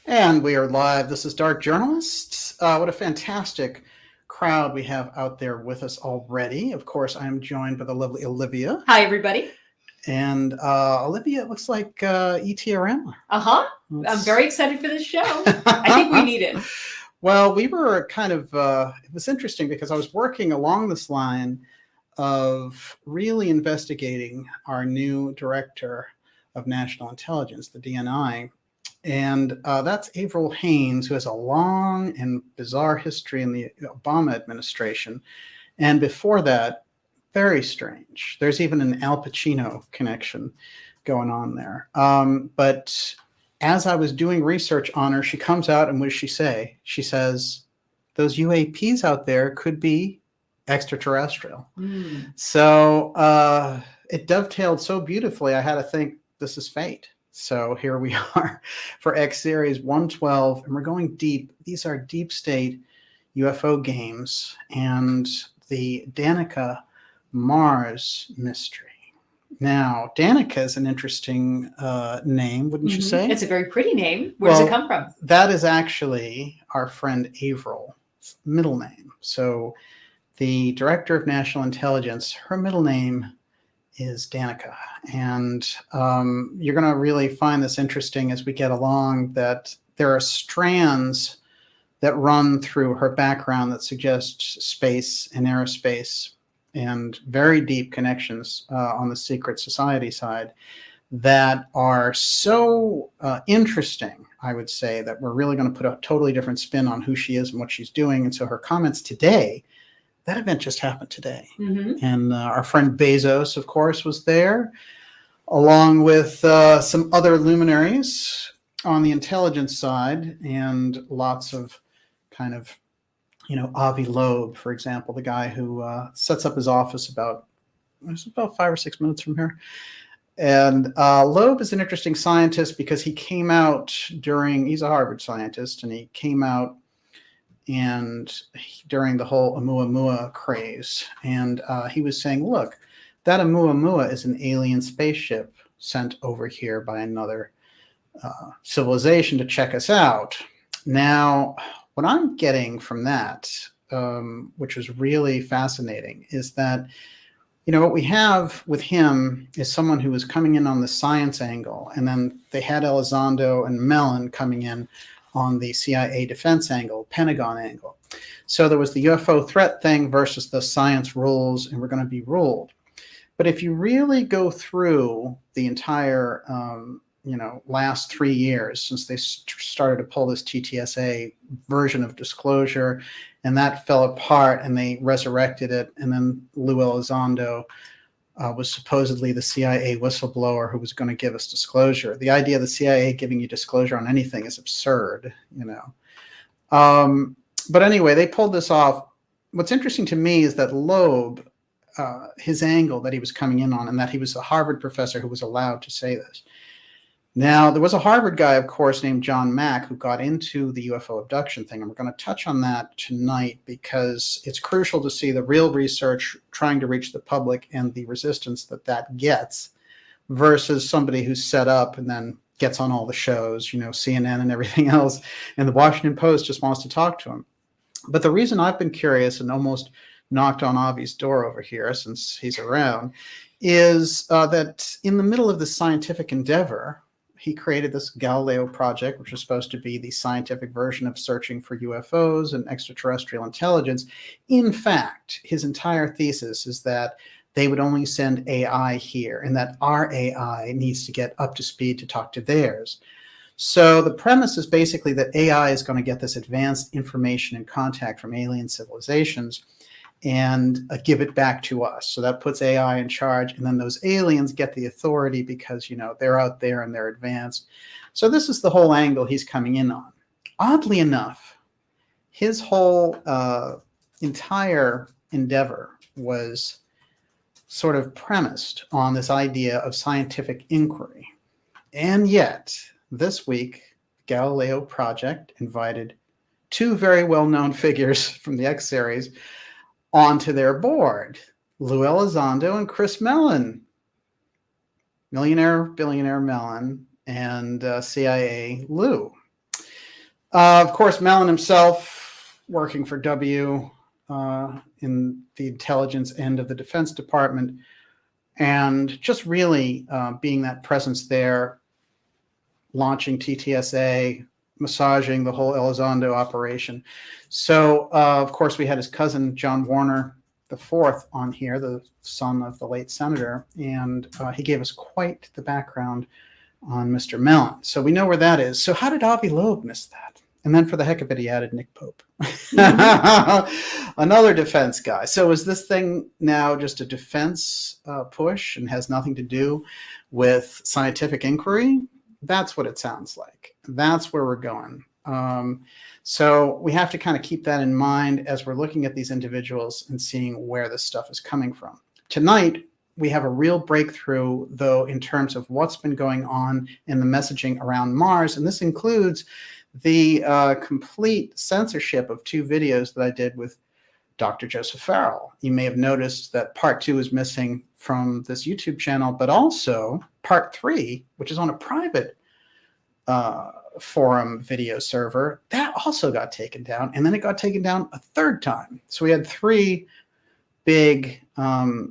And we are live. This is Dark Journalists. What a fantastic crowd we have out there with us already. Of course, I'm joined by the lovely Olivia. Hi, everybody. And Olivia, it looks like ETRM. I'm very excited for this show. I think we need it. Well, we were kind of, it was interesting because I was working along this line of really investigating our new director of national intelligence, the DNI. And that's Avril Haines, who has a long and bizarre history in the Obama administration. And before that, very strange. There's even an Al Pacino connection going on there. But as I was doing research on her, she comes out and what does she say? She says, those UAPs out there could be extraterrestrial. So it dovetailed so beautifully, I had to think this is fate. So here we are for X Series 112, and we're going deep. These are deep state UFO games and the Danica Mars mystery. Now, Danica is an interesting name, wouldn't you say? It's a very pretty name. Where does it come from? That is actually our friend Avril's middle name. So the Director of National Intelligence, her middle name is Danica. And you're going to really find this interesting as we get along, that there are strands that run through her background that suggest space and aerospace and very deep connections on the secret society side that are so interesting, I would say, that we're really going to put a totally different spin on who she is and what she's doing. And so her comments today, that event just happened today. And our friend Bezos, of course, was there, along with some other luminaries on the intelligence side, and lots of kind of, Avi Loeb, for example, the guy who sets up his office about 5 or 6 minutes from here. And Loeb is an interesting scientist because he came out he's a Harvard scientist, and he came out during the whole Oumuamua craze, and he was saying, look, that Oumuamua is an alien spaceship sent over here by another civilization to check us out. Now, what I'm getting from that, which was really fascinating, is that what we have with him is someone who was coming in on the science angle, and then they had Elizondo and Mellon coming in on the CIA defense angle, Pentagon angle. So there was the UFO threat thing versus the science rules, and we're going to be ruled. But if you really go through the entire, last 3 years since they started to pull this TTSA version of disclosure, and that fell apart, and they resurrected it, and then Lou Elizondo was supposedly the CIA whistleblower who was going to give us disclosure. The idea of the CIA giving you disclosure on anything is absurd, But anyway, they pulled this off. What's interesting to me is that Loeb, his angle that he was coming in on, and that he was a Harvard professor who was allowed to say this. Now, there was a Harvard guy, of course, named John Mack, who got into the UFO abduction thing, and we're going to touch on that tonight because it's crucial to see the real research trying to reach the public and the resistance that gets versus somebody who's set up and then gets on all the shows, CNN and everything else, and the Washington Post just wants to talk to him. But the reason I've been curious and almost knocked on Avi's door over here since he's around is that in the middle of this scientific endeavor, he created this Galileo project, which was supposed to be the scientific version of searching for UFOs and extraterrestrial intelligence. In fact, his entire thesis is that they would only send AI here, and that our AI needs to get up to speed to talk to theirs. So the premise is basically that AI is going to get this advanced information and contact from alien civilizations and give it back to us. So that puts AI in charge, and then those aliens get the authority because, they're out there and they're advanced. So this is the whole angle he's coming in on. Oddly enough, his whole entire endeavor was sort of premised on this idea of scientific inquiry. And yet, this week, Galileo Project invited 2 very well-known figures from the X series onto their board, Lou Elizondo and Chris Mellon. Millionaire, billionaire Mellon, and CIA Lou. Of course, Mellon himself working for W in the intelligence end of the Defense Department, and just really being that presence there, launching TTSA, massaging the whole Elizondo operation. So, of course, we had his cousin, John Warner IV, on here, the son of the late senator, and he gave us quite the background on Mr. Mellon. So we know where that is. So how did Avi Loeb miss that? And then for the heck of it, he added Nick Pope, another defense guy. So is this thing now just a defense push and has nothing to do with scientific inquiry? That's what it sounds like. That's where we're going. So we have to kind of keep that in mind as we're looking at these individuals and seeing where this stuff is coming from. Tonight, we have a real breakthrough, though, in terms of what's been going on in the messaging around Mars. And this includes the complete censorship of 2 videos that I did with Dr. Joseph Farrell. You may have noticed that part 2 is missing from this YouTube channel, but also part 3, which is on a private forum video server, that also got taken down. And then it got taken down a 3rd time. So we had 3 big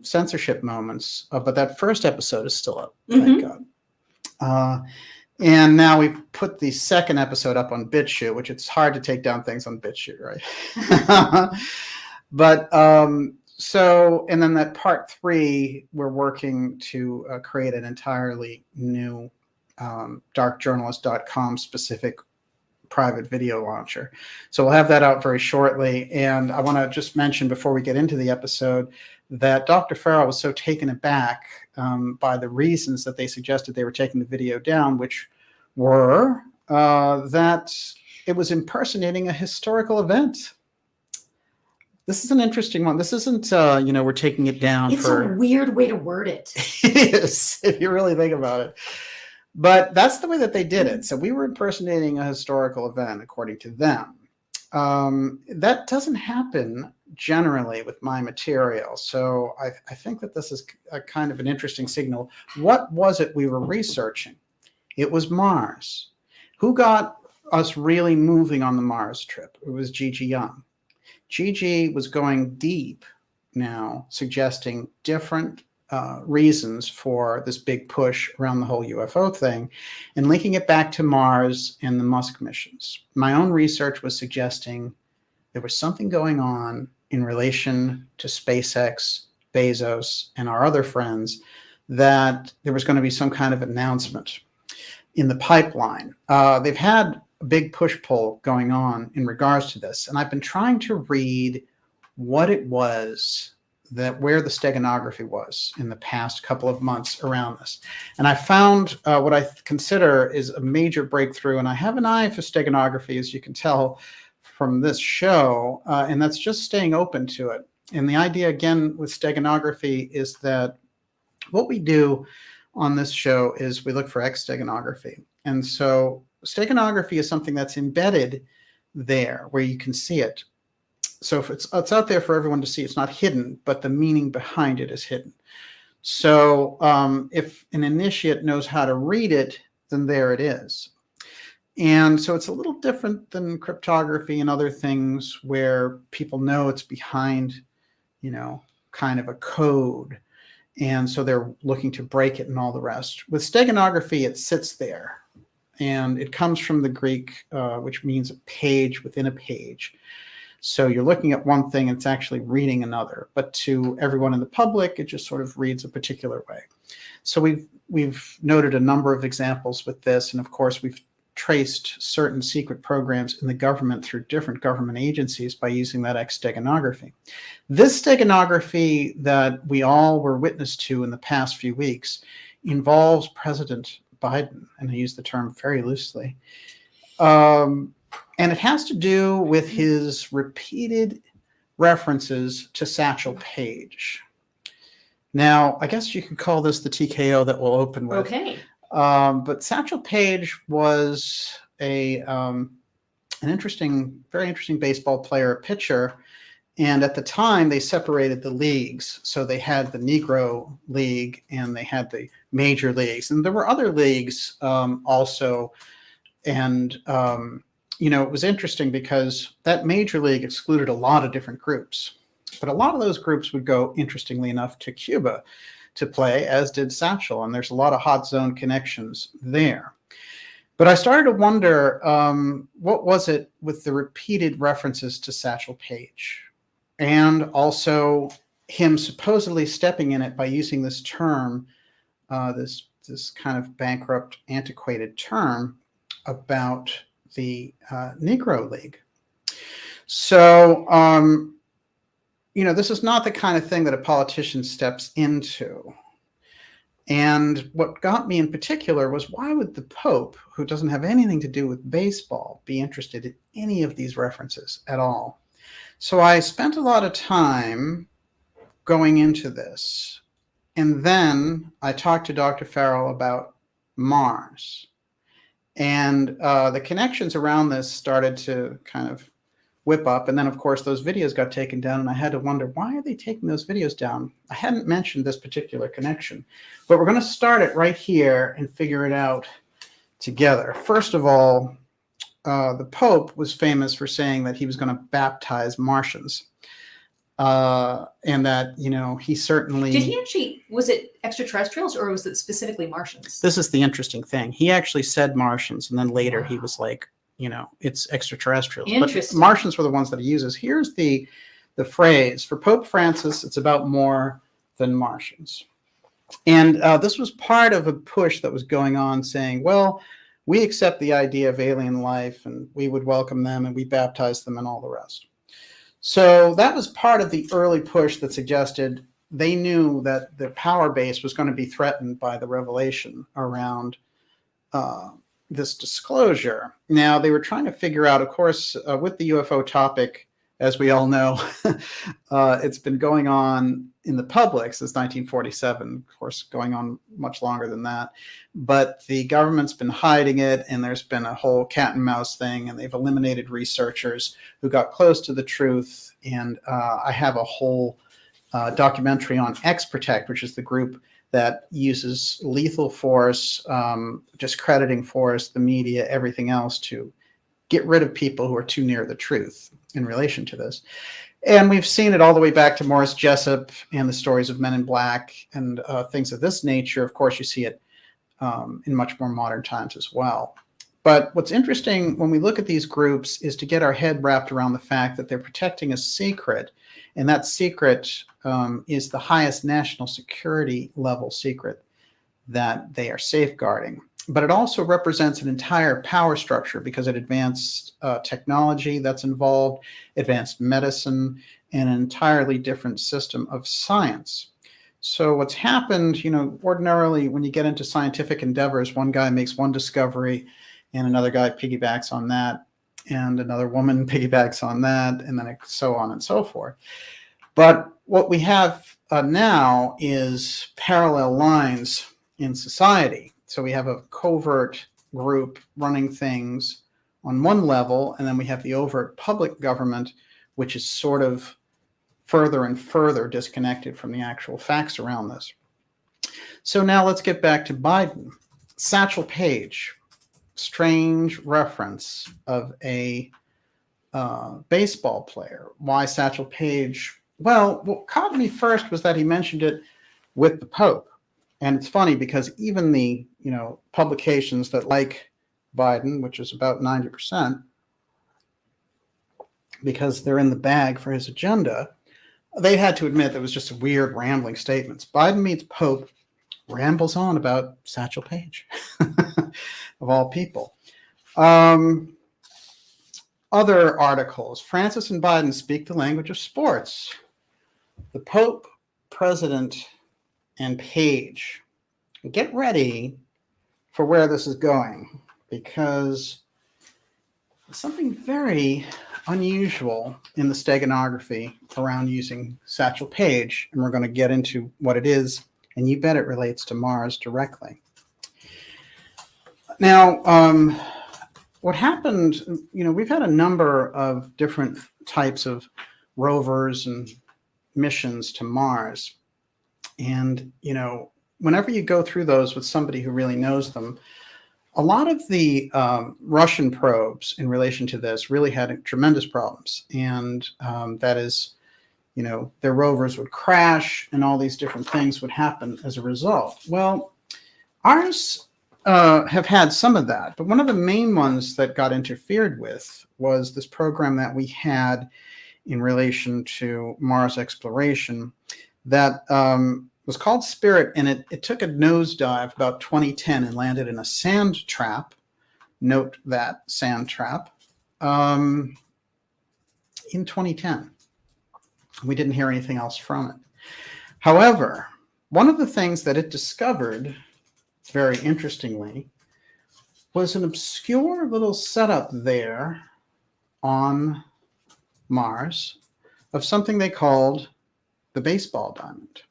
censorship moments, but that first episode is still up, thank God. And now we've put the 2nd episode up on BitChute, which it's hard to take down things on BitChute, right? But so, and then that part 3, we're working to create an entirely new darkjournalist.com specific private video launcher. So we'll have that out very shortly. And I want to just mention before we get into the episode that Dr. Farrell was so taken aback by the reasons that they suggested they were taking the video down, which were that it was impersonating a historical event. This is an interesting one. This isn't, we're taking it down it's a weird way to word it. It is, if you really think about it. But that's the way that they did it. So we were impersonating a historical event, according to them. That doesn't happen generally with my material. So I think that this is a kind of an interesting signal. What was it we were researching? It was Mars. Who got us really moving on the Mars trip? It was Gigi Young. Gigi was going deep now, suggesting different reasons for this big push around the whole UFO thing and linking it back to Mars and the Musk missions. My own research was suggesting there was something going on in relation to SpaceX, Bezos, and our other friends, that there was going to be some kind of announcement in the pipeline. They've had a big push-pull going on in regards to this, and I've been trying to read what it was where the steganography was in the past couple of months around this. And I found what I consider is a major breakthrough, and I have an eye for steganography, as you can tell from this show, and that's just staying open to it. And the idea, again, with steganography is that what we do on this show is we look for X-steganography. And so steganography is something that's embedded there where you can see it. So if it's out there for everyone to see, it's not hidden, but the meaning behind it is hidden. So if an initiate knows how to read it, then there it is. And so it's a little different than cryptography and other things where people know it's behind, kind of a code. And so they're looking to break it and all the rest. With steganography, it sits there. And it comes from the Greek, which means a page within a page. So you're looking at one thing and it's actually reading another. But to everyone in the public, it just sort of reads a particular way. So we've noted a number of examples with this. And of course, we've traced certain secret programs in the government through different government agencies by using that X-steganography. This steganography that we all were witness to in the past few weeks involves President Biden, and I use the term very loosely. And it has to do with his repeated references to Satchel Paige. Now, I guess you could call this the TKO that we'll open with. Okay. But Satchel Paige was an interesting, very interesting baseball player, pitcher. And at the time, they separated the leagues. So they had the Negro League and they had the major leagues. And there were other leagues also. And, it was interesting because that major league excluded a lot of different groups. But a lot of those groups would go, interestingly enough, to Cuba to play, as did Satchel. And there's a lot of hot zone connections there. But I started to wonder, what was it with the repeated references to Satchel Paige? And also him supposedly stepping in it by using this term, this kind of bankrupt, antiquated term about the Negro League. So, this is not the kind of thing that a politician steps into. And what got me in particular was, why would the Pope, who doesn't have anything to do with baseball, be interested in any of these references at all? So I spent a lot of time going into this. And then I talked to Dr. Farrell about Mars. And the connections around this started to kind of whip up. And then, of course, those videos got taken down. And I had to wonder, why are they taking those videos down? I hadn't mentioned this particular connection. But we're going to start it right here and figure it out together. First of all, the Pope was famous for saying that he was going to baptize Martians. And that, he certainly... Did he actually, was it extraterrestrials or was it specifically Martians? This is the interesting thing. He actually said Martians, and then later he was like, it's extraterrestrials. Interesting. But Martians were the ones that he uses. Here's the phrase. For Pope Francis, it's about more than Martians. And this was part of a push that was going on saying, well, we accept the idea of alien life, and we would welcome them, and we baptize them, and all the rest. So that was part of the early push that suggested they knew that the power base was going to be threatened by the revelation around this disclosure. Now, they were trying to figure out, of course, with the UFO topic, as we all know, it's been going on in the public since 1947, of course, going on much longer than that. But the government's been hiding it, and there's been a whole cat and mouse thing, and they've eliminated researchers who got close to the truth. And I have a whole documentary on X-Protect, which is the group that uses lethal force, discrediting force, the media, everything else to get rid of people who are too near the truth in relation to this. And we've seen it all the way back to Morris Jessup and the stories of Men in Black and things of this nature. Of course, you see it in much more modern times as well. But what's interesting when we look at these groups is to get our head wrapped around the fact that they're protecting a secret, and that secret is the highest national security level secret that they are safeguarding. But it also represents an entire power structure because it advanced technology that's involved, advanced medicine, and an entirely different system of science. So what's happened, ordinarily when you get into scientific endeavors, one guy makes one discovery and another guy piggybacks on that, and another woman piggybacks on that, and then so on and so forth. But what we have now is parallel lines in society. So we have a covert group running things on one level, and then we have the overt public government, which is sort of further and further disconnected from the actual facts around this. So now let's get back to Biden. Satchel Paige, strange reference of a baseball player. Why Satchel Paige? Well, what caught me first was that he mentioned it with the Pope. And it's funny because even the publications that like Biden, which is about 90%, because they're in the bag for his agenda, they had to admit that was just weird rambling statements. Biden meets Pope, rambles on about Satchel Paige, of all people. Other articles. Francis and Biden speak the language of sports. The Pope, President, and Paige. Get ready for where this is going, because something very unusual in the steganography around using Satchel Paige, and we're going to get into what it is, and you bet it relates to Mars directly. Now, what happened, we've had a number of different types of rovers and missions to Mars. And, whenever you go through those with somebody who really knows them, A lot of the Russian probes in relation to this really had tremendous problems. And that is, their rovers would crash and all these different things would happen as a result. Well, ours have had some of that, but one of the main ones that got interfered with was this program that we had in relation to Mars exploration that was called Spirit, and it took a nosedive about 2010 and landed in a sand trap. Note that, sand trap. In 2010. We didn't hear anything else from it. However, one of the things that it discovered, very interestingly, was an obscure little setup there on Mars of something they called the baseball diamond.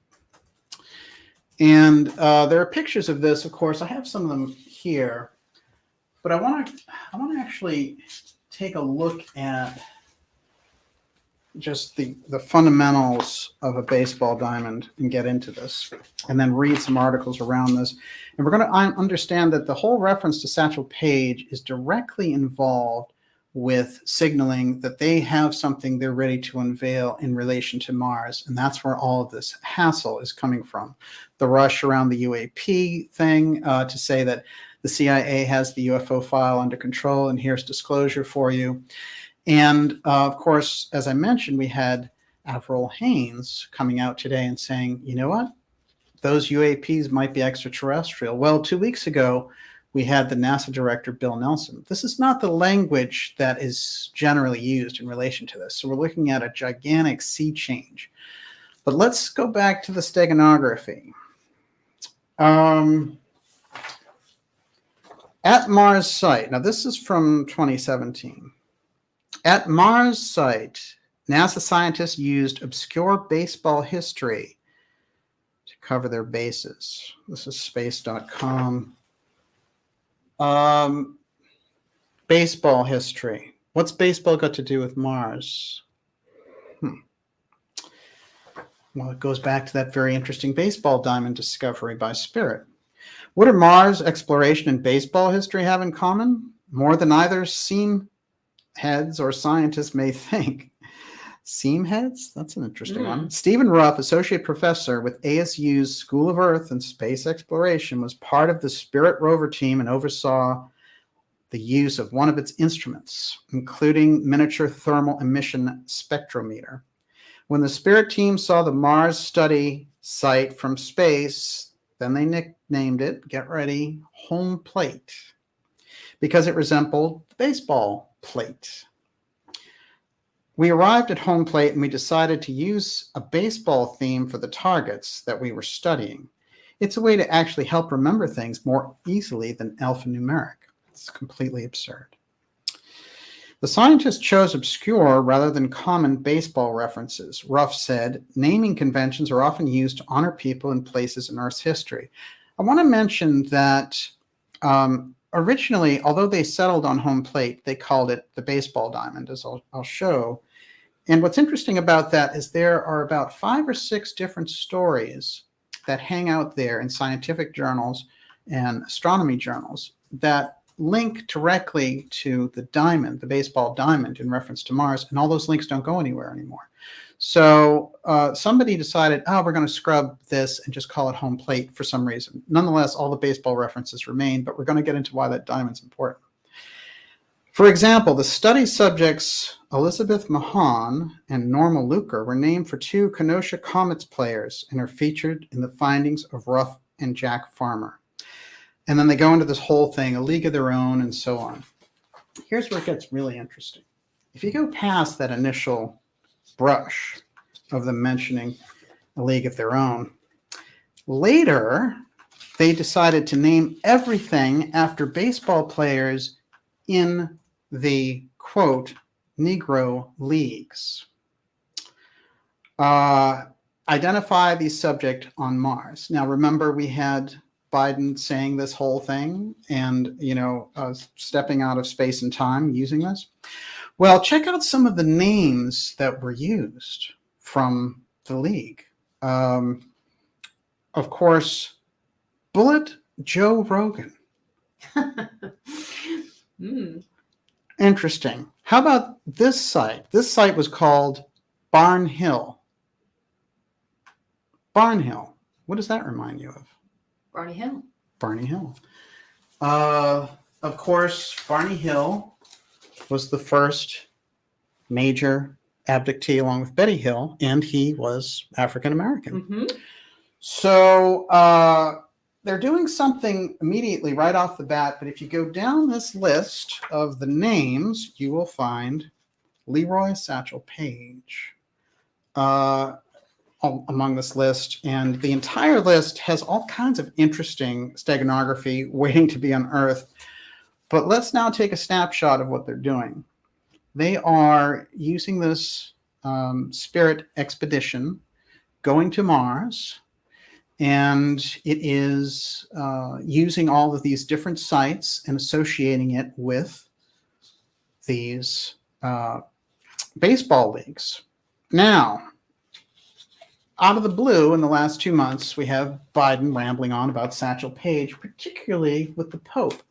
And there are pictures of this, of course. I have some of them here, but I want to actually take a look at just the fundamentals of a baseball diamond and get into this, and then read some articles around this. And we're going to understand that the whole reference to Satchel Paige is directly involved with signaling that they have something they're ready to unveil in relation to Mars. And that's where all of this hassle is coming from. The rush around the UAP thing to say that the CIA has the UFO file under control and here's disclosure for you. And of course, as I mentioned, we had Avril Haines coming out today and saying, you know what? Those UAPs might be extraterrestrial. Well, 2 weeks ago, we had the NASA director, Bill Nelson. This is not the language that is generally used in relation to this. So we're looking at a gigantic sea change. But let's go back to the steganography. At Mars site, now this is from 2017. At Mars site, NASA scientists used obscure baseball history to cover their bases. This is space.com. Baseball history. What's baseball got to do with Mars? Well, it goes back to that very interesting baseball diamond discovery by Spirit. What do Mars exploration and baseball history have in common? More than either seam heads or scientists may think. Seam heads? That's an interesting one. Stephen Ruff, associate professor with ASU's School of Earth and Space Exploration, was part of the Spirit rover team and oversaw the use of one of its instruments, including miniature thermal emission spectrometer. When the Spirit team saw the Mars study site from space, then they nicknamed it, get ready, home plate, because it resembled the baseball plate. We arrived at home plate and we decided to use a baseball theme for the targets that we were studying. It's a way to actually help remember things more easily than alphanumeric. It's completely absurd. The scientists chose obscure rather than common baseball references. Ruff said, naming conventions are often used to honor people and places in Earth's history. I want to mention that originally, although they settled on home plate, they called it the baseball diamond, as I'll show. And what's interesting about that is there are about 5 or 6 different stories that hang out there in scientific journals and astronomy journals that link directly to the diamond, the baseball diamond, in reference to Mars, and all those links don't go anywhere anymore. So somebody decided, we're going to scrub this and just call it home plate for some reason. Nonetheless, all the baseball references remain, but we're going to get into why that diamond's important. For example, the study subjects Elizabeth Mahan and Norma Luker were named for 2 Kenosha Comets players and are featured in the findings of Ruff and Jack Farmer. And then they go into this whole thing, a league of their own, and so on. Here's where it gets really interesting. If you go past that initial brush of them mentioning a league of their own, later they decided to name everything after baseball players in the, quote, Negro leagues. Identify the subject on Mars. Now, remember, we had Biden saying this whole thing and, stepping out of space and time using this. Well, check out some of the names that were used from the league. Of course, Bullet Joe Rogan. Mm. Interesting. How about this site? This site was called Barn Hill. Barn Hill. What does that remind you of? Barney Hill. Barney Hill. Of course, Barney Hill was the first major abductee along with Betty Hill, and he was African American. Mm-hmm. So they're doing something immediately right off the bat, but if you go down this list of the names, you will find Leroy Satchel Paige among this list, and the entire list has all kinds of interesting steganography waiting to be unearthed. But let's now take a snapshot of what they're doing. They are using this Spirit expedition going to Mars, and it is using all of these different sites and associating it with these baseball leagues. Now, out of the blue, in the last 2 months, we have Biden rambling on about Satchel Paige, particularly with the Pope.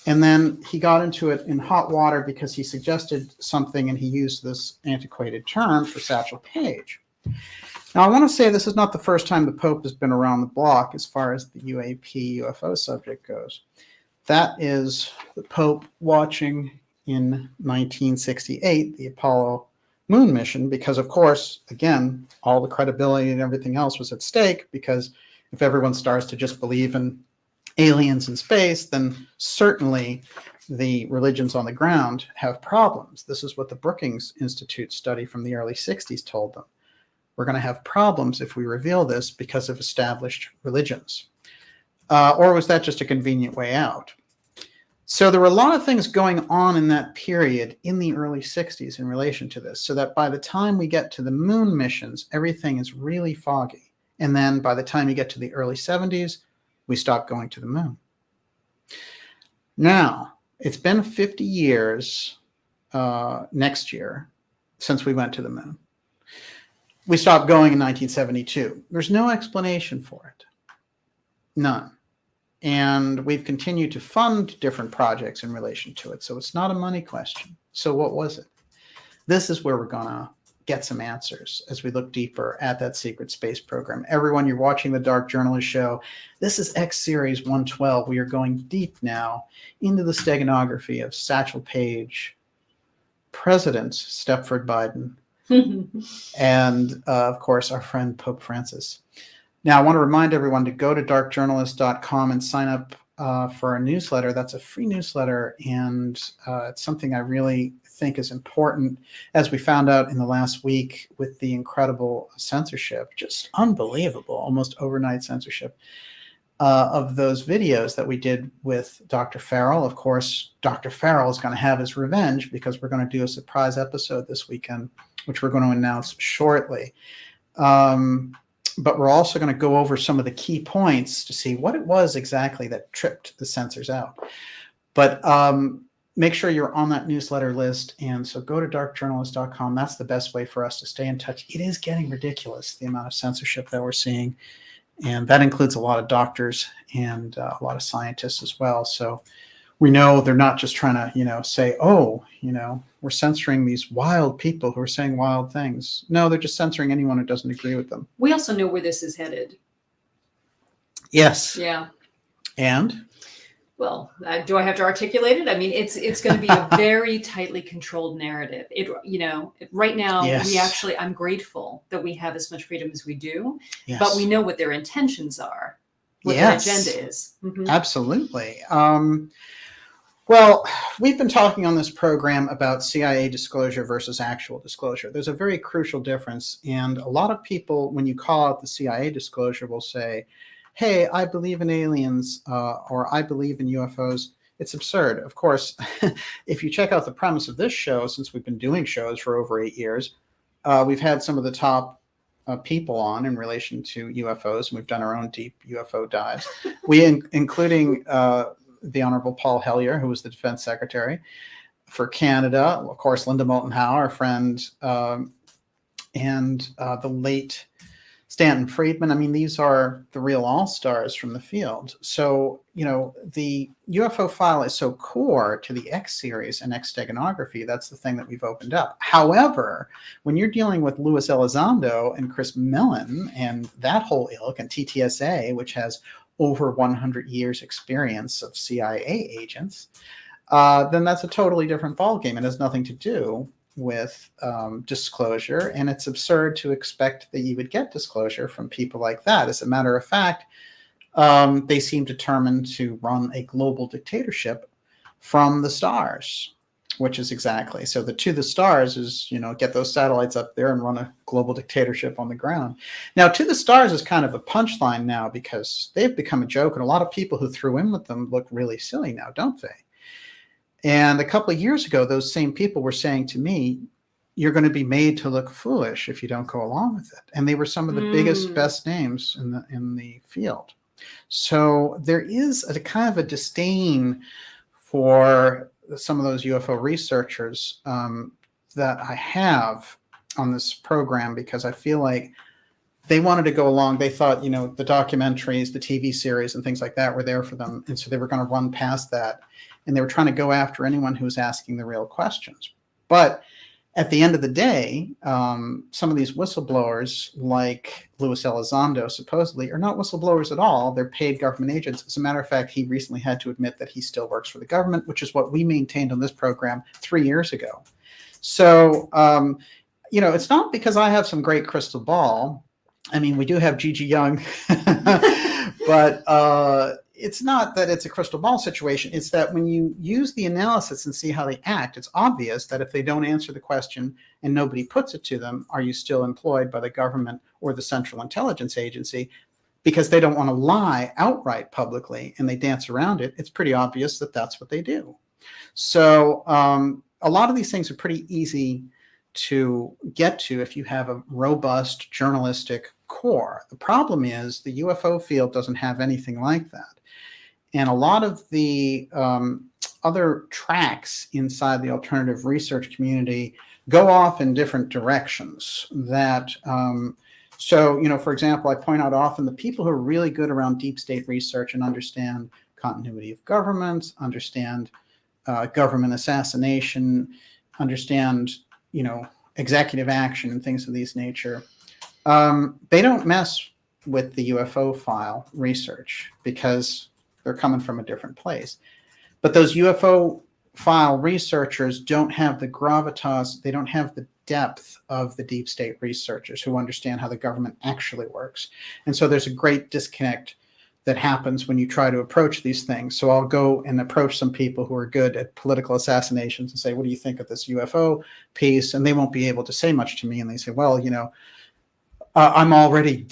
And then he got into it in hot water because he suggested something and he used this antiquated term for Satchel Paige. Now, I want to say this is not the first time the Pope has been around the block as far as the UAP UFO subject goes. That is the Pope watching in 1968 the Apollo moon mission because, of course, again, all the credibility and everything else was at stake because if everyone starts to just believe in aliens in space, then certainly the religions on the ground have problems. This is what the Brookings Institute study from the early 60s told them. We're going to have problems if we reveal this because of established religions. Or was that just a convenient way out? So there were a lot of things going on in that period in the early 60s in relation to this, so that by the time we get to the moon missions, everything is really foggy. And then by the time you get to the early 70s, we stop going to the moon. Now, it's been 50 years next year since we went to the moon. We stopped going in 1972. There's no explanation for it. None. And we've continued to fund different projects in relation to it. So it's not a money question. So what was it? This is where we're going to get some answers as we look deeper at that secret space program. Everyone, you're watching the Dark Journalist Show. This is X Series 112. We are going deep now into the steganography of Satchel Paige, President Stepford Biden, and of course, our friend Pope Francis. Now, I want to remind everyone to go to darkjournalist.com and sign up for our newsletter. That's a free newsletter, and it's something I really think is important, as we found out in the last week with the incredible censorship, just unbelievable, almost overnight censorship of those videos that we did with Dr. Farrell. Of course, Dr. Farrell is going to have his revenge because we're going to do a surprise episode this weekend, which we're going to announce shortly. But we're also going to go over some of the key points to see what it was exactly that tripped the censors out. But make sure you're on that newsletter list. And so go to darkjournalist.com. That's the best way for us to stay in touch. It is getting ridiculous, the amount of censorship that we're seeing. And that includes a lot of doctors and a lot of scientists as well. So we know they're not just trying to, say, oh, we're censoring these wild people who are saying wild things. No, they're just censoring anyone who doesn't agree with them. We also know where this is headed. Yes. Yeah. And? Well, do I have to articulate it? I mean, it's going to be a very tightly controlled narrative. Right now, Yes. I'm grateful that we have as much freedom as we do, Yes. but we know what their intentions are, what Yes. their agenda is. Mm-hmm. Absolutely. Well, we've been talking on this program about CIA disclosure versus actual disclosure. There's a very crucial difference. And a lot of people, when you call out the CIA disclosure, will say, hey, I believe in aliens or I believe in UFOs. It's absurd. Of course, if you check out the premise of this show, since we've been doing shows for over 8 years, we've had some of the top people on in relation to UFOs. And we've done our own deep UFO dives, including the Honorable Paul Hellyer, who was the Defense Secretary for Canada. Of course, Linda Moulton Howe, our friend, and the late Stanton Friedman. I mean, these are the real all-stars from the field. So, the UFO file is so core to the X series and X steganography. That's the thing that we've opened up. However, when you're dealing with Luis Elizondo and Chris Mellon and that whole ilk, and TTSA, which has over 100 years experience of CIA agents, then that's a totally different ballgame. It has nothing to do with disclosure, and it's absurd to expect that you would get disclosure from people like that. As a matter of fact, they seem determined to run a global dictatorship from the stars, which is exactly so. The to the stars is, get those satellites up there and run a global dictatorship on the ground. Now, to the stars is kind of a punchline now because they've become a joke, and a lot of people who threw in with them look really silly now, don't they? And a couple of years ago, those same people were saying to me, you're going to be made to look foolish if you don't go along with it. And they were some of the biggest, best names in the field. So there is a kind of a disdain for some of those UFO researchers that I have on this program, because I feel like they wanted to go along. They thought, the documentaries, the TV series and things like that were there for them. And so they were going to run past that. And they were trying to go after anyone who was asking the real questions. But at the end of the day, some of these whistleblowers, like Luis Elizondo, supposedly are not whistleblowers at all. They're paid government agents. As a matter of fact, he recently had to admit that he still works for the government, which is what we maintained on this program 3 years ago. So, it's not because I have some great crystal ball. I mean, we do have Gigi Young, but it's not that it's a crystal ball situation. It's that when you use the analysis and see how they act, it's obvious that if they don't answer the question and nobody puts it to them, are you still employed by the government or the Central Intelligence Agency? Because they don't want to lie outright publicly and they dance around it, it's pretty obvious that that's what they do. So a lot of these things are pretty easy to get to if you have a robust journalistic core. The problem is the UFO field doesn't have anything like that. And a lot of the other tracks inside the alternative research community go off in different directions. For example, I point out often the people who are really good around deep state research and understand continuity of government, understand government assassination, understand, executive action and things of these nature, they don't mess with the UFO file research because they're coming from a different place. But those UFO file researchers don't have the gravitas, they don't have the depth of the deep state researchers who understand how the government actually works. And so there's a great disconnect that happens when you try to approach these things. So I'll go and approach some people who are good at political assassinations and say, what do you think of this UFO piece? And they won't be able to say much to me. And they say, well, I'm already,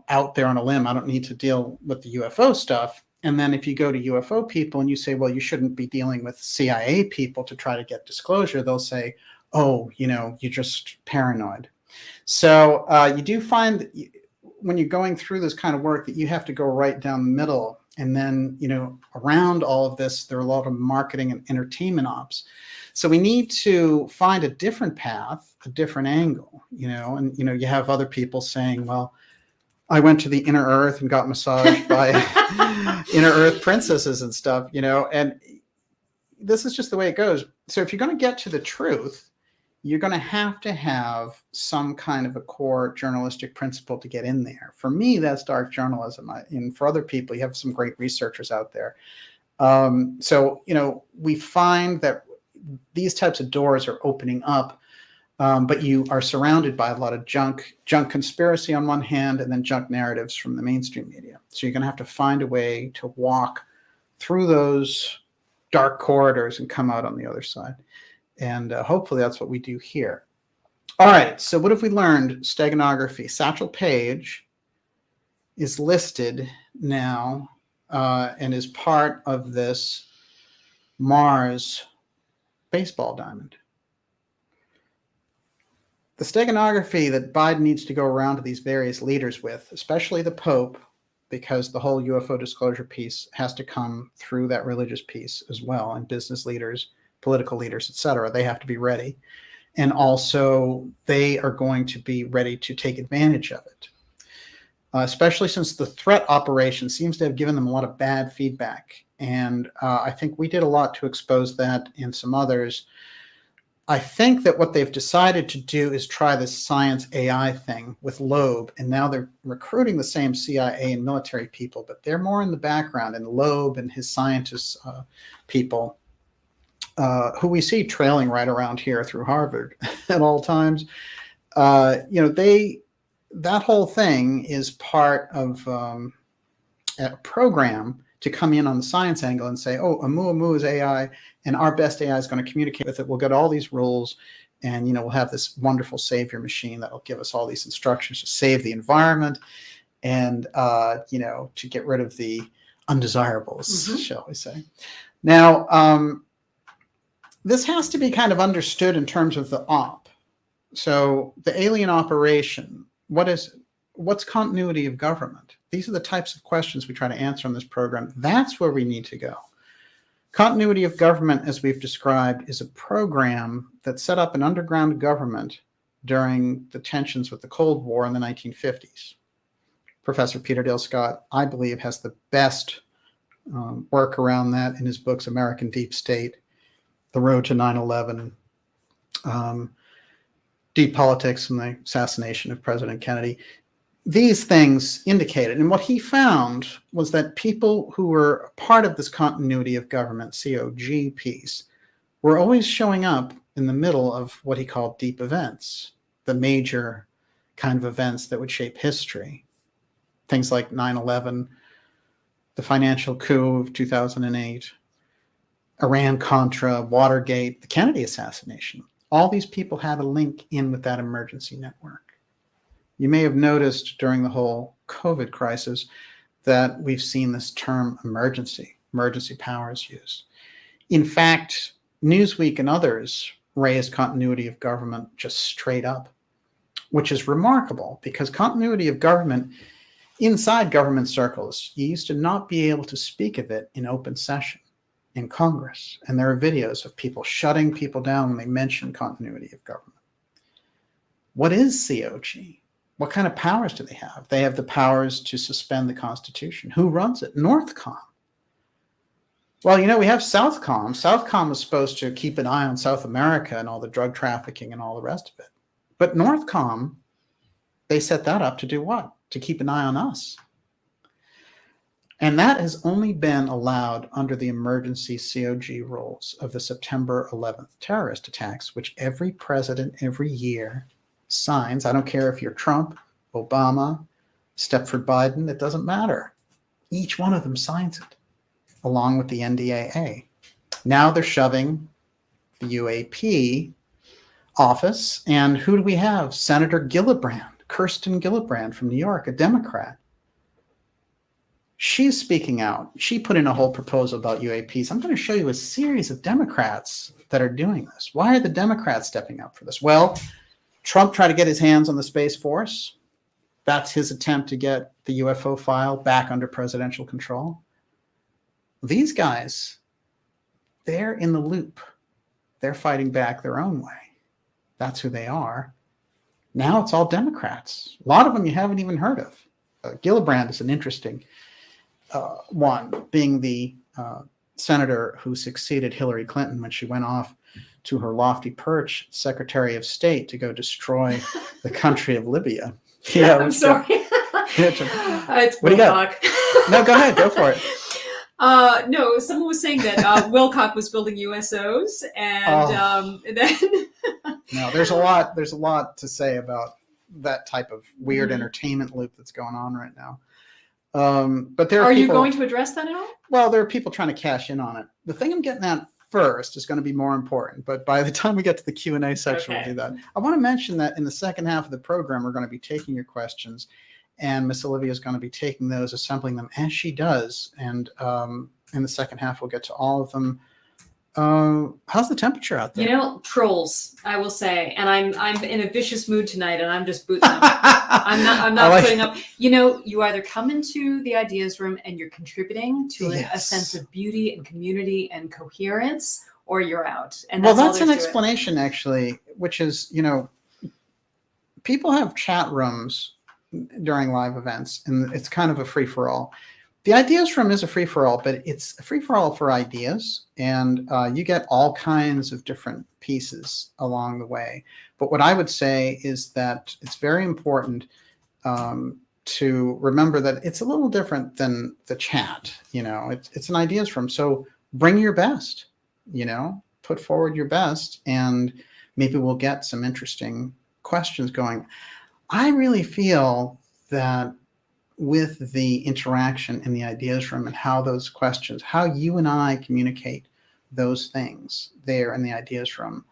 out there on a limb. I don't need to deal with the UFO stuff. And then if you go to UFO people and you say, well, you shouldn't be dealing with CIA people to try to get disclosure, they'll say, oh, you're just paranoid. So you do find that when you're going through this kind of work that you have to go right down the middle. And then, around all of this, there are a lot of marketing and entertainment ops. So we need to find a different path, a different angle, and, you have other people saying, well, I went to the inner earth and got massaged by inner earth princesses and stuff, and this is just the way it goes. So if you're going to get to the truth, you're going to have some kind of a core journalistic principle to get in there. For me, that's dark journalism. And for other people, you have some great researchers out there. We find that these types of doors are opening up, but you are surrounded by a lot of junk conspiracy on one hand, and then junk narratives from the mainstream media. So you're going to have to find a way to walk through those dark corridors and come out on the other side. And hopefully that's what we do here. All right, so what have we learned? Steganography. Satchel Paige is listed now and is part of this Mars baseball diamond. The steganography that Biden needs to go around to these various leaders with, especially the Pope, because the whole UFO disclosure piece has to come through that religious piece as well, and business leaders, political leaders, etc. They have to be ready. And also they are going to be ready to take advantage of it. especially since the threat operation seems to have given them a lot of bad feedback. And I think we did a lot to expose that and some others. I think that what they've decided to do is try this science AI thing with Loeb, and now they're recruiting the same CIA and military people, but they're more in the background, and Loeb and his scientists people, who we see trailing right around here through Harvard at all times. That whole thing is part of a program to come in on the science angle and say, oh, Amu is AI, and our best AI is going to communicate with it. We'll get all these rules, and we'll have this wonderful savior machine that will give us all these instructions to save the environment and to get rid of the undesirables, shall we say. Now, this has to be kind of understood in terms of the op. So the alien operation, what's continuity of government? These are the types of questions we try to answer on this program. That's where we need to go. Continuity of government, as we've described, is a program that set up an underground government during the tensions with the Cold War in the 1950s. Professor Peter Dale Scott, I believe, has the best work around that in his books, American Deep State, The Road to 9/11, Deep Politics and the Assassination of President Kennedy. These things indicated, and what he found was that people who were part of this continuity of government, COG piece, were always showing up in the middle of what he called deep events, the major kind of events that would shape history. Things like 9/11, the financial coup of 2008, Iran-Contra, Watergate, the Kennedy assassination. All these people had a link in with that emergency network. You may have noticed during the whole COVID crisis that we've seen this term emergency powers used. In fact, Newsweek and others raised continuity of government just straight up, which is remarkable because continuity of government inside government circles, you used to not be able to speak of it in open session in Congress. And there are videos of people shutting people down when they mention continuity of government. What is COG? What kind of powers do they have? They have the powers to suspend the Constitution. Who runs it? Northcom. Well, we have Southcom. Southcom was supposed to keep an eye on South America and all the drug trafficking and all the rest of it. But Northcom, they set that up to do what? To keep an eye on us. And that has only been allowed under the emergency COG rules of the September 11th terrorist attacks, which every president every year signs. I don't care if you're Trump, Obama, Stepford Biden, it doesn't matter. Each one of them signs it, along with the NDAA. Now they're shoving the UAP office, and who do we have? Senator Gillibrand, Kirsten Gillibrand from New York, a Democrat. She's speaking out. She put in a whole proposal about UAPs. I'm going to show you a series of Democrats that are doing this. Why are the Democrats stepping up for this? Well, Trump tried to get his hands on the Space Force. That's his attempt to get the UFO file back under presidential control. These guys, they're in the loop. They're fighting back their own way. That's who they are. Now it's all Democrats. A lot of them you haven't even heard of. Gillibrand is an interesting one, being the senator who succeeded Hillary Clinton when she went off to her lofty perch, Secretary of State, to go destroy the country of Libya. I'm sorry. It's what do you got? No, go ahead. Go for it. No, someone was saying that Wilcock was building USOs, and then no, there's a lot to say about that type of weird entertainment loop that's going on right now. But there are you going to address that at all? Well, there are people trying to cash in on it. The thing I'm getting at first is going to be more important, but by the time we get to the Q&A section, we'll do that. I want to mention that in the second half of the program, we're going to be taking your questions, and Miss Olivia is going to be taking those, assembling them as she does, and in the second half, we'll get to all of them. How's the temperature out there? Trolls, I will say, and I'm in a vicious mood tonight, and I'm just booting them. I'm not putting up. You either come into the ideas room and you're contributing to a sense of beauty and community and coherence, or you're out. And that's an explanation, actually, which is, people have chat rooms during live events, and it's kind of a free-for-all. The Ideas Room is a free-for-all, but it's a free-for-all for ideas, and you get all kinds of different pieces along the way. But what I would say is that it's very important to remember that it's a little different than the chat. It's an Ideas Room, so bring your best. Put forward your best, and maybe we'll get some interesting questions going. I really feel that with the interaction in the Ideas Room and how those questions, how you and I communicate those things there in the Ideas Room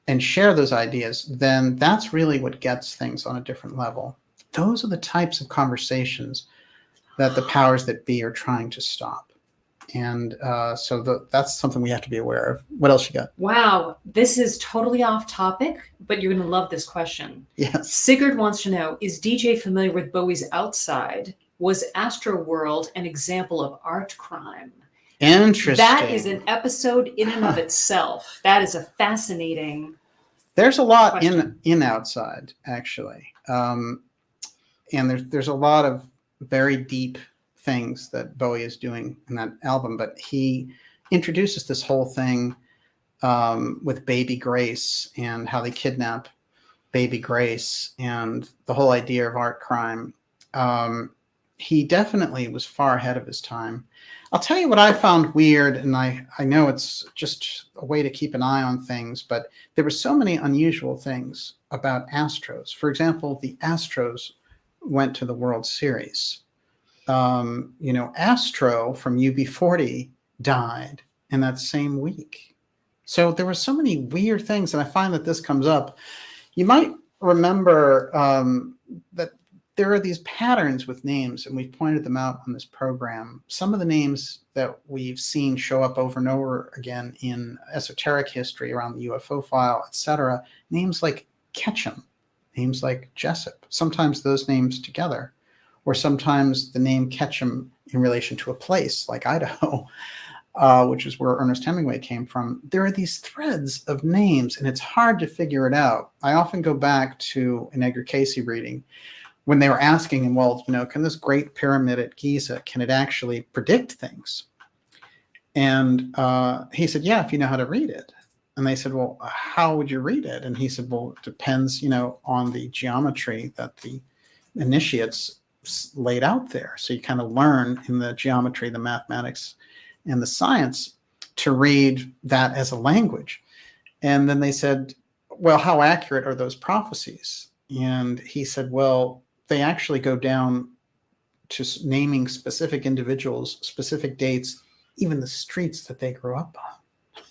and share those ideas, then that's really what gets things on a different level. Those are the types of conversations that the powers that be are trying to stop. And so that's something we have to be aware of. What else you got? Wow, this is totally off topic, but you're going to love this question. Yes. Sigurd wants to know, is DJ familiar with Bowie's Outside? Was Astroworld an example of art crime? Interesting. That is an episode in and of itself. That is a fascinating There's a lot question. in Outside, actually. And there's a lot of very deep things that Bowie is doing in that album, but he introduces this whole thing with Baby Grace and how they kidnap Baby Grace and the whole idea of art crime. He definitely was far ahead of his time. I'll tell you what I found weird, and I know it's just a way to keep an eye on things, but there were so many unusual things about Astros. For example, the Astros went to the World Series. Astro from UB40 died in that same week. So there were so many weird things, and I find that this comes up. You might remember that there are these patterns with names, and we've pointed them out on this program. Some of the names that we've seen show up over and over again in esoteric history around the UFO file, etc. Names like Ketchum, names like Jessup, sometimes those names together, or sometimes the name Ketchum in relation to a place like Idaho, which is where Ernest Hemingway came from. There are these threads of names, and it's hard to figure it out. I often go back to an Edgar Cayce reading when they were asking him, well, can this Great Pyramid at Giza, can it actually predict things? And he said, yeah, if you know how to read it. And they said, well, how would you read it? And he said, well, it depends, on the geometry that the initiates laid out there. So you kind of learn in the geometry, the mathematics, and the science to read that as a language. And then they said, well, how accurate are those prophecies? And he said, well, they actually go down to naming specific individuals, specific dates, even the streets that they grew up on.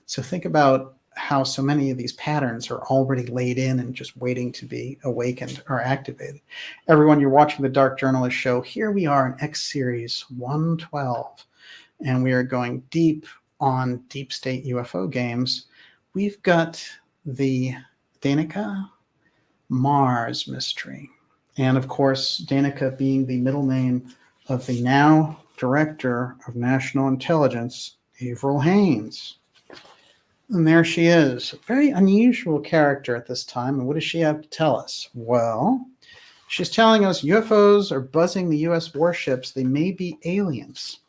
So think about how so many of these patterns are already laid in and just waiting to be awakened or activated. Everyone, you're watching the Dark Journalist Show. Here we are in X Series 112, and we are going deep on deep state UFO games. We've got the Danica Mars mystery. And of course, Danica being the middle name of the now Director of National Intelligence, Avril Haines. And there she is, a very unusual character at this time. And what does she have to tell us? Well, she's telling us UFOs are buzzing the U.S. warships. They may be aliens.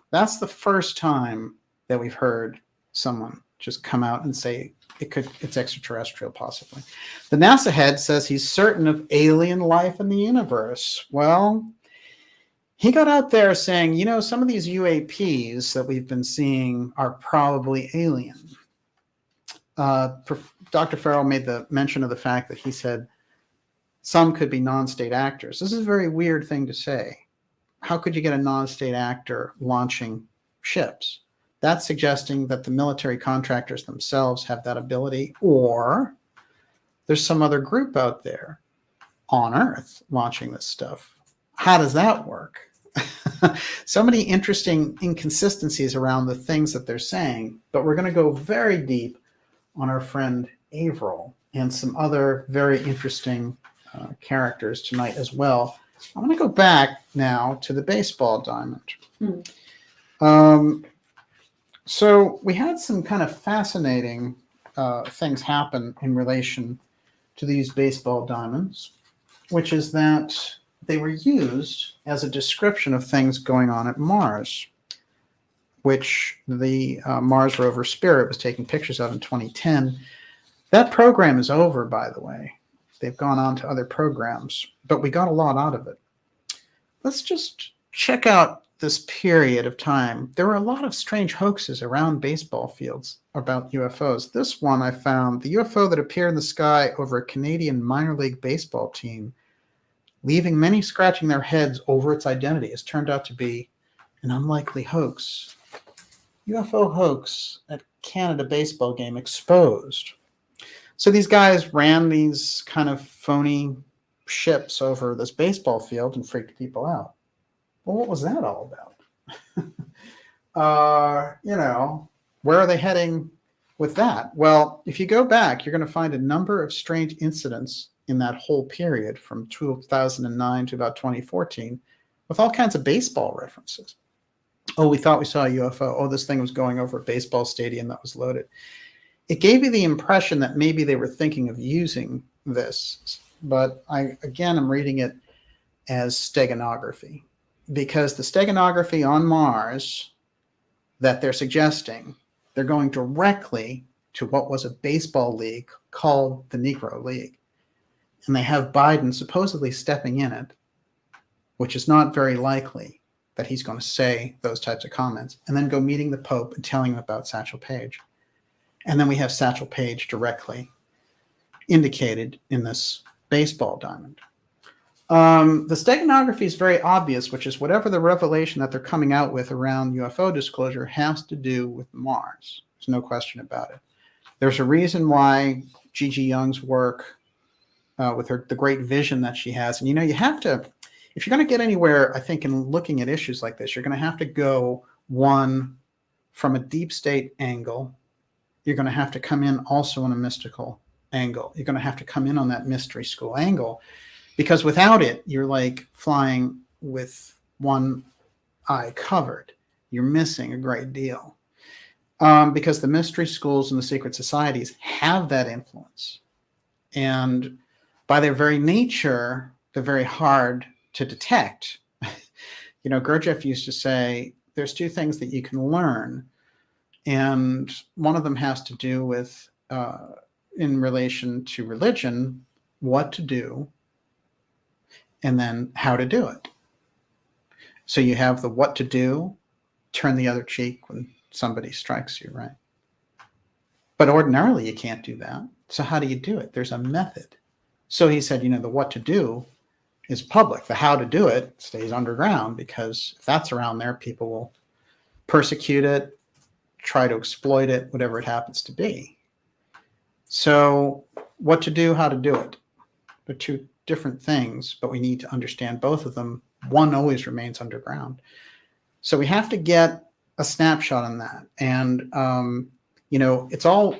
That's the first time that we've heard someone just come out and say it's extraterrestrial, possibly. The NASA head says he's certain of alien life in the universe. Well, he got out there saying, some of these UAPs that we've been seeing are probably alien. Dr. Farrell made the mention of the fact that he said some could be non-state actors. This is a very weird thing to say. How could you get a non-state actor launching ships? That's suggesting that the military contractors themselves have that ability, or there's some other group out there on Earth launching this stuff. How does that work? So many interesting inconsistencies around the things that they're saying, but we're going to go very deep on our friend Avril and some other very interesting characters tonight as well. I'm going to go back now to the baseball diamond. So we had some kind of fascinating things happen in relation to these baseball diamonds. which is that they were used as a description of things going on at Mars, which the Mars rover Spirit was taking pictures of in 2010. That program is over, by the way. They've gone on to other programs, but we got a lot out of it. Let's just check out this period of time. There were a lot of strange hoaxes around baseball fields about UFOs. This one I found, the UFO that appeared in the sky over a Canadian minor league baseball team, leaving many scratching their heads over its identity, has turned out to be an unlikely hoax. UFO hoax at Canada baseball game exposed. So these guys ran these kind of phony ships over this baseball field and freaked people out. Well, what was that all about? Where are they heading with that? Well, if you go back, you're going to find a number of strange incidents in that whole period from 2009 to about 2014 with all kinds of baseball references. Oh, we thought we saw a UFO. Oh, this thing was going over a baseball stadium that was loaded. It gave you the impression that maybe they were thinking of using this, but I am reading it as steganography, because the steganography on Mars that they're suggesting, they're going directly to what was a baseball league called the Negro League. And they have Biden supposedly stepping in it, which is not very likely that he's going to say those types of comments, and then go meeting the Pope and telling him about Satchel Paige. And then we have Satchel Paige directly indicated in this baseball diamond. The steganography is very obvious, which is whatever the revelation that they're coming out with around UFO disclosure has to do with Mars. There's no question about it. There's a reason why Gigi Young's work with the great vision that she has. And, you have to, if you're going to get anywhere, I think, in looking at issues like this, you're going to have to go, one, from a deep state angle. You're going to have to come in also on a mystical angle. You're going to have to come in on that mystery school angle, because without it, you're like flying with one eye covered. You're missing a great deal, because the mystery schools and the secret societies have that influence. And by their very nature, they're very hard to detect. Gurdjieff used to say, there's two things that you can learn. And one of them has to do with, in relation to religion, what to do, and then how to do it. So you have the what to do, turn the other cheek when somebody strikes you, right? But ordinarily you can't do that. So how do you do it? There's a method. So he said, the what to do is public. The how to do it stays underground, because if that's around there, people will persecute it, try to exploit it, whatever it happens to be. So what to do, how to do it. They're two different things, but we need to understand both of them. One always remains underground. So we have to get a snapshot on that. And, it's all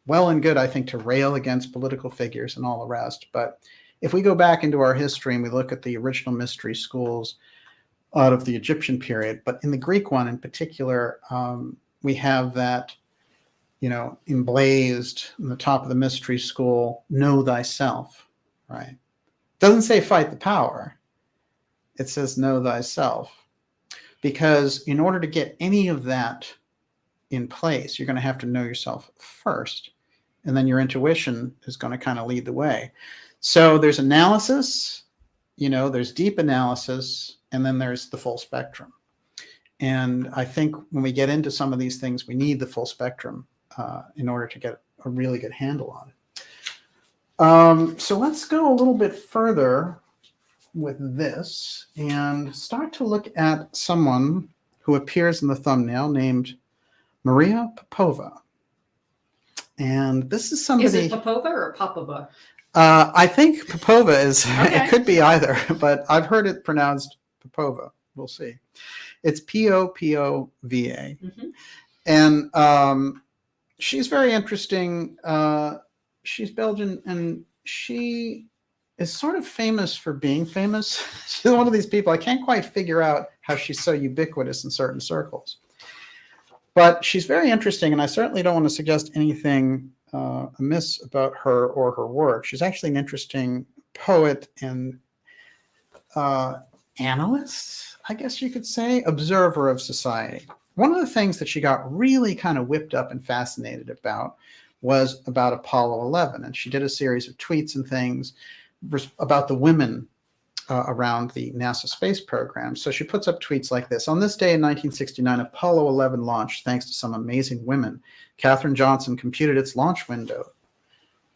well and good, I think, to rail against political figures and all the rest. But if we go back into our history and we look at the original mystery schools out of the Egyptian period, but in the Greek one in particular, we have that, emblazed on the top of the mystery school, know thyself, right? Doesn't say fight the power. It says know thyself. Because in order to get any of that in place, you're going to have to know yourself first. And then your intuition is going to kind of lead the way. So there's analysis, there's deep analysis, and then there's the full spectrum. And I think when we get into some of these things, we need the full spectrum in order to get a really good handle on it. So let's go a little bit further with this and start to look at someone who appears in the thumbnail named Maria Popova. And this is somebody... Is it Popova or Popova? I think Popova is... Okay. It could be either, but I've heard it pronounced Popova. We'll see. It's Popova. Mm-hmm. And she's very interesting. She's Belgian, and she is sort of famous for being famous. She's one of these people, I can't quite figure out how she's so ubiquitous in certain circles. But she's very interesting, and I certainly don't want to suggest anything amiss about her or her work. She's actually an interesting poet and analyst, I guess you could say, observer of society. One of the things that she got really kind of whipped up and fascinated about was about Apollo 11. And she did a series of tweets and things about the women around the NASA space program. So she puts up tweets like this. On this day in 1969, Apollo 11 launched thanks to some amazing women. Katherine Johnson computed its launch window.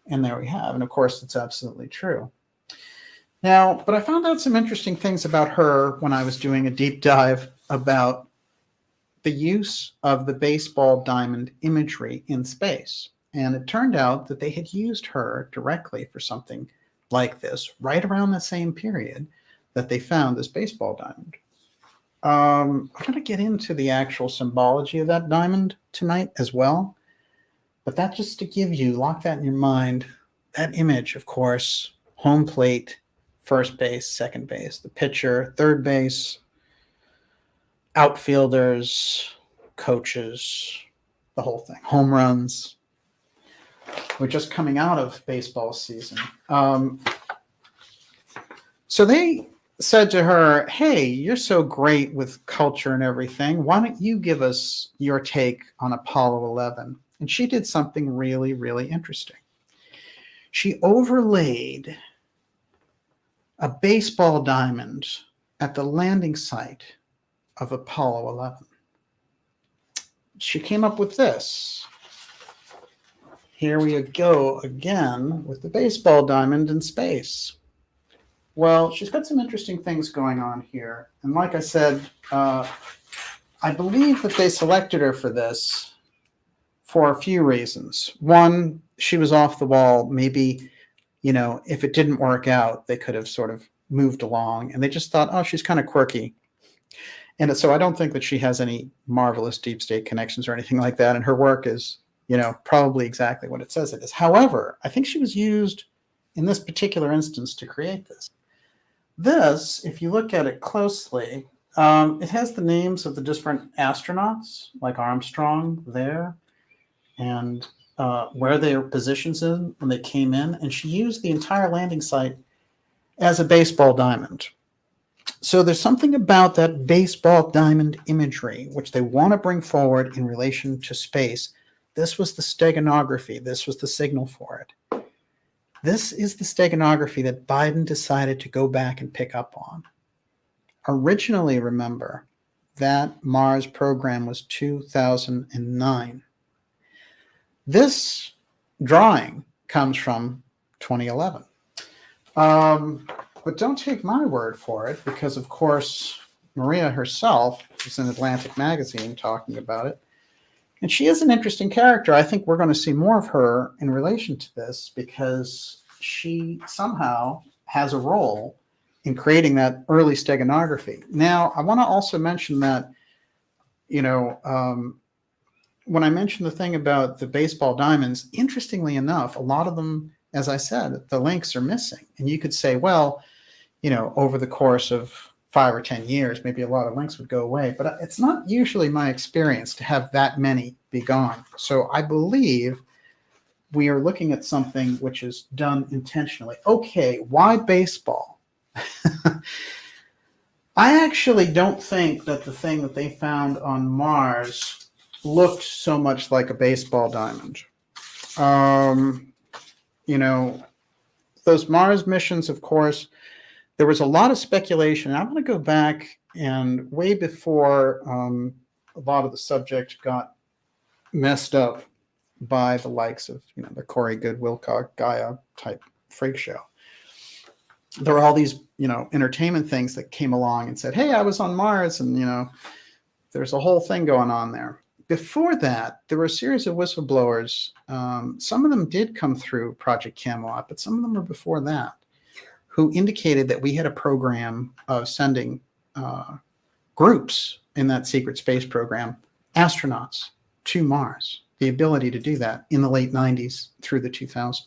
And there we have. And of course, it's absolutely true. Now, but I found out some interesting things about her when I was doing a deep dive about the use of the baseball diamond imagery in space. And it turned out that they had used her directly for something like this right around the same period that they found this baseball diamond. I'm going to get into the actual symbology of that diamond tonight as well. But that just to give you, lock that in your mind, that image, of course, home plate, first base, second base, the pitcher, third base, outfielders, coaches, the whole thing, home runs. We're just coming out of baseball season. So they said to her, hey, you're so great with culture and everything. Why don't you give us your take on Apollo 11? And she did something really, really interesting. She overlaid a baseball diamond at the landing site of Apollo 11. She came up with this. Here we go again with the baseball diamond in space. Well, she's got some interesting things going on here. And like I said, I believe that they selected her for this for a few reasons. One, she was off the wall. Maybe, you know, if it didn't work out, they could have sort of moved along. And they just thought, oh, she's kind of quirky. And so I don't think that she has any marvelous deep state connections or anything like that. And her work is, you know, probably exactly what it says it is. However, I think she was used in this particular instance to create this. This, if you look at it closely, it has the names of the different astronauts, like Armstrong there, and where their positions in when they came in. And she used the entire landing site as a baseball diamond. So there's something about that baseball diamond imagery, which they want to bring forward in relation to space. This was the steganography. This was the signal for it. This is the steganography that Biden decided to go back and pick up on. Originally, remember, that Mars program was 2009. This drawing comes from 2011. But don't take my word for it, because, of course, Maria herself is in Atlantic Magazine talking about it. And she is an interesting character. I think we're going to see more of her in relation to this, because she somehow has a role in creating that early steganography. Now, I want to also mention that, you know, when I mentioned the thing about the baseball diamonds, interestingly enough, a lot of them, as I said, the links are missing. And you could say, well, you know, over the course of 5 or 10 years, maybe a lot of links would go away. But it's not usually my experience to have that many be gone. So I believe we are looking at something which is done intentionally. Okay, why baseball? I actually don't think that the thing that they found on Mars looked so much like a baseball diamond. You know, those Mars missions, of course, there was a lot of speculation. I'm going to go back and way before a lot of the subject got messed up by the likes of, you know, the Corey Goodwill Gaia type freak show. There were all these, you know, entertainment things that came along and said, hey, I was on Mars, and, you know, there's a whole thing going on there. Before that, there were a series of whistleblowers. Some of them did come through Project Camelot, but some of them were before that, who indicated that we had a program of sending groups in that secret space program, astronauts, to Mars, the ability to do that in the late 90s through the 2000s.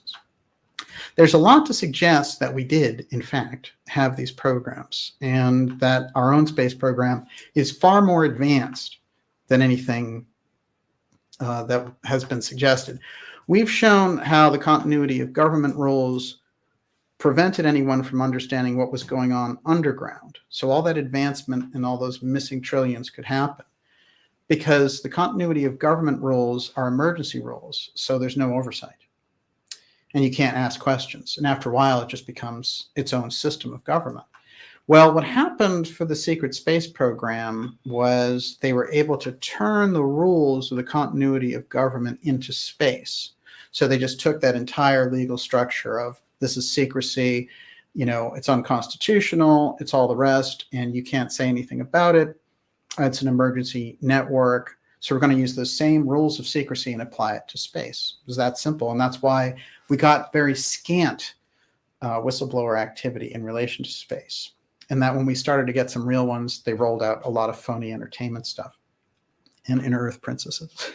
There's a lot to suggest that we did, in fact, have these programs, and that our own space program is far more advanced than anything that has been suggested. We've shown how the continuity of government rules prevented anyone from understanding what was going on underground. So all that advancement and all those missing trillions could happen because the continuity of government rules are emergency rules. So there's no oversight and you can't ask questions. And after a while, it just becomes its own system of government. Well, what happened for the secret space program was they were able to turn the rules of the continuity of government into space. So they just took that entire legal structure of this is secrecy, it's unconstitutional, it's all the rest, and you can't say anything about it. It's an emergency network. So we're going to use those same rules of secrecy and apply it to space. It was that simple. And that's why we got very scant whistleblower activity in relation to space. And that when we started to get some real ones, they rolled out a lot of phony entertainment stuff and Inner Earth princesses.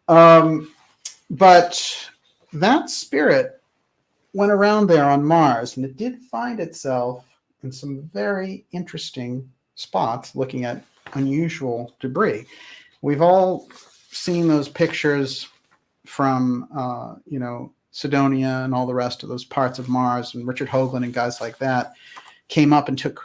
But that spirit went around there on Mars, and it did find itself in some very interesting spots looking at unusual debris. We've all seen those pictures from, Cydonia and all the rest of those parts of Mars, and Richard Hoagland and guys like that came up and took,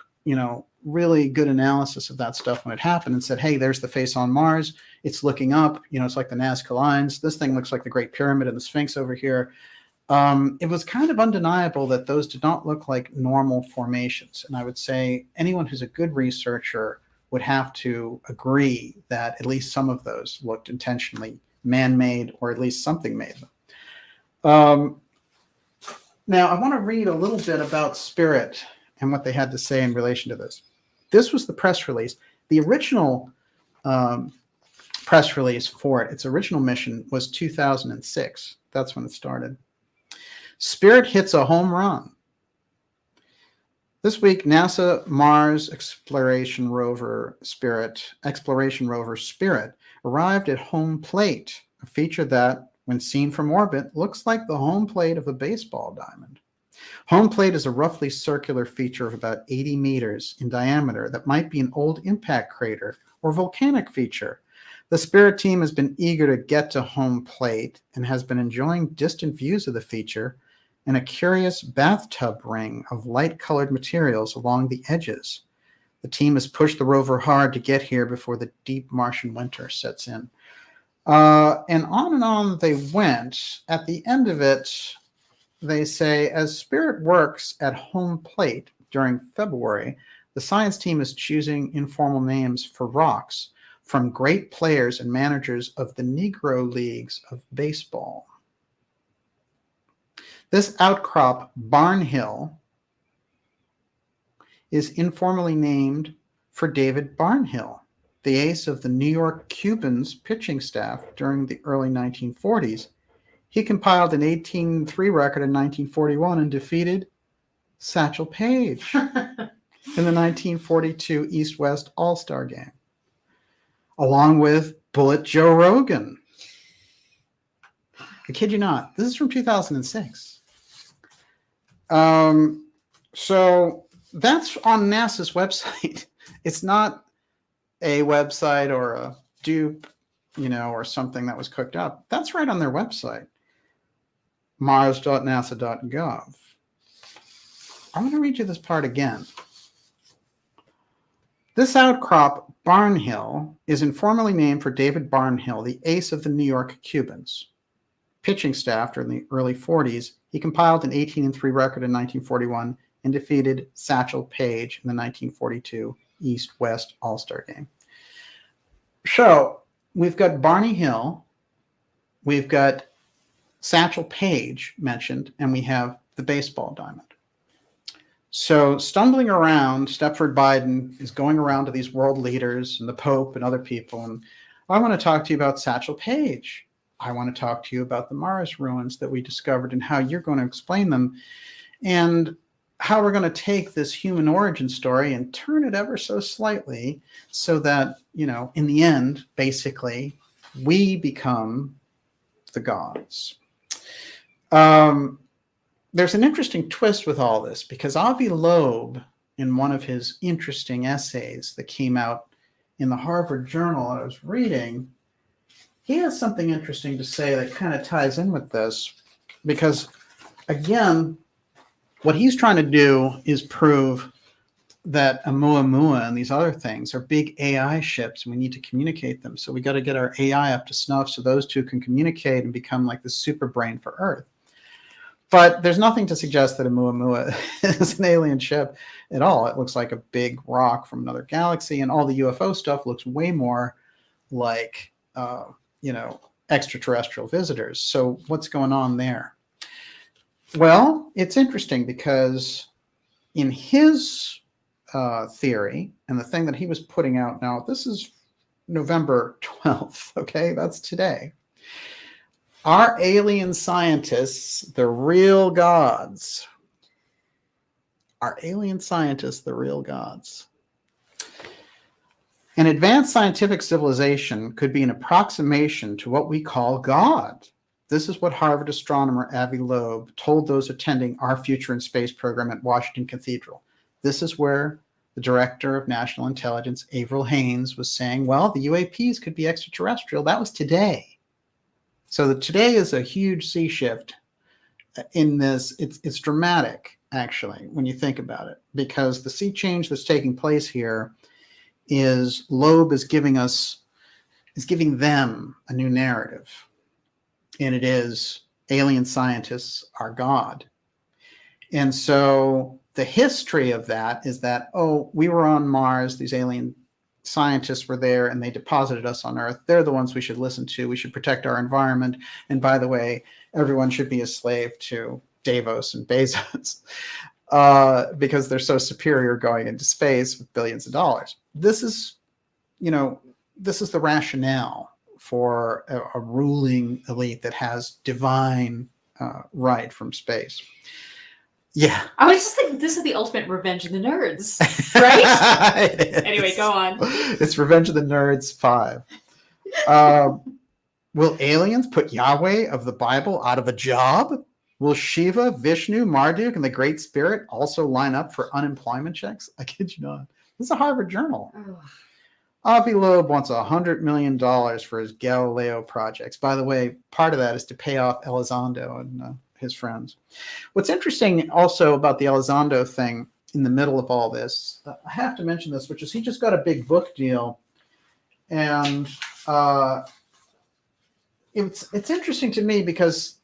really good analysis of that stuff when it happened and said, hey, there's the face on Mars. It's looking up, it's like the Nazca Lines. This thing looks like the Great Pyramid and the Sphinx over here. It was kind of undeniable that those did not look like normal formations. And I would say anyone who's a good researcher would have to agree that at least some of those looked intentionally man-made, or at least something made them. Now, I want to read a little bit about Spirit and what they had to say in relation to this. This was the press release. The original press release for it, its original mission was 2006. That's when it started. Spirit hits a home run. This week, NASA Mars exploration rover Spirit arrived at home plate, a feature that, when seen from orbit, looks like the home plate of a baseball diamond. Home plate is a roughly circular feature of about 80 meters in diameter that might be an old impact crater or volcanic feature. The Spirit team has been eager to get to home plate and has been enjoying distant views of the feature and a curious bathtub ring of light-colored materials along the edges. The team has pushed the rover hard to get here before the deep Martian winter sets in. And on they went. At the end of it, they say, as Spirit works at home plate during February, the science team is choosing informal names for rocks from great players and managers of the Negro Leagues of Baseball. This outcrop, Barnhill, is informally named for David Barnhill, the ace of the New York Cubans pitching staff during the early 1940s. He compiled an 18-3 record in 1941 and defeated Satchel Paige in the 1942 East-West All-Star Game, along with Bullet Joe Rogan. I kid you not. This is from 2006. So that's on NASA's website. It's not a website or a dupe, or something that was cooked up. That's right on their website, mars.nasa.gov. I'm going to read you this part again. This outcrop, Barnhill, is informally named for David Barnhill, the ace of the New York Cubans pitching staff during the early 40s. He compiled an 18-3 record in 1941 and defeated Satchel Paige in the 1942 East-West All-Star Game. So we've got Barney Hill, we've got Satchel Paige mentioned, and we have the baseball diamond. So stumbling around, Stepford Biden is going around to these world leaders and the Pope and other people, and I want to talk to you about Satchel Paige. I want to talk to you about the Mars ruins that we discovered and how you're going to explain them, and how we're going to take this human origin story and turn it ever so slightly so that, in the end, basically, we become the gods. There's an interesting twist with all this, because Avi Loeb, in one of his interesting essays that came out in the Harvard Journal I was reading, he has something interesting to say that kind of ties in with this, because again, what he's trying to do is prove that Oumuamua and these other things are big AI ships. We need to communicate them. So we got to get our AI up to snuff so those two can communicate and become like the super brain for Earth. But there's nothing to suggest that Oumuamua is an alien ship at all. It looks like a big rock from another galaxy, and all the UFO stuff looks way more like, extraterrestrial visitors. So what's going on there? Well, it's interesting because in his theory, and the thing that he was putting out now, this is November 12th, okay? That's today. Are alien scientists the real gods? Are alien scientists the real gods? An advanced scientific civilization could be an approximation to what we call God. This is what Harvard astronomer Avi Loeb told those attending Our Future in Space program at Washington Cathedral. This is where the director of national intelligence, Avril Haines, was saying, well, the UAPs could be extraterrestrial. That was today. So today is a huge sea shift in this. It's dramatic, actually, when you think about it, because the sea change that's taking place here is Loeb is giving them a new narrative. And it is alien scientists are God. And so the history of that is that, we were on Mars, these alien scientists were there, and they deposited us on Earth. They're the ones we should listen to. We should protect our environment. And by the way, everyone should be a slave to Davos and Bezos because they're so superior going into space with billions of dollars. This is the rationale for a ruling elite that has divine right from space. Yeah. I was just thinking this is the ultimate Revenge of the Nerds, right? Anyway, go on. It's Revenge of the Nerds 5. Will aliens put Yahweh of the Bible out of a job? Will Shiva, Vishnu, Marduk, and the Great Spirit also line up for unemployment checks? I kid you not. This is a Harvard journal. Oh. Avi Loeb wants $100 million for his Galileo projects. By the way, part of that is to pay off Elizondo and his friends. What's interesting also about the Elizondo thing in the middle of all this, I have to mention this, which is he just got a big book deal. And it's interesting to me because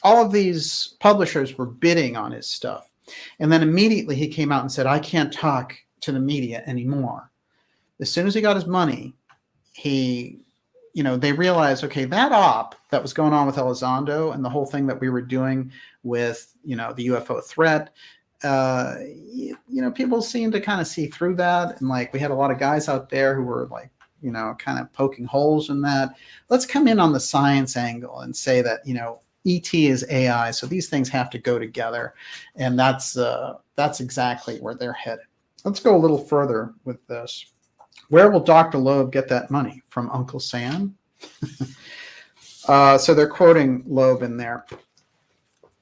all of these publishers were bidding on his stuff. And then immediately he came out and said, I can't talk to the media anymore. As soon as he got his money, they realized, okay, that op that was going on with Elizondo and the whole thing that we were doing with, the UFO threat, people seem to kind of see through that. And like, we had a lot of guys out there who were like, kind of poking holes in that. Let's come in on the science angle and say that, ET is AI. So these things have to go together. And that's exactly where they're headed. Let's go a little further with this. Where will Dr. Loeb get that money? From Uncle Sam? So they're quoting Loeb in there.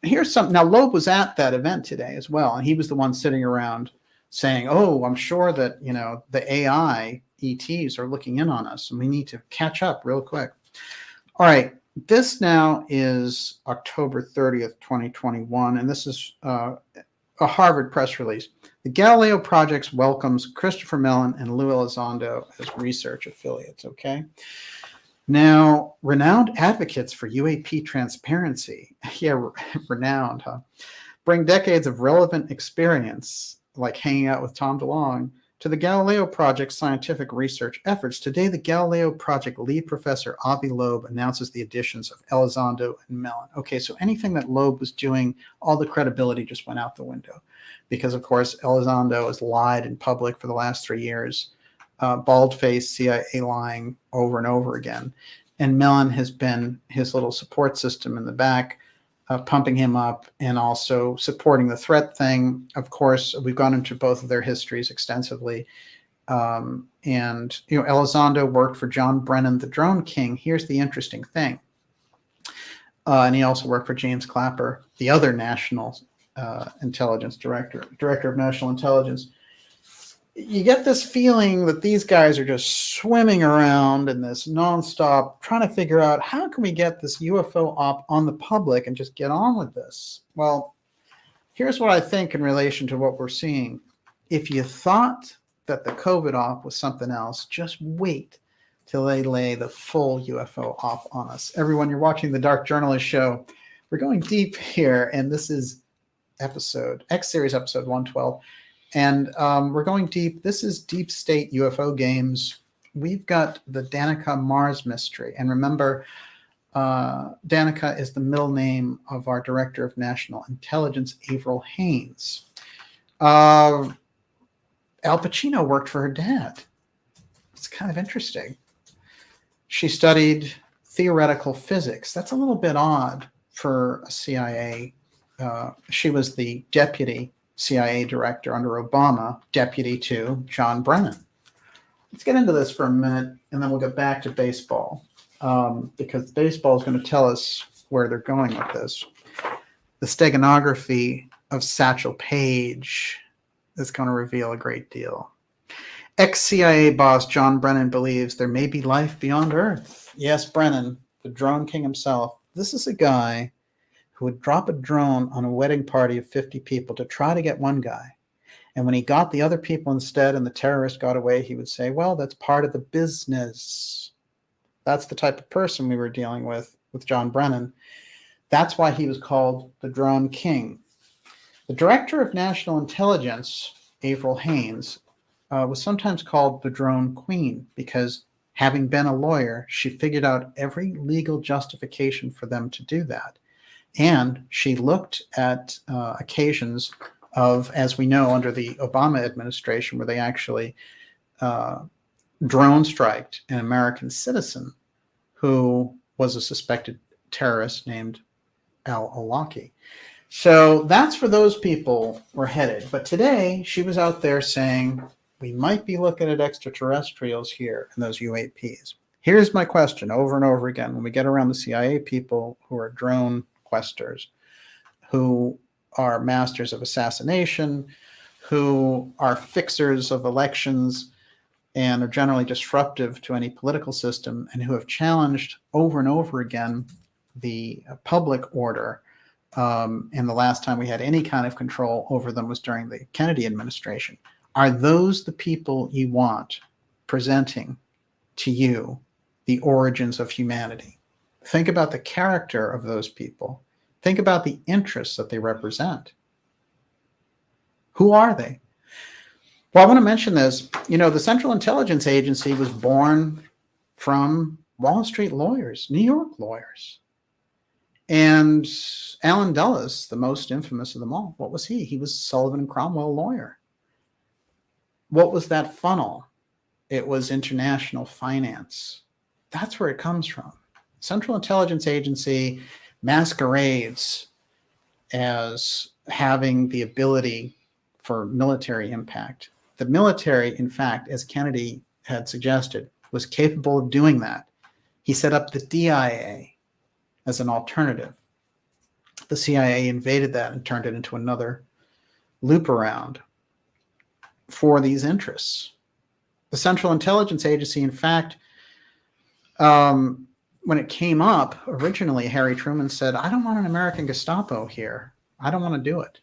Here's something. Now, Loeb was at that event today as well, and he was the one sitting around saying, I'm sure that, the AI ETs are looking in on us, and we need to catch up real quick. All right. This now is October 30th, 2021, and this is a Harvard press release. The Galileo Project welcomes Christopher Mellon and Lou Elizondo as research affiliates, okay? Now, renowned advocates for UAP transparency, renowned, huh? Bring decades of relevant experience, like hanging out with Tom DeLonge, to the Galileo Project's scientific research efforts. Today, the Galileo Project lead professor, Avi Loeb, announces the additions of Elizondo and Mellon. Okay, so anything that Loeb was doing, all the credibility just went out the window. Because, of course, Elizondo has lied in public for the last 3 years, bald-faced CIA lying over and over again. And Mellon has been his little support system in the back, pumping him up and also supporting the threat thing. Of course, we've gone into both of their histories extensively. And, Elizondo worked for John Brennan, the Drone King. Here's the interesting thing. And he also worked for James Clapper, the other national intelligence director of national intelligence. you get this feeling that these guys are just swimming around in this nonstop, trying to figure out how can we get this UFO op on the public and just get on with this. Well, here's what I think in relation to what we're seeing. If you thought that the COVID op was something else, just wait till they lay the full UFO op on us. Everyone, you're watching the Dark Journalist Show. We're going deep here, and this is X Series episode 112. And we're going deep. This is Deep State UFO Games. We've got the Danica Mars mystery. And remember, Danica is the middle name of our Director of National Intelligence, Avril Haines. Al Pacino worked for her dad. It's kind of interesting. She studied theoretical physics. That's a little bit odd for a CIA. She was the deputy CIA director under Obama, deputy to John Brennan. Let's get into this for a minute, and then we'll get back to baseball, because baseball is going to tell us where they're going with this. The steganography of Satchel Paige is going to reveal a great deal. Ex-CIA boss John Brennan believes there may be life beyond Earth. Yes, Brennan, the drone king himself. This is a guy who would drop a drone on a wedding party of 50 people to try to get one guy. And when he got the other people instead and the terrorist got away, he would say, well, that's part of the business. That's the type of person we were dealing with John Brennan. That's why he was called the Drone King. The Director of National Intelligence, Avril Haines, was sometimes called the Drone Queen because, having been a lawyer, she figured out every legal justification for them to do that. And she looked at occasions of, as we know, under the Obama administration, where they actually drone striked an American citizen who was a suspected terrorist named al-Awlaki. So that's where those people were headed. But today, she was out there saying, we might be looking at extraterrestrials here in those UAPs. Here's my question over and over again. When we get around the CIA people who are drone questers, who are masters of assassination, who are fixers of elections, and are generally disruptive to any political system, and who have challenged over and over again the public order. And the last time we had any kind of control over them was during the Kennedy administration. Are those the people you want presenting to you the origins of humanity? Think about the character of those people. Think about the interests that they represent. Who are they? Well, I want to mention this. You know, the Central Intelligence Agency was born from Wall Street lawyers, New York lawyers. And Allen Dulles, the most infamous of them all, what was he? He was Sullivan and Cromwell lawyer. What was that funnel? It was international finance. That's where it comes from. Central Intelligence Agency masquerades as having the ability for military impact. The military, in fact, as Kennedy had suggested, was capable of doing that. He set up the DIA as an alternative. The CIA invaded that and turned it into another loop around for these interests. The Central Intelligence Agency, in fact, when it came up, originally Harry Truman said, I don't want an American Gestapo here. I don't want to do it.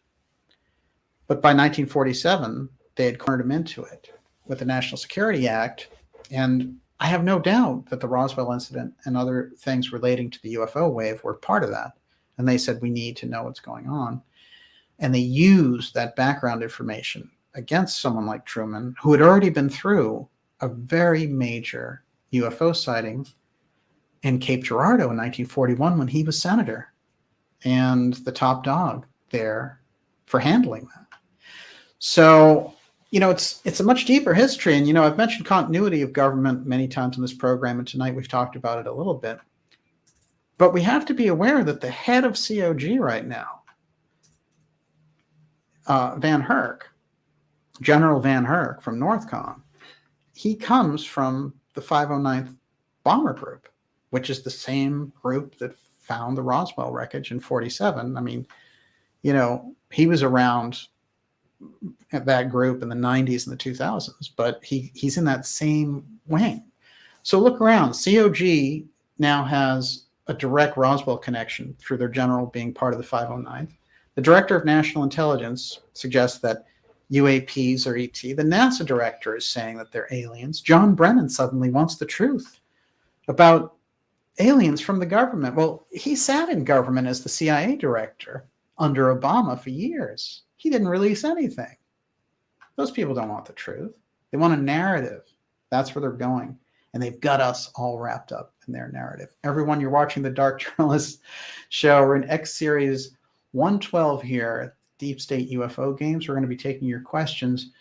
But by 1947, they had cornered him into it with the National Security Act. And I have no doubt that the Roswell incident and other things relating to the UFO wave were part of that. And they said, we need to know what's going on. And they used that background information against someone like Truman, who had already been through a very major UFO sighting in Cape Girardeau in 1941 when he was senator and the top dog there for handling that. So, you know, it's a much deeper history. And, you know, I've mentioned continuity of government many times in this program, and tonight we've talked about it a little bit. But we have to be aware that the head of COG right now, Van Herk, General Van Herk from Northcom, he comes from the 509th Bomber Group, which is the same group that found the Roswell wreckage in 47. I mean, you know, he was around that group in the 90s and the 2000s, but he's in that same wing. So look around. COG now has a direct Roswell connection through their general being part of the 509th. The director of national intelligence suggests that UAPs are ET. The NASA director is saying that they're aliens. John Brennan suddenly wants the truth about aliens from the government. Well, he sat in government as the CIA director under Obama for years. He didn't release anything. Those people don't want the truth. They want a narrative. That's where they're going. And they've got us all wrapped up in their narrative. Everyone, you're watching the Dark Journalist show. We're in X Series 112 here, Deep State UFO Games. We're going to be taking your questions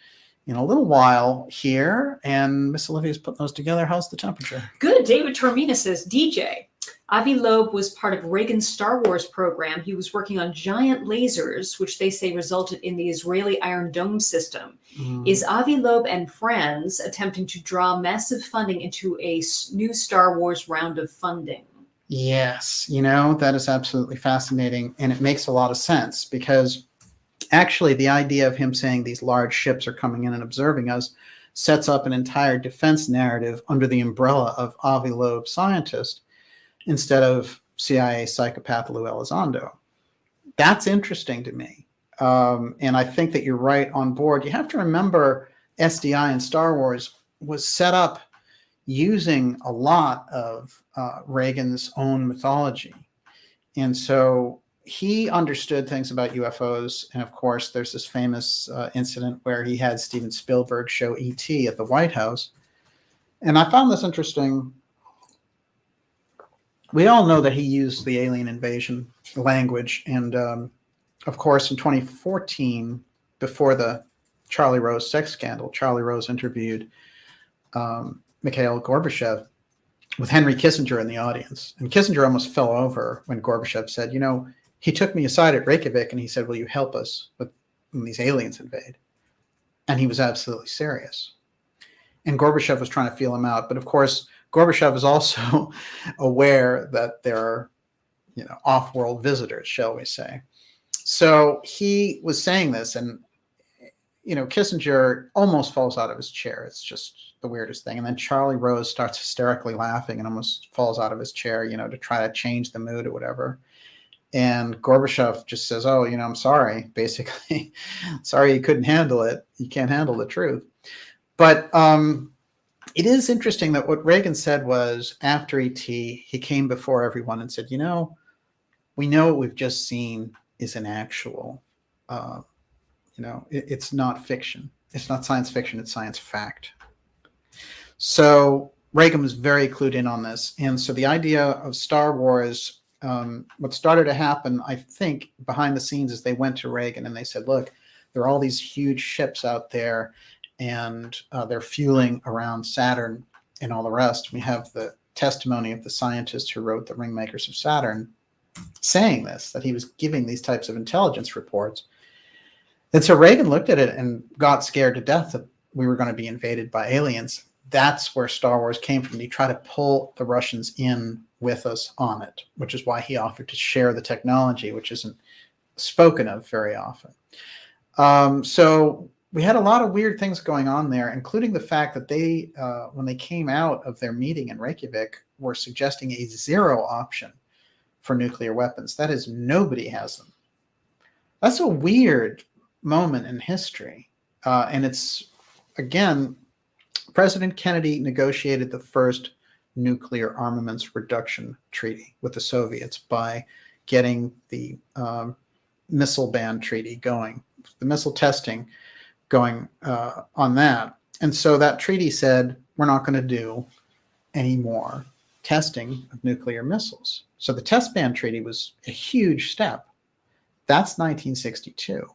in a little while here. And Miss Olivia's putting those together. How's the temperature? Good. David Tormina says, DJ, Avi Loeb was part of Reagan's Star Wars program. He was working on giant lasers, which they say resulted in the Israeli Iron Dome system. Is Avi Loeb and friends attempting to draw massive funding into a new Star Wars round of funding? Yes, that is absolutely fascinating. And it makes a lot of sense because actually the idea of him saying these large ships are coming in and observing us sets up an entire defense narrative under the umbrella of Avi Loeb scientist instead of CIA psychopath Lou Elizondo. That's interesting to me. And I think that you're right on board. You have to remember SDI and Star Wars was set up using a lot of Reagan's own mythology. And so he understood things about UFOs. And of course, there's this famous incident where he had Steven Spielberg show E.T. at the White House. And I found this interesting. We all know that he used the alien invasion language. And of course, in 2014, before the Charlie Rose sex scandal, Charlie Rose interviewed Mikhail Gorbachev with Henry Kissinger in the audience. And Kissinger almost fell over when Gorbachev said, he took me aside at Reykjavik and he said, will you help us when these aliens invade? And he was absolutely serious. And Gorbachev was trying to feel him out. But of course, Gorbachev is also aware that there are, off-world visitors, shall we say. So he was saying this, and, Kissinger almost falls out of his chair. It's just the weirdest thing. And then Charlie Rose starts hysterically laughing and almost falls out of his chair, to try to change the mood or whatever. And Gorbachev just says, oh, I'm sorry, basically. Sorry you couldn't handle it. You can't handle the truth. But it is interesting that what Reagan said was after E.T., he came before everyone and said, we know what we've just seen is an actual, it's not fiction. It's not science fiction. It's science fact. So Reagan was very clued in on this. And so the idea of Star Wars, what started to happen, I think, behind the scenes is they went to Reagan and they said, look, there are all these huge ships out there and they're fueling around Saturn and all the rest. We have the testimony of the scientist who wrote The Ringmakers of Saturn saying this, that he was giving these types of intelligence reports. And so Reagan looked at it and got scared to death that we were going to be invaded by aliens. That's where Star Wars came from. He tried to pull the Russians in with us on it, which is why he offered to share the technology, which isn't spoken of very often. So we had a lot of weird things going on there, including the fact that they, when they came out of their meeting in Reykjavik, were suggesting a zero option for nuclear weapons. That is, nobody has them. That's a weird moment in history. And it's, again, President Kennedy negotiated the first nuclear armaments reduction treaty with the Soviets by getting the missile ban treaty going, the missile testing going on that. And so that treaty said, we're not going to do any more testing of nuclear missiles. So the test ban treaty was a huge step. That's 1962.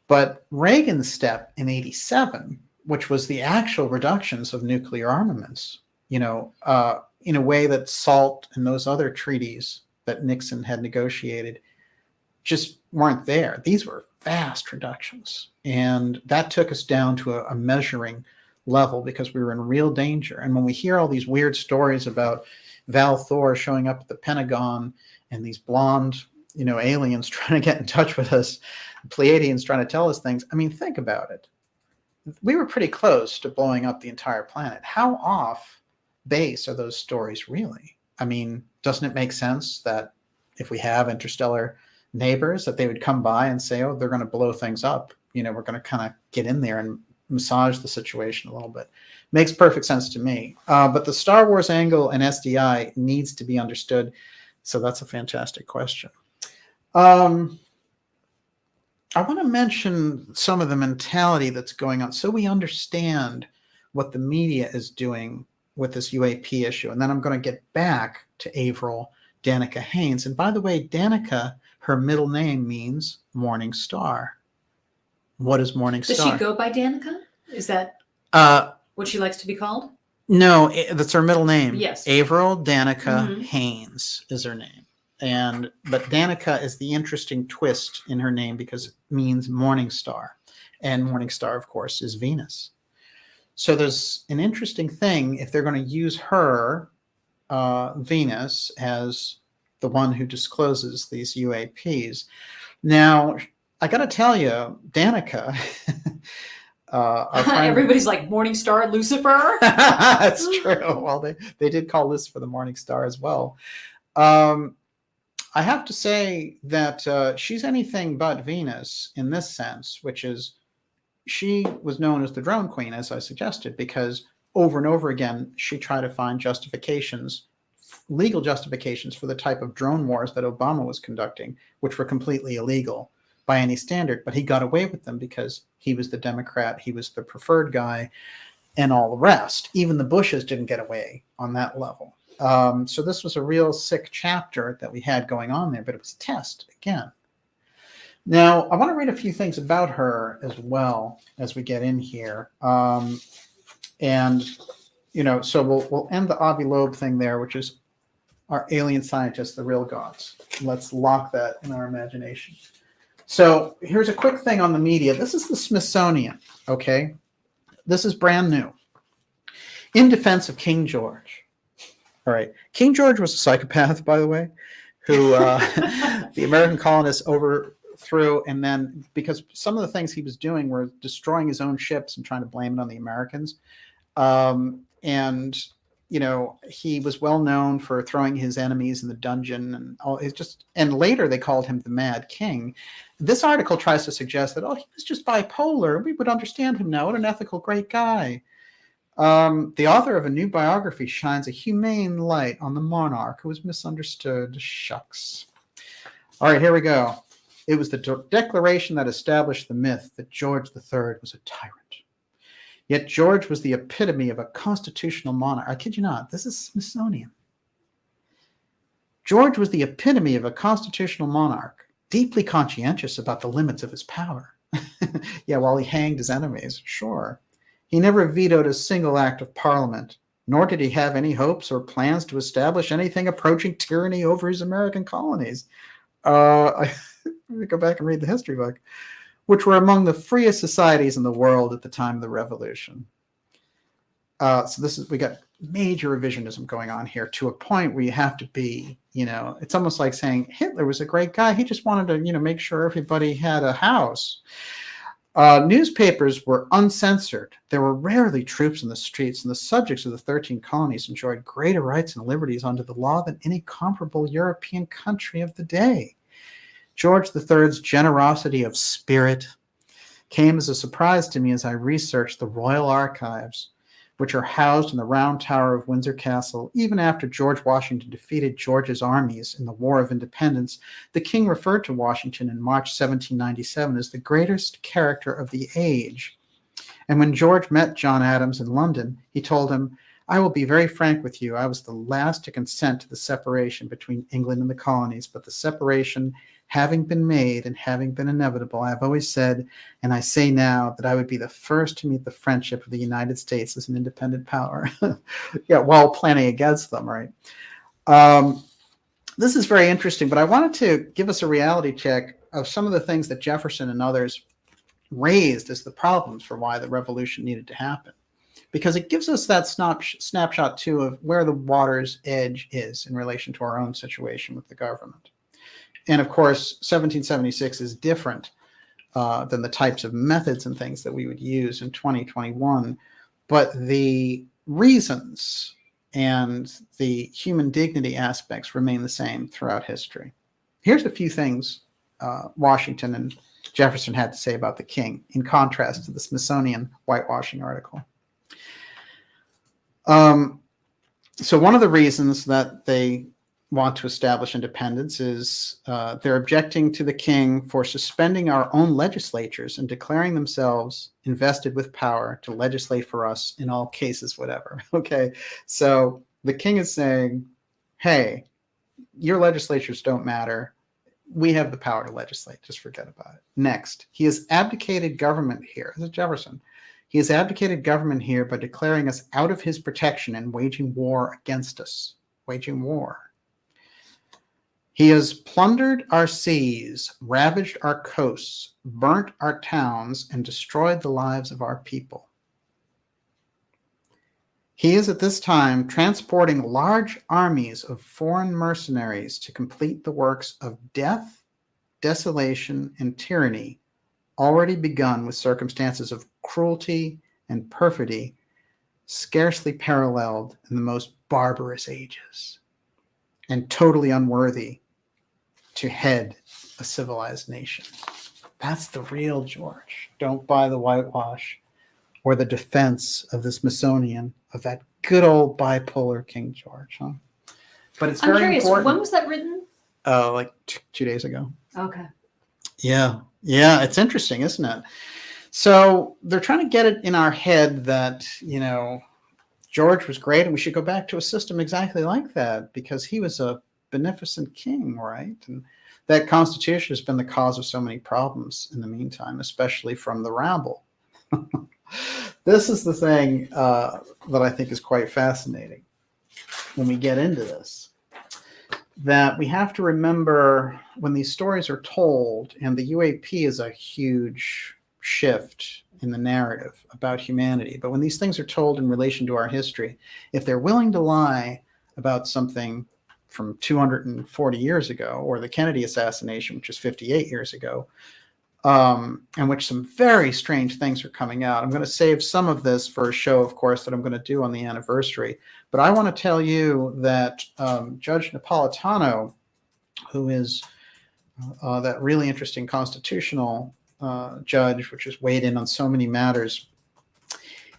But Reagan's step in 87, which was the actual reductions of nuclear armaments, in a way that SALT and those other treaties that Nixon had negotiated just weren't there. These were vast reductions. And that took us down to a measuring level because we were in real danger. And when we hear all these weird stories about Val Thor showing up at the Pentagon and these blonde aliens trying to get in touch with us, Pleiadians trying to tell us things. I mean, think about it. We were pretty close to blowing up the entire planet. How off base are those stories really? I mean, doesn't it make sense that if we have interstellar neighbors, that they would come by and say, oh, they're going to blow things up. We're going to kind of get in there and massage the situation a little bit. Makes perfect sense to me. But the Star Wars angle and SDI needs to be understood. So that's a fantastic question. I want to mention some of the mentality that's going on so we understand what the media is doing with this UAP issue. And then I'm going to get back to Avril, Danica, Haines. And by the way, Danica, her middle name means morning star. What is morning star? Does she go by Danica? Is that what she likes to be called? No, that's her middle name. Yes. Avril Danica Haines is her name. But Danica is the interesting twist in her name because it means morning star. And morning star, of course, is Venus. So there's an interesting thing if they're going to use her, Venus, as the one who discloses these UAPs. Now, I got to tell you, Danica... everybody's like morning star Lucifer. That's true. Well, they did call Lucifer the morning star as well. I have to say that she's anything but Venus in this sense, which is she was known as the drone queen, as I suggested, because over and over again, she tried to find justifications, legal justifications for the type of drone wars that Obama was conducting, which were completely illegal by any standard. But he got away with them because he was the Democrat, he was the preferred guy, and all the rest. Even the Bushes didn't get away on that level. So this was a real sick chapter that we had going on there, but it was a test again. Now, I want to read a few things about her as well as we get in here. So we'll end the Avi Loeb thing there, which is our alien scientists, the real gods. Let's lock that in our imagination. So here's a quick thing on the media. This is the Smithsonian, okay? This is brand new. In defense of King George. All right. King George was a psychopath, by the way, who the American colonists overthrew. And then because some of the things he was doing were destroying his own ships and trying to blame it on the Americans. He was well known for throwing his enemies in the dungeon and all. And later they called him the Mad King. This article tries to suggest that, he was just bipolar. We would understand him now. What an ethical, great guy. The author of a new biography shines a humane light on the monarch who was misunderstood. Shucks. All right, here we go. It was the declaration that established the myth that George III was a tyrant. Yet George was the epitome of a constitutional monarch. I kid you not. This is Smithsonian. George was the epitome of a constitutional monarch, deeply conscientious about the limits of his power. Yeah, while he hanged his enemies, sure. He never vetoed a single act of Parliament, nor did he have any hopes or plans to establish anything approaching tyranny over his American colonies. Let me go back and read the history book, which were among the freest societies in the world at the time of the Revolution. So we got major revisionism going on here to a point where you have to be, it's almost like saying Hitler was a great guy. He just wanted to, make sure everybody had a house. Newspapers were uncensored. There were rarely troops in the streets, and the subjects of the 13 colonies enjoyed greater rights and liberties under the law than any comparable European country of the day. George III's generosity of spirit came as a surprise to me as I researched the royal archives, which are housed in the Round Tower of Windsor Castle. Even after George Washington defeated George's armies in the War of Independence, the king referred to Washington in March 1797 as the greatest character of the age. And when George met John Adams in London, he told him, "I will be very frank with you. I was the last to consent to the separation between England and the colonies, but the separation having been made and having been inevitable, I have always said, and I say now, that I would be the first to meet the friendship of the United States as an independent power." Yeah, while planning against them, right? This is very interesting, but I wanted to give us a reality check of some of the things that Jefferson and others raised as the problems for why the revolution needed to happen. Because it gives us that snapshot, too, of where the water's edge is in relation to our own situation with the government. And of course, 1776 is different than the types of methods and things that we would use in 2021. But the reasons and the human dignity aspects remain the same throughout history. Here's a few things Washington and Jefferson had to say about the king, in contrast to the Smithsonian whitewashing article. So one of the reasons that they want to establish independence is they're objecting to the king for suspending our own legislatures and declaring themselves invested with power to legislate for us in all cases, whatever. Okay, so the king is saying, hey, your legislatures don't matter. We have the power to legislate. Just forget about it. Next, he has abdicated government here. This is Jefferson. He has abdicated government here by declaring us out of his protection and waging war against us. Waging war. He has plundered our seas, ravaged our coasts, burnt our towns, and destroyed the lives of our people. He is at this time transporting large armies of foreign mercenaries to complete the works of death, desolation, and tyranny already begun with circumstances of cruelty and perfidy scarcely paralleled in the most barbarous ages, and totally unworthy to head a civilized nation. That's the real George. Don't buy the whitewash or the defense of the Smithsonian of that good old bipolar King George, huh? But it's very curious, important. when was that written? Like 2 days ago. Okay. Yeah, it's interesting, isn't it? So they're trying to get it in our head that, you know, George was great and we should go back to a system exactly like that because he was a beneficent king, right? And that Constitution has been the cause of so many problems in the meantime, especially from the rabble. This is the thing that I think is quite fascinating when we get into this, that we have to remember when these stories are told, and the UAP is a huge shift in the narrative about humanity, but when these things are told in relation to our history, if they're willing to lie about something from 240 years ago, or the Kennedy assassination, which is 58 years ago, in which some very strange things are coming out. I'm going to save some of this for a show, of course, that I'm going to do on the anniversary. But I want to tell you that Judge Napolitano, who is that really interesting constitutional judge, which has weighed in on so many matters,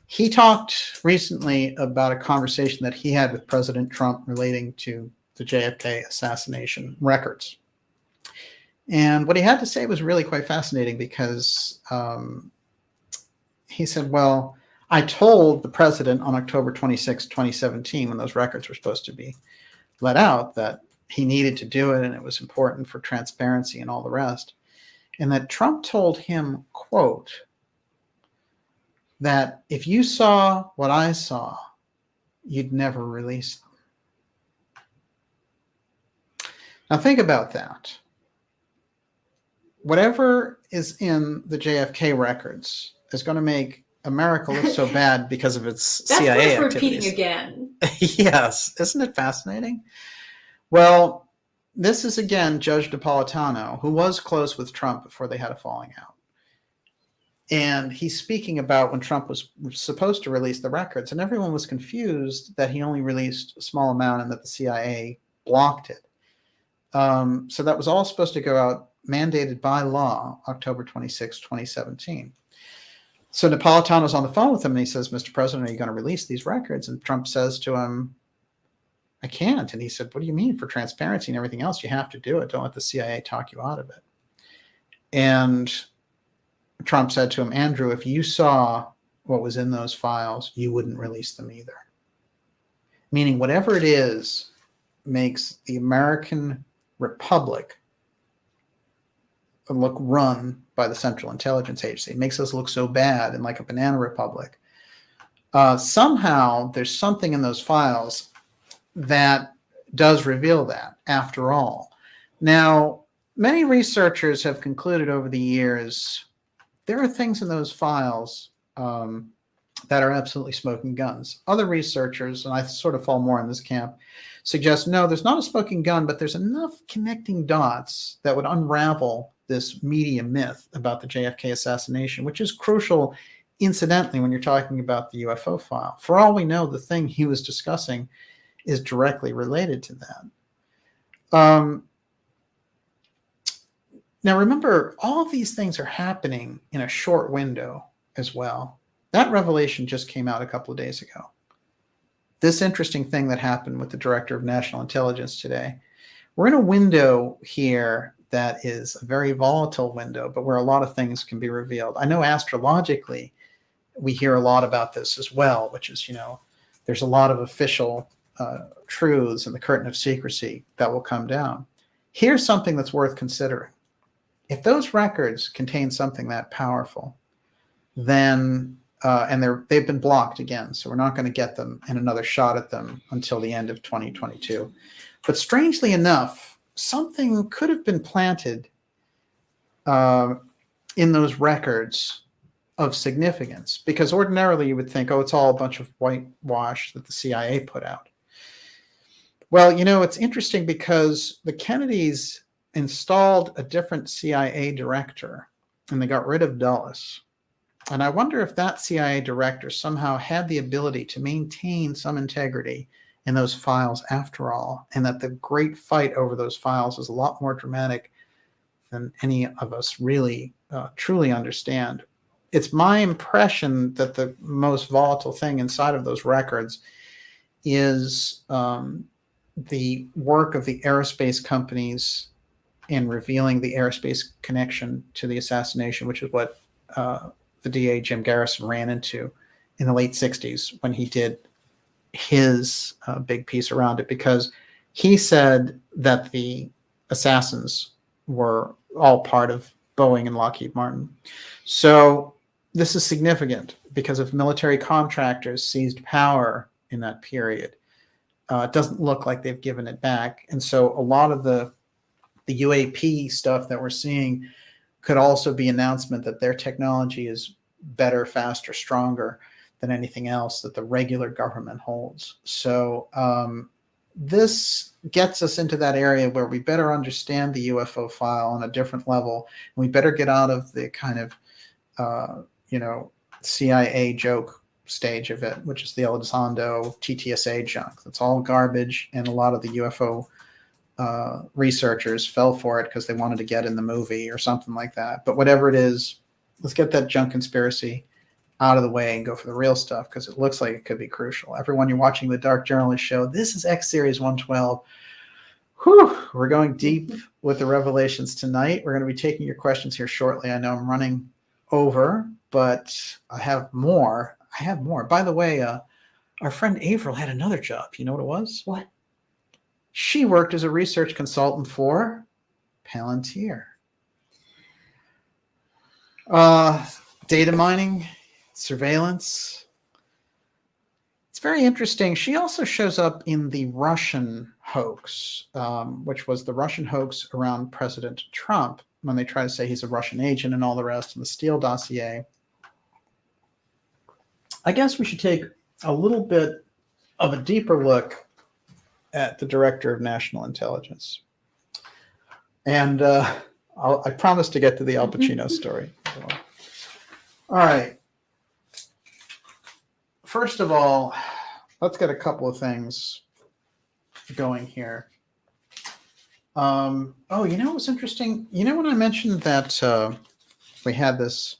he talked recently about a conversation that he had with President Trump relating to the JFK assassination records. And what he had to say was really quite fascinating because he said, well, I told the president on October 26, 2017, when those records were supposed to be let out, that he needed to do it and it was important for transparency and all the rest. And that Trump told him, quote, that if you saw what I saw, you'd never release them. Now think about that. Whatever is in the JFK records is going to make America look so bad because of its That's CIA worth activities. repeating again. Yes, isn't it fascinating? Well, this is again Judge Napolitano, who was close with Trump before they had a falling out. And he's speaking about when Trump was supposed to release the records, and everyone was confused that he only released a small amount and that the CIA blocked it. So that was all supposed to go out, mandated by law, October 26, 2017. So Napolitano's on the phone with him and he says, Mr. President, are you going to release these records? And Trump says to him, I can't. And he said, what do you mean? For transparency and everything else, you have to do it. Don't let the CIA talk you out of it. And Trump said to him, Andrew, if you saw what was in those files, you wouldn't release them either. Meaning whatever it is makes the American Republic look run by the Central Intelligence Agency. It makes us look so bad and like a banana republic. Somehow there's something in those files that does reveal that, after all. Now, many researchers have concluded over the years there are things in those files that are absolutely smoking guns. Other researchers, and I sort of fall more in this camp, suggest no, there's not a smoking gun, but there's enough connecting dots that would unravel this media myth about the JFK assassination, which is crucial, incidentally, when you're talking about the UFO file. For all we know, the thing he was discussing is directly related to that. Now, remember, all of these things are happening in a short window as well. That revelation just came out a couple of days ago. This interesting thing that happened with the Director of National Intelligence today. We're in a window here that is a very volatile window, but where a lot of things can be revealed. I know astrologically, we hear a lot about this as well, which is, there's a lot of official truths and the curtain of secrecy that will come down. Here's something that's worth considering. If those records contain something that powerful, then and they've been blocked again, so we're not going to get them and another shot at them until the end of 2022. But strangely enough, something could have been planted in those records of significance, because ordinarily you would think, oh, it's all a bunch of whitewash that the CIA put out. Well, it's interesting because the Kennedys installed a different CIA director and they got rid of Dulles. And I wonder if that CIA director somehow had the ability to maintain some integrity in those files after all, and that the great fight over those files is a lot more dramatic than any of us really truly understand. It's my impression that the most volatile thing inside of those records is the work of the aerospace companies in revealing the aerospace connection to the assassination, which is what the DA Jim Garrison ran into in the late 60s when he did his big piece around it, because he said that the assassins were all part of Boeing and Lockheed Martin. So this is significant because if military contractors seized power in that period, it doesn't look like they've given it back. And so a lot of the UAP stuff that we're seeing could also be announcement that their technology is better, faster, stronger than anything else that the regular government holds. So this gets us into that area where we better understand the UFO file on a different level. And we better get out of the kind of, CIA joke stage of it, which is the Elizondo TTSA junk. That's all garbage. And a lot of the UFO researchers fell for it because they wanted to get in the movie or something like that. But whatever it is, let's get that junk conspiracy out of the way and go for the real stuff, because it looks like it could be crucial. Everyone, you're watching the Dark Journalist Show. This is X Series 112. Whew, we're going deep with the revelations tonight. We're going to be taking your questions here shortly. I know I'm running over, but I have more. By the way, our friend Avril had another job. You know what it was? What? She worked as a research consultant for Palantir. Data mining, surveillance. It's very interesting. She also shows up in the Russian hoax, which was the Russian hoax around President Trump when they try to say he's a Russian agent and all the rest in the Steele dossier. I guess we should take a little bit of a deeper look at the Director of National Intelligence. And I promise to get to the Al Pacino story. So. All right. First of all, let's get a couple of things going here. What's interesting? When I mentioned that we had this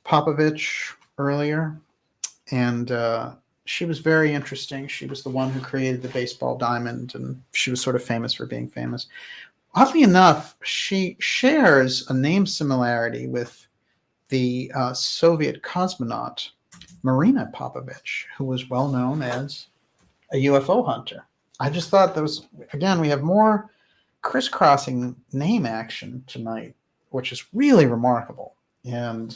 Popovich earlier, and she was very interesting. She was the one who created the baseball diamond, and she was sort of famous for being famous. Oddly enough, she shares a name similarity with the Soviet cosmonaut Marina Popovich, who was well known as a UFO hunter. I just thought we have more crisscrossing name action tonight, which is really remarkable. And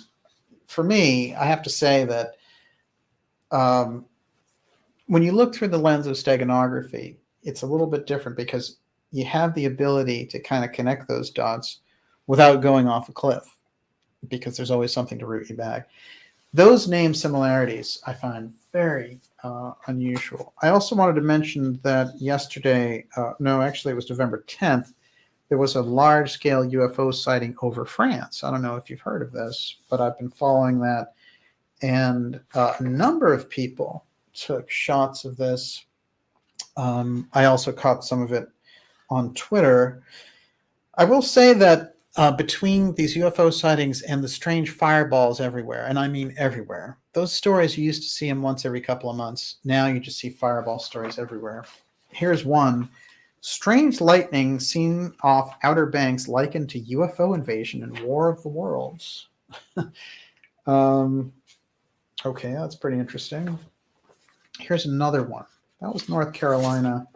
for me, I have to say that when you look through the lens of steganography, it's a little bit different because you have the ability to kind of connect those dots without going off a cliff, because there's always something to root you back. those name similarities I find very unusual. I also wanted to mention that yesterday, no, actually it was November 10th, there was a large-scale UFO sighting over France. I don't know if you've heard of this, but I've been following that. And a number of people took shots of this. I also caught some of it on Twitter. I will say that between these UFO sightings and the strange fireballs everywhere, and I mean everywhere, those stories, you used to see them once every couple of months. Now you just see fireball stories everywhere. Here's one. Strange lightning seen off Outer Banks likened to UFO invasion and War of the Worlds. Okay, that's pretty interesting. Here's another one. That was North Carolina.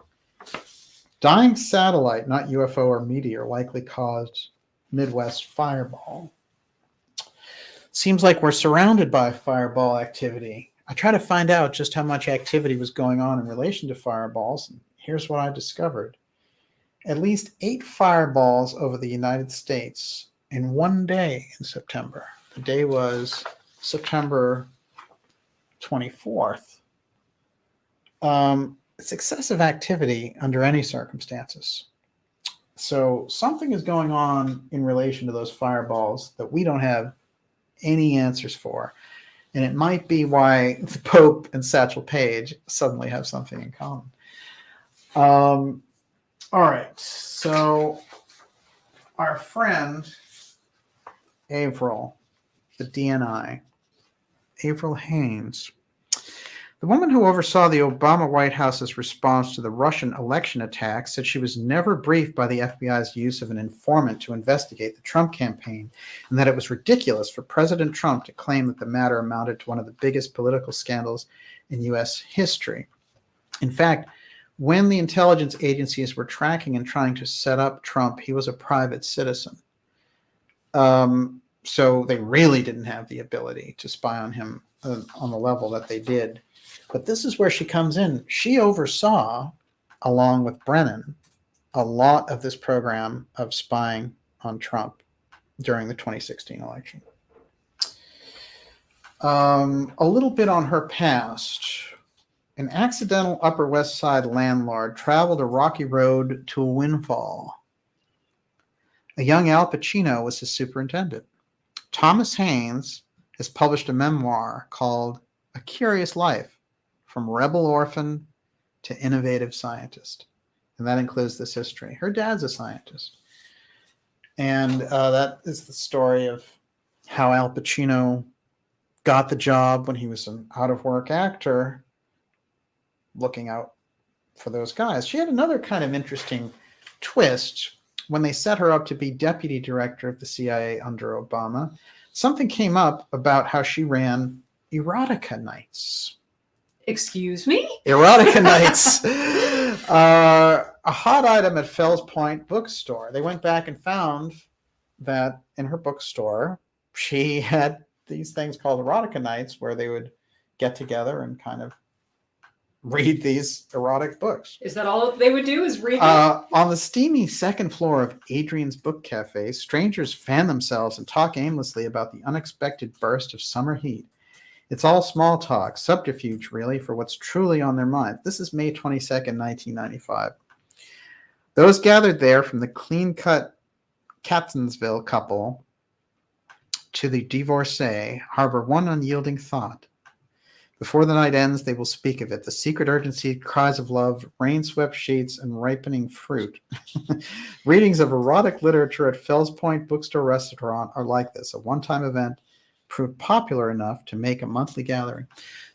Dying satellite, not UFO or meteor, likely caused Midwest fireball. Seems like we're surrounded by fireball activity. I try to find out just how much activity was going on in relation to fireballs. And here's what I discovered. At least 8 fireballs over the United States in one day in September. The day was September 24th. It's excessive activity under any circumstances. So something is going on in relation to those fireballs that we don't have any answers for. And it might be why the Pope and Satchel Paige suddenly have something in common. All right. So our friend Avril, the DNI, Avril Haines, the woman who oversaw the Obama White House's response to the Russian election attack, said she was never briefed by the FBI's use of an informant to investigate the Trump campaign, and that it was ridiculous for President Trump to claim that the matter amounted to one of the biggest political scandals in U.S. history. In fact, when the intelligence agencies were tracking and trying to set up Trump, he was a private citizen. So they really didn't have the ability to spy on him on the level that they did. But this is where she comes in. She oversaw, along with Brennan, a lot of this program of spying on Trump during the 2016 election. A little bit on her past. An accidental Upper West Side landlord traveled a rocky road to a windfall. A young Al Pacino was his superintendent. Thomas Haines has published a memoir called A Curious Life, From Rebel Orphan to Innovative Scientist. And that includes this history. Her dad's a scientist. And that is the story of how Al Pacino got the job when he was an out-of-work actor, looking out for those guys. She had another kind of interesting twist when they set her up to be deputy director of the CIA under Obama. Something came up about how she ran erotica nights. Excuse me? Erotica nights. A hot item at Fells Point bookstore. They went back and found that in her bookstore, she had these things called erotica nights where they would get together and kind of read these erotic books. Is that all they would do, is read them? On the steamy second floor of Adrian's Book Cafe, strangers fan themselves and talk aimlessly about the unexpected burst of summer heat. It's all small talk, subterfuge, really, for what's truly on their mind. This is May 22nd, 1995. Those gathered there, from the clean-cut Captainsville couple to the divorcee, harbor one unyielding thought. Before the night ends, they will speak of it. The secret urgency, cries of love, rain-swept sheets, and ripening fruit. Readings of erotic literature at Fells Point Bookstore Restaurant are like this. A one-time event proved popular enough to make a monthly gathering.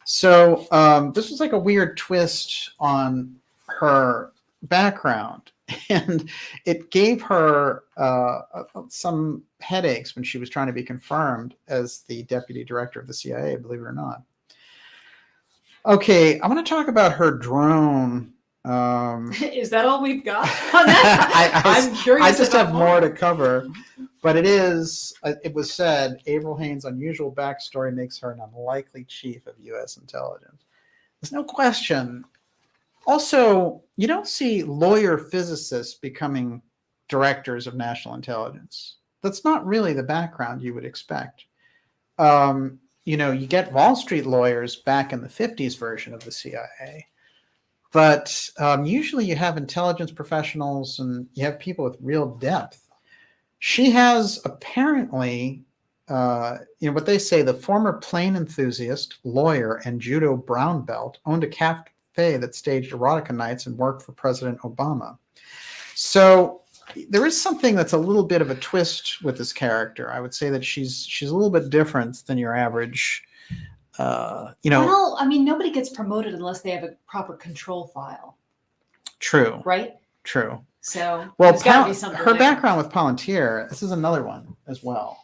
So this was like a weird twist on her background. And it gave her some headaches when she was trying to be confirmed as the deputy director of the CIA, believe it or not. Okay, I want to talk about her drone. Is that all we've got on that? I'm curious. I just have more to cover, but it was said, Avril Haines' unusual backstory makes her an unlikely chief of U.S. intelligence. There's no question. Also, you don't see lawyer physicists becoming directors of national intelligence. That's not really the background you would expect. you get Wall Street lawyers back in the 50s version of the CIA, but usually you have intelligence professionals and you have people with real depth. She has apparently, what they say, the former plane enthusiast, lawyer, and judo brown belt owned a cafe that staged erotica nights and worked for President Obama. So there is something that's a little bit of a twist with this character. I would say that she's a little bit different than your average. Well, I mean, nobody gets promoted unless they have a proper control file. True. Right? True. So, well, there's got to be something her there. background with Palantir, this is another one as well.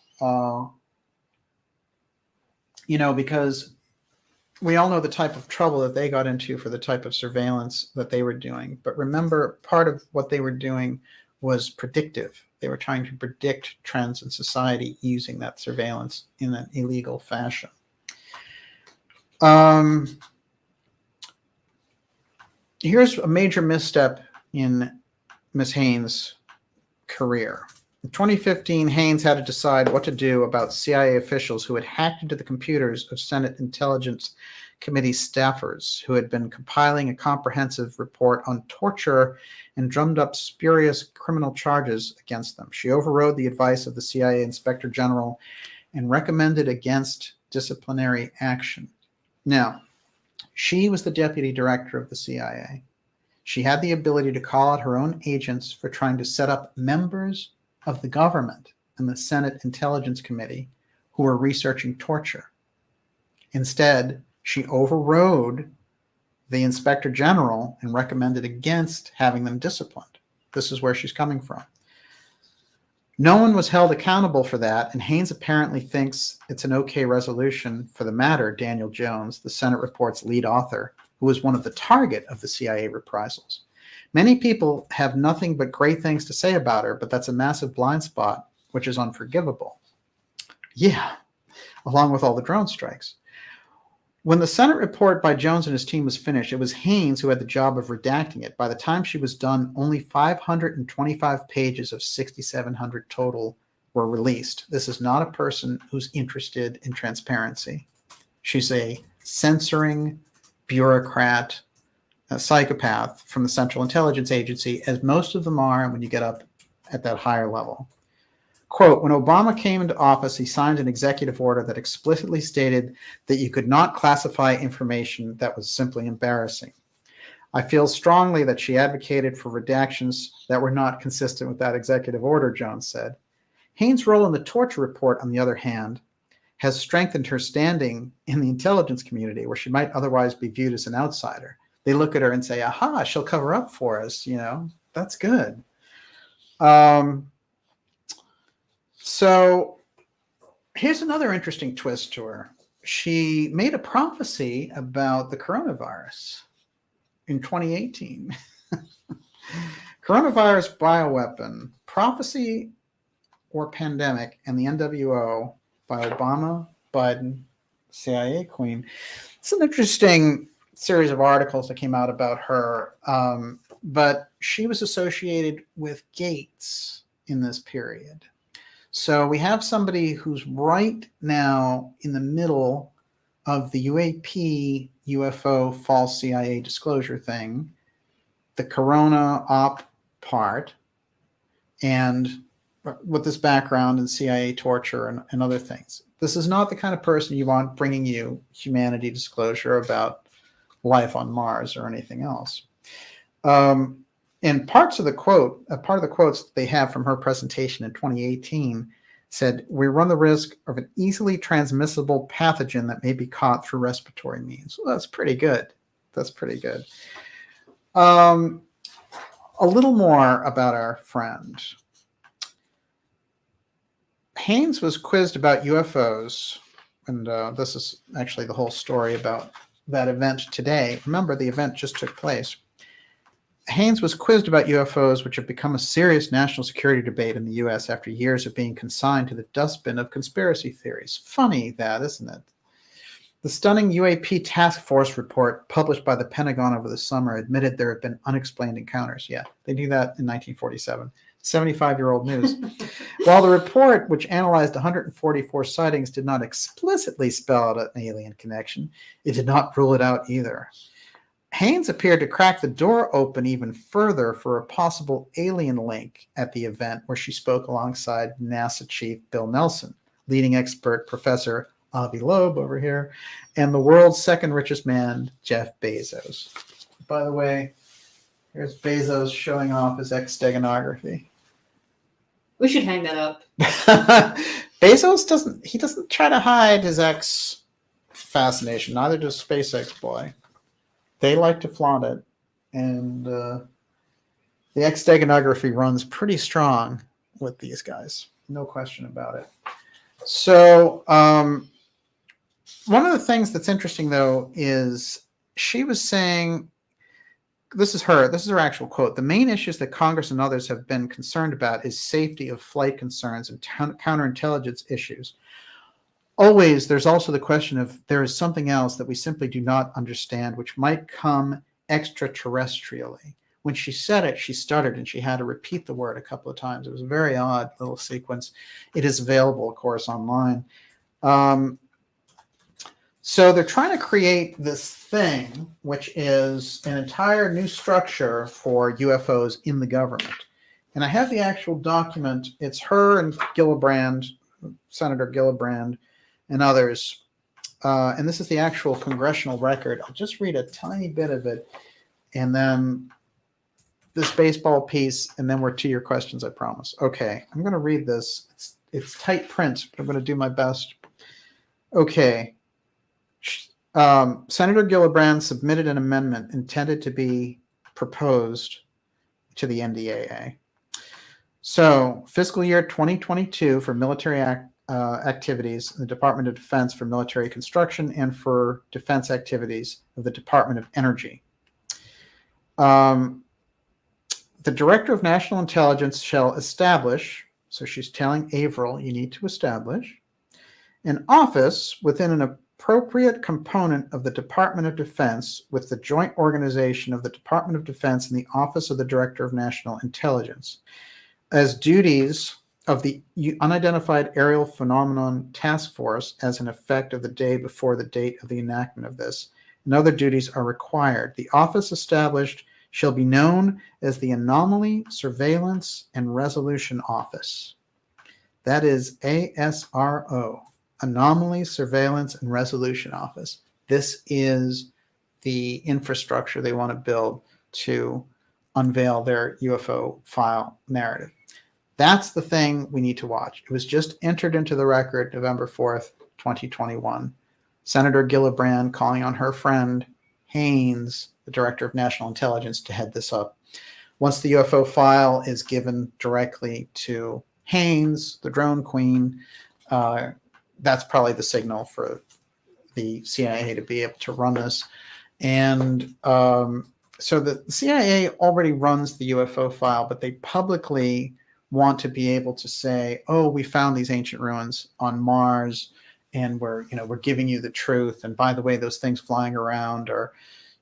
Because we all know the type of trouble that they got into for the type of surveillance that they were doing. But remember, part of what they were doing was predictive. They were trying to predict trends in society using that surveillance in an illegal fashion. Here's a major misstep in Ms. Haines' career. In 2015, Haines had to decide what to do about CIA officials who had hacked into the computers of Senate Intelligence Committee staffers who had been compiling a comprehensive report on torture and drummed up spurious criminal charges against them. She overrode the advice of the CIA Inspector General and recommended against disciplinary action. Now, she was the deputy director of the CIA. She had the ability to call out her own agents for trying to set up members of the government and the Senate Intelligence Committee who were researching torture. Instead, she overrode the Inspector General and recommended against having them disciplined. This is where she's coming from. No one was held accountable for that, and Haines apparently thinks it's an okay resolution for the matter. Daniel Jones, the Senate report's lead author, who was one of the target of the CIA reprisals. Many people have nothing but great things to say about her, but that's a massive blind spot, which is unforgivable. Yeah, along with all the drone strikes. When the Senate report by Jones and his team was finished, it was Haines who had the job of redacting it. By the time she was done, only 525 pages of 6,700 total were released. This is not a person who's interested in transparency. She's a censoring bureaucrat, a psychopath from the Central Intelligence Agency, as most of them are when you get up at that higher level. Quote, when Obama came into office, he signed an executive order that explicitly stated that you could not classify information that was simply embarrassing. I feel strongly that she advocated for redactions that were not consistent with that executive order, Jones said. Haines' role in the torture report, on the other hand, has strengthened her standing in the intelligence community where she might otherwise be viewed as an outsider. They look at her and say, aha, she'll cover up for us. That's good. So here's another interesting twist to her. She made a prophecy about the coronavirus in 2018. Coronavirus bioweapon, prophecy or pandemic, and the NWO by Obama, Biden, CIA queen. It's an interesting series of articles that came out about her, but she was associated with Gates in this period. So we have somebody who's right now in the middle of the UAP, UFO, false CIA disclosure thing, the Corona op part, and with this background in CIA torture and other things. This is not the kind of person you want bringing you humanity disclosure about life on Mars or anything else. And part of the quotes that they have from her presentation in 2018 said, we run the risk of an easily transmissible pathogen that may be caught through respiratory means. Well, that's pretty good. That's pretty good. A little more about our friend. Haines was quizzed about UFOs, and this is actually the whole story about that event today. Remember, the event just took place. Haines was quizzed about UFOs, which have become a serious national security debate in the U.S. after years of being consigned to the dustbin of conspiracy theories. Funny that, isn't it? The stunning UAP task force report published by the Pentagon over the summer admitted there have been unexplained encounters. Yeah, they knew that in 1947. 75-year-old news. While the report, which analyzed 144 sightings, did not explicitly spell out an alien connection, it did not rule it out either. Haines appeared to crack the door open even further for a possible alien link at the event, where she spoke alongside NASA Chief Bill Nelson, leading expert Professor Avi Loeb over here, and the world's second richest man, Jeff Bezos. By the way, here's Bezos showing off his steganography. We should hang that up. Bezos doesn't try to hide his X fascination. Neither does SpaceX boy. They like to flaunt it, and the steganography runs pretty strong with these guys. No question about it. So one of the things that's interesting, though, is she was saying, this is her actual quote, the main issues that Congress and others have been concerned about is safety of flight concerns and counterintelligence issues. Always, there's also the question of there is something else that we simply do not understand, which might come extraterrestrially. When she said it, she stuttered and she had to repeat the word a couple of times. It was a very odd little sequence. It is available, of course, online. So they're trying to create this thing, which is an entire new structure for UFOs in the government. And I have the actual document. It's her and Gillibrand, Senator Gillibrand, and others. And this is the actual congressional record. I'll just read a tiny bit of it, and then this baseball piece, and then we're to your questions, I promise. Okay, I'm going to read this. It's tight print, but I'm going to do my best. Okay. Senator Gillibrand submitted an amendment intended to be proposed to the NDAA. So, fiscal year 2022 for military activities in the Department of Defense for military construction and for defense activities of the Department of Energy. The Director of National Intelligence shall establish, so she's telling Avril, you need to establish, an office within an appropriate component of the Department of Defense with the joint organization of the Department of Defense and the Office of the Director of National Intelligence as duties of the Unidentified Aerial Phenomenon Task Force as an effect of the day before the date of the enactment of this, and other duties are required. The office established shall be known as the Anomaly, Surveillance, and Resolution Office. That is ASRO, Anomaly, Surveillance, and Resolution Office. This is the infrastructure they want to build to unveil their UFO file narrative. That's the thing we need to watch. It was just entered into the record November 4th, 2021. Senator Gillibrand calling on her friend Haines, the Director of National Intelligence, to head this up. Once the UFO file is given directly to Haines, the drone queen, that's probably the signal for the CIA to be able to run this. And so the CIA already runs the UFO file, but they publicly want to be able to say, oh, we found these ancient ruins on Mars, and we're giving you the truth. And by the way, those things flying around, or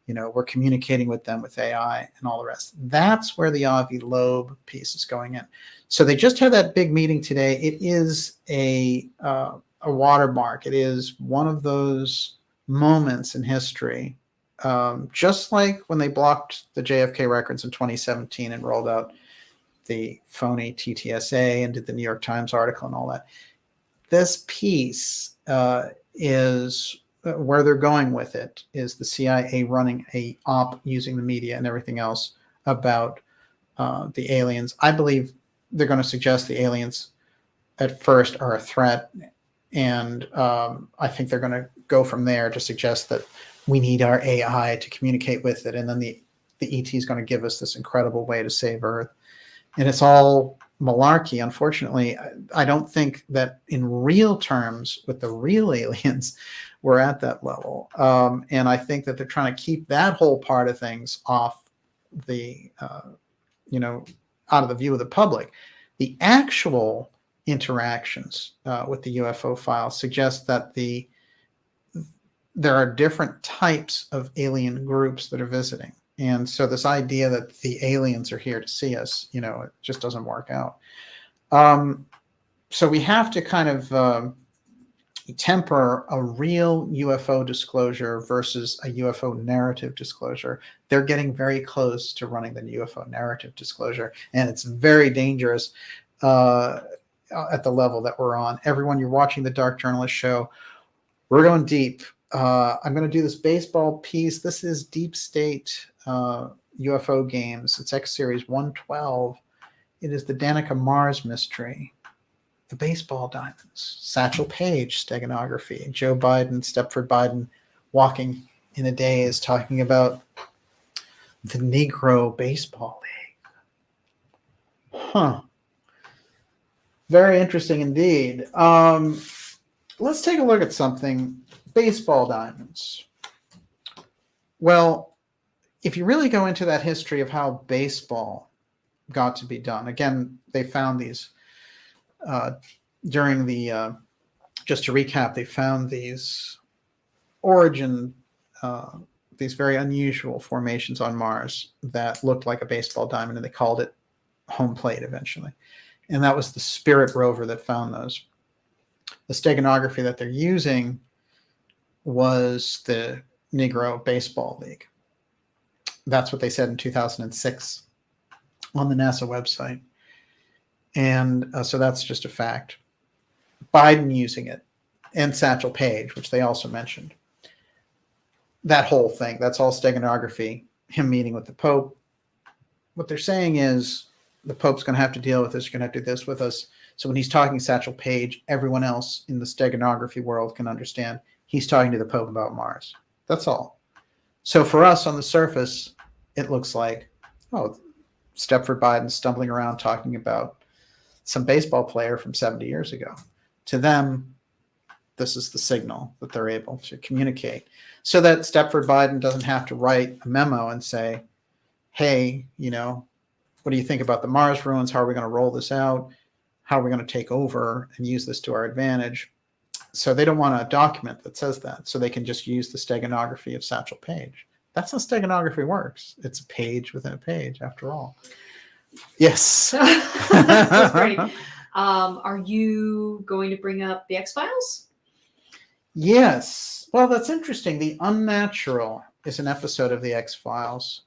we're communicating with them with AI and all the rest. That's where the Avi Loeb piece is going in. So they just had that big meeting today. It is a watermark. It is one of those moments in history, just like when they blocked the JFK records in 2017 and rolled out the phony TTSA and did the New York Times article and all that. This piece is where they're going with it, is the CIA running a op using the media and everything else about the aliens. I believe they're going to suggest the aliens at first are a threat, and I think they're going to go from there to suggest that we need our AI to communicate with it, and then the ET is going to give us this incredible way to save Earth. And it's all malarkey. Unfortunately, I don't think that in real terms with the real aliens, we're at that level. And I think that they're trying to keep that whole part of things off the, out of the view of the public. The actual interactions with the UFO file suggest that there are different types of alien groups that are visiting. And so this idea that the aliens are here to see us, it just doesn't work out. So we have to kind of temper a real UFO disclosure versus a UFO narrative disclosure. They're getting very close to running the UFO narrative disclosure, and it's very dangerous at the level that we're on. Everyone, you're watching the Dark Journalist Show. We're going deep. I'm going to do this baseball piece. This is Deep State UFO Games. It's X Series 112. It is the Danica Mars mystery. The baseball diamonds, Satchel Paige, steganography, Joe Biden, Stepford Biden, walking in a daze, talking about the Negro Baseball League. Huh. Very interesting indeed. Let's take a look at something. Baseball diamonds. Well, if you really go into that history of how baseball got to be done, again, they found these during the, just to recap, they found these these very unusual formations on Mars that looked like a baseball diamond, and they called it home plate eventually. And that was the Spirit rover that found those. The steganography that they're using was the Negro Baseball League. That's what they said in 2006 on the NASA website. And so that's just a fact. Biden using it, and Satchel Paige, which they also mentioned. That whole thing, that's all steganography, him meeting with the Pope. What they're saying is the Pope's going to have to deal with this, you're going to have to do this with us. So when he's talking Satchel Paige, everyone else in the steganography world can understand he's talking to the Pope about Mars. That's all. So for us on the surface, it looks like, oh, Stepford Biden stumbling around talking about some baseball player from 70 years ago. To them, this is the signal that they're able to communicate. So that Stepford Biden doesn't have to write a memo and say, hey, what do you think about the Mars ruins? How are we going to roll this out? How are we going to take over and use this to our advantage? So they don't want a document that says that. So they can just use the steganography of Satchel Paige. That's how steganography works. It's a page within a page, after all. Yes. That's great. Are you going to bring up the X-Files? Yes. Well, that's interesting. The Unnatural is an episode of the X-Files,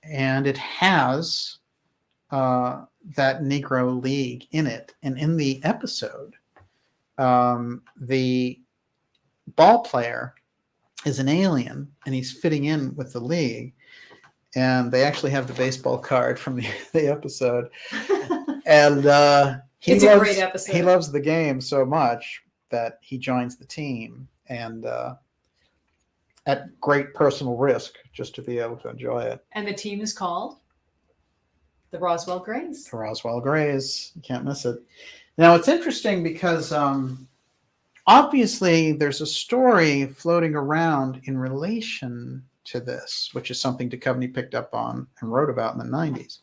and it has that Negro League in it. And in the episode, the ball player is an alien, and he's fitting in with the league. And they actually have the baseball card from the episode. And it's a great episode. He loves the game so much that he joins the team, and at great personal risk, just to be able to enjoy it. And the team is called the Roswell Greys. The Roswell Greys. You can't miss it. Now, it's interesting because obviously there's a story floating around in relation to this, which is something Duchovny picked up on and wrote about in the 90s.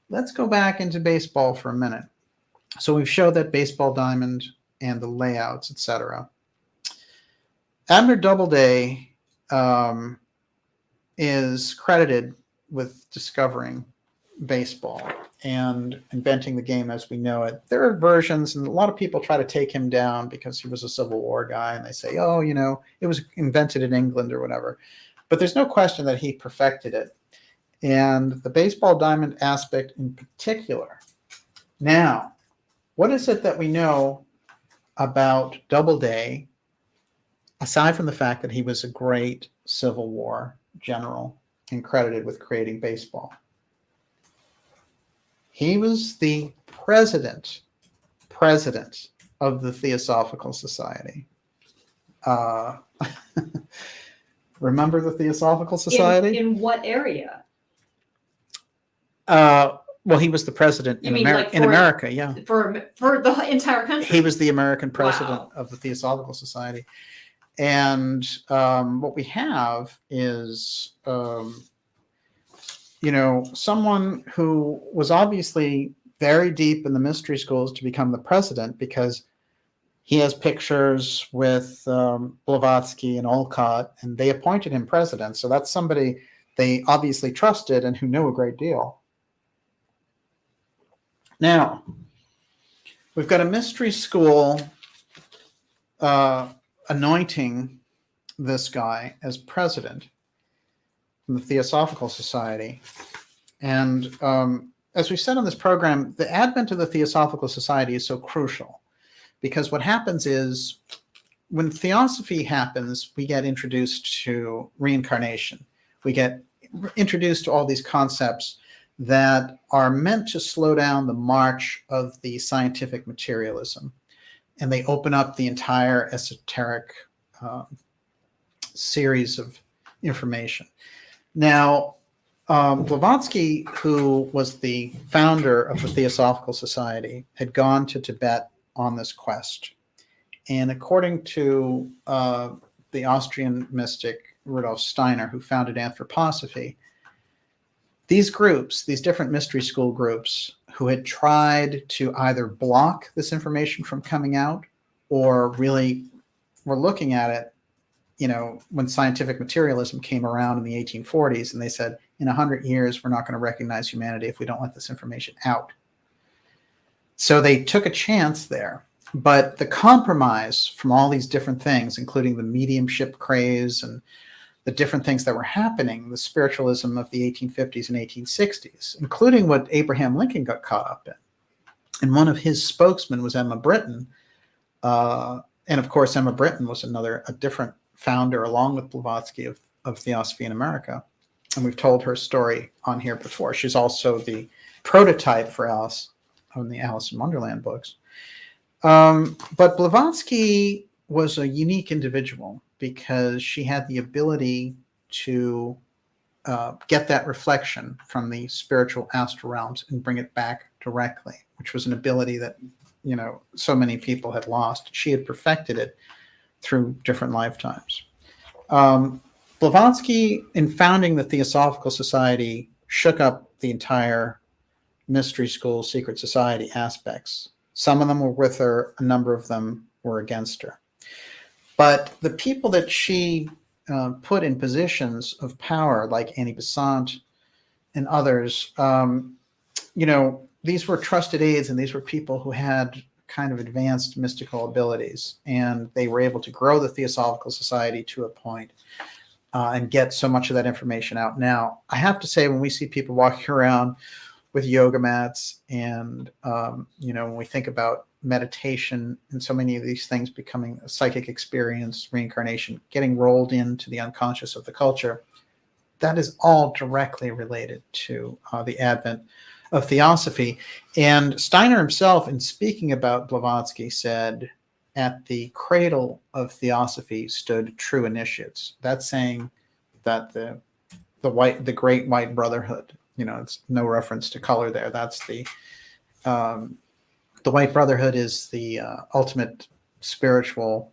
Let's go back into baseball for a minute. So we've showed that baseball diamond and the layouts, etc. Abner Doubleday is credited with discovering baseball and inventing the game as we know it. There are versions, and a lot of people try to take him down because he was a Civil War guy, and they say, oh, it was invented in England or whatever. But there's no question that he perfected it. And the baseball diamond aspect in particular. Now, what is it that we know about Doubleday, aside from the fact that he was a great Civil War general and credited with creating baseball? He was the president of the Theosophical Society. Remember the Theosophical Society? In what area? Well, he was the president in America, yeah. For the entire country? He was the American president of the Theosophical Society. And what we have is, someone who was obviously very deep in the mystery schools to become the president, because he has pictures with Blavatsky and Olcott, and they appointed him president. So that's somebody they obviously trusted and who knew a great deal. Now, we've got a mystery school anointing this guy as president from the Theosophical Society. And as we've said on this program, the advent of the Theosophical Society is so crucial because what happens is when theosophy happens, we get introduced to reincarnation. We get introduced to all these concepts that are meant to slow down the march of the scientific materialism. And they open up the entire esoteric series of information. Now, Blavatsky, who was the founder of the Theosophical Society, had gone to Tibet on this quest. And according to the Austrian mystic Rudolf Steiner, who founded anthroposophy, these groups, these different mystery school groups who had tried to either block this information from coming out or really were looking at it, you know, when scientific materialism came around in the 1840s, and they said, in 100 years, we're not going to recognize humanity if we don't let this information out. So they took a chance there. But the compromise from all these different things, including the mediumship craze and the different things that were happening, the spiritualism of the 1850s and 1860s, including what Abraham Lincoln got caught up in. And one of his spokesmen was Emma Britton. And of course, Emma Britton was a different founder, along with Blavatsky, of Theosophy in America. And we've told her story on here before. She's also the prototype for Alice on the Alice in Wonderland books. But Blavatsky was a unique individual because she had the ability to get that reflection from the spiritual astral realms and bring it back directly, which was an ability that, you know, so many people had lost. She had perfected it through different lifetimes. Blavatsky, in founding the Theosophical Society, shook up the entire mystery school, secret society aspects. Some of them were with her, a number of them were against her. But the people that she put in positions of power, like Annie Besant and others, you know, these were trusted aides, and these were people who had kind of advanced mystical abilities, and they were able to grow the Theosophical Society to a point and get so much of that information out. Now, I have to say, when we see people walking around with yoga mats and, you know, when we think about meditation and so many of these things becoming a psychic experience, reincarnation, getting rolled into the unconscious of the culture, that is all directly related to the advent of theosophy. And Steiner himself, in speaking about Blavatsky, said, at the cradle of theosophy stood true initiates. That's saying that the great white brotherhood, you know, it's no reference to color there. That's the white brotherhood is the ultimate spiritual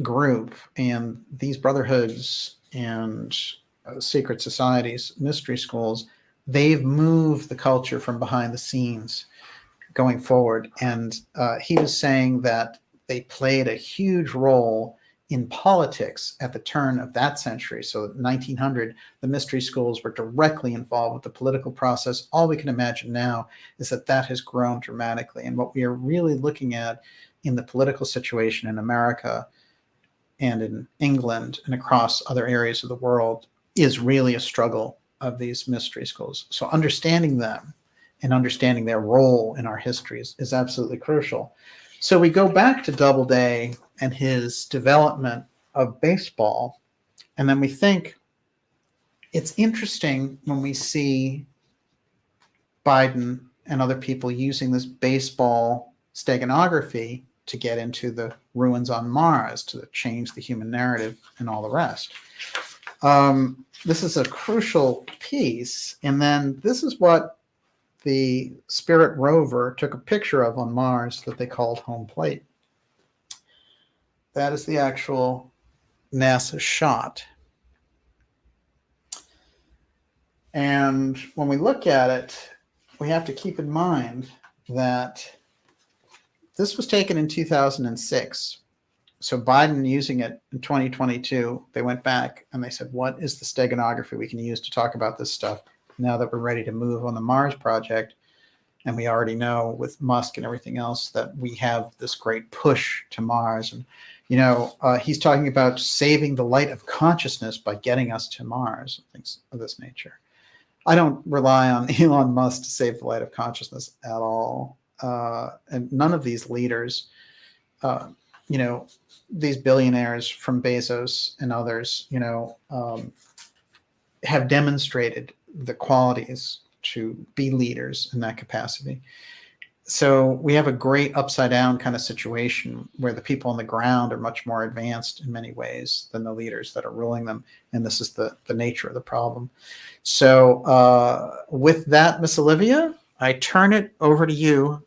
group, and these brotherhoods and secret societies, mystery schools, they've moved the culture from behind the scenes going forward. And he was saying that they played a huge role in politics at the turn of that century. So 1900, the mystery schools were directly involved with the political process. All we can imagine now is that that has grown dramatically. And what we are really looking at in the political situation in America and in England and across other areas of the world is really a struggle of these mystery schools. So understanding them and understanding their role in our histories is absolutely crucial. So we go back to Doubleday and his development of baseball, and then we think it's interesting when we see Biden and other people using this baseball steganography to get into the ruins on Mars, to change the human narrative and all the rest. This is a crucial piece. And then this is what the Spirit rover took a picture of on Mars that they called home plate. That is the actual NASA shot. And when we look at it, we have to keep in mind that this was taken in 2006 So Biden using it in 2022, they went back and they said, what is the steganography we can use to talk about this stuff now that we're ready to move on the Mars project? And we already know with Musk and everything else that we have this great push to Mars. And, he's talking about saving the light of consciousness by getting us to Mars and things of this nature. I don't rely on Elon Musk to save the light of consciousness at all. And none of these leaders, these billionaires from Bezos and others, have demonstrated the qualities to be leaders in that capacity. So we have a great upside down kind of situation where the people on the ground are much more advanced in many ways than the leaders that are ruling them. And this is the nature of the problem. So with that, Miss Olivia, I turn it over to you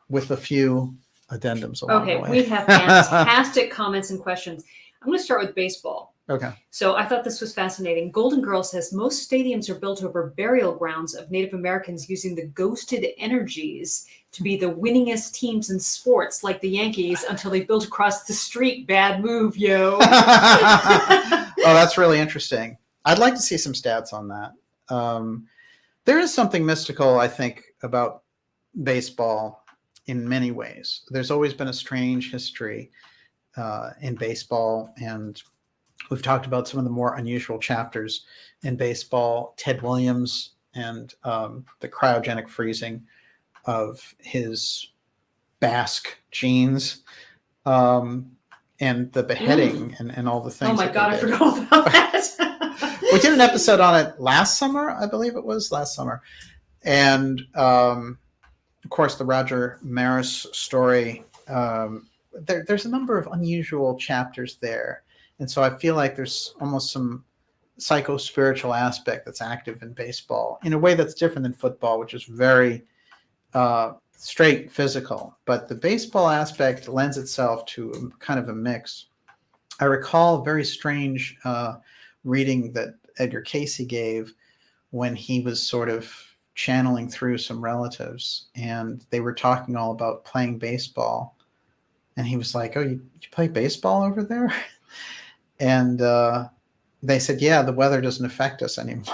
with a few addendums along the way. Okay, we have fantastic comments and questions. I'm going to start with baseball. Okay. So I thought this was fascinating. Golden Girl says most stadiums are built over burial grounds of Native Americans using the ghosted energies to be the winningest teams in sports, like the Yankees, until they built across the street. Bad move, yo. Oh, that's really interesting. I'd like to see some stats on that. There is something mystical, I think, about baseball in many ways. There's always been a strange history in baseball, and we've talked about some of the more unusual chapters in baseball. Ted Williams and the cryogenic freezing of his Basque genes, and the beheading and all the things. Oh my God, I forgot all about that. We did an episode on it last summer, I believe it was last summer. And of course, the Roger Maris story, there's a number of unusual chapters there. And so I feel like there's almost some psycho-spiritual aspect that's active in baseball in a way that's different than football, which is very straight physical. But the baseball aspect lends itself to kind of a mix. I recall a very strange reading that Edgar Casey gave when he was sort of channeling through some relatives, and they were talking all about playing baseball. And he was like, oh, you play baseball over there? And they said, yeah, the weather doesn't affect us anymore.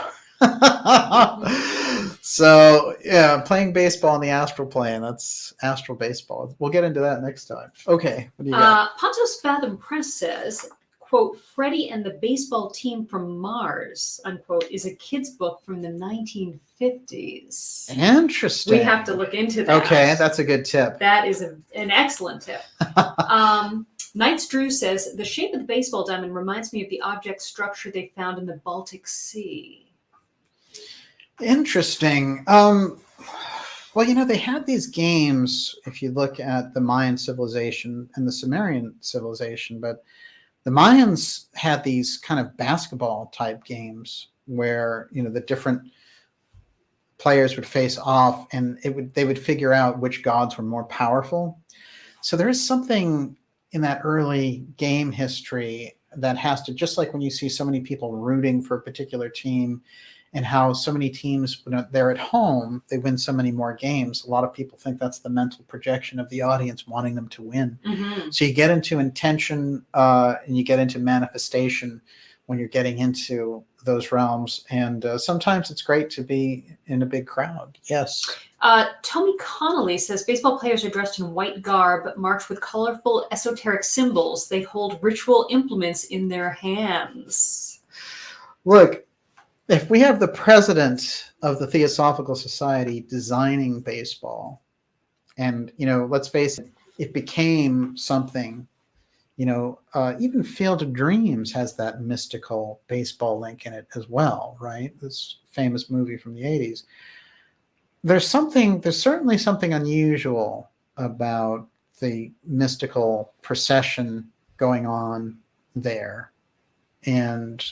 So, yeah, playing baseball in the astral plane, that's astral baseball. We'll get into that next time. Okay, what do you got? Pontos Fathom Press says, quote, Freddie and the Baseball Team from Mars, unquote, is a kid's book from the 1950s. Interesting. We have to look into that. Okay, that's a good tip. That is an excellent tip. Knights Drew says, the shape of the baseball diamond reminds me of the object structure they found in the Baltic Sea. Interesting. Well, they had these games, if you look at the Mayan civilization and the Sumerian civilization, but the Mayans had these kind of basketball type games where, the different players would face off and they would figure out which gods were more powerful. So there is something in that early game history that has to, just like when you see so many people rooting for a particular team and how so many teams, when they're at home, they win so many more games. A lot of people think that's the mental projection of the audience wanting them to win. Mm-hmm. So you get into intention and you get into manifestation when you're getting into those realms. And sometimes it's great to be in a big crowd. Yes. Tommy Connolly says baseball players are dressed in white garb, march with colorful esoteric symbols. They hold ritual implements in their hands. Look, if we have the president of the Theosophical Society designing baseball, and, let's face it, it became something, even Field of Dreams has that mystical baseball link in it as well, right? This famous movie from the 80s. There's certainly something unusual about the mystical procession going on there. And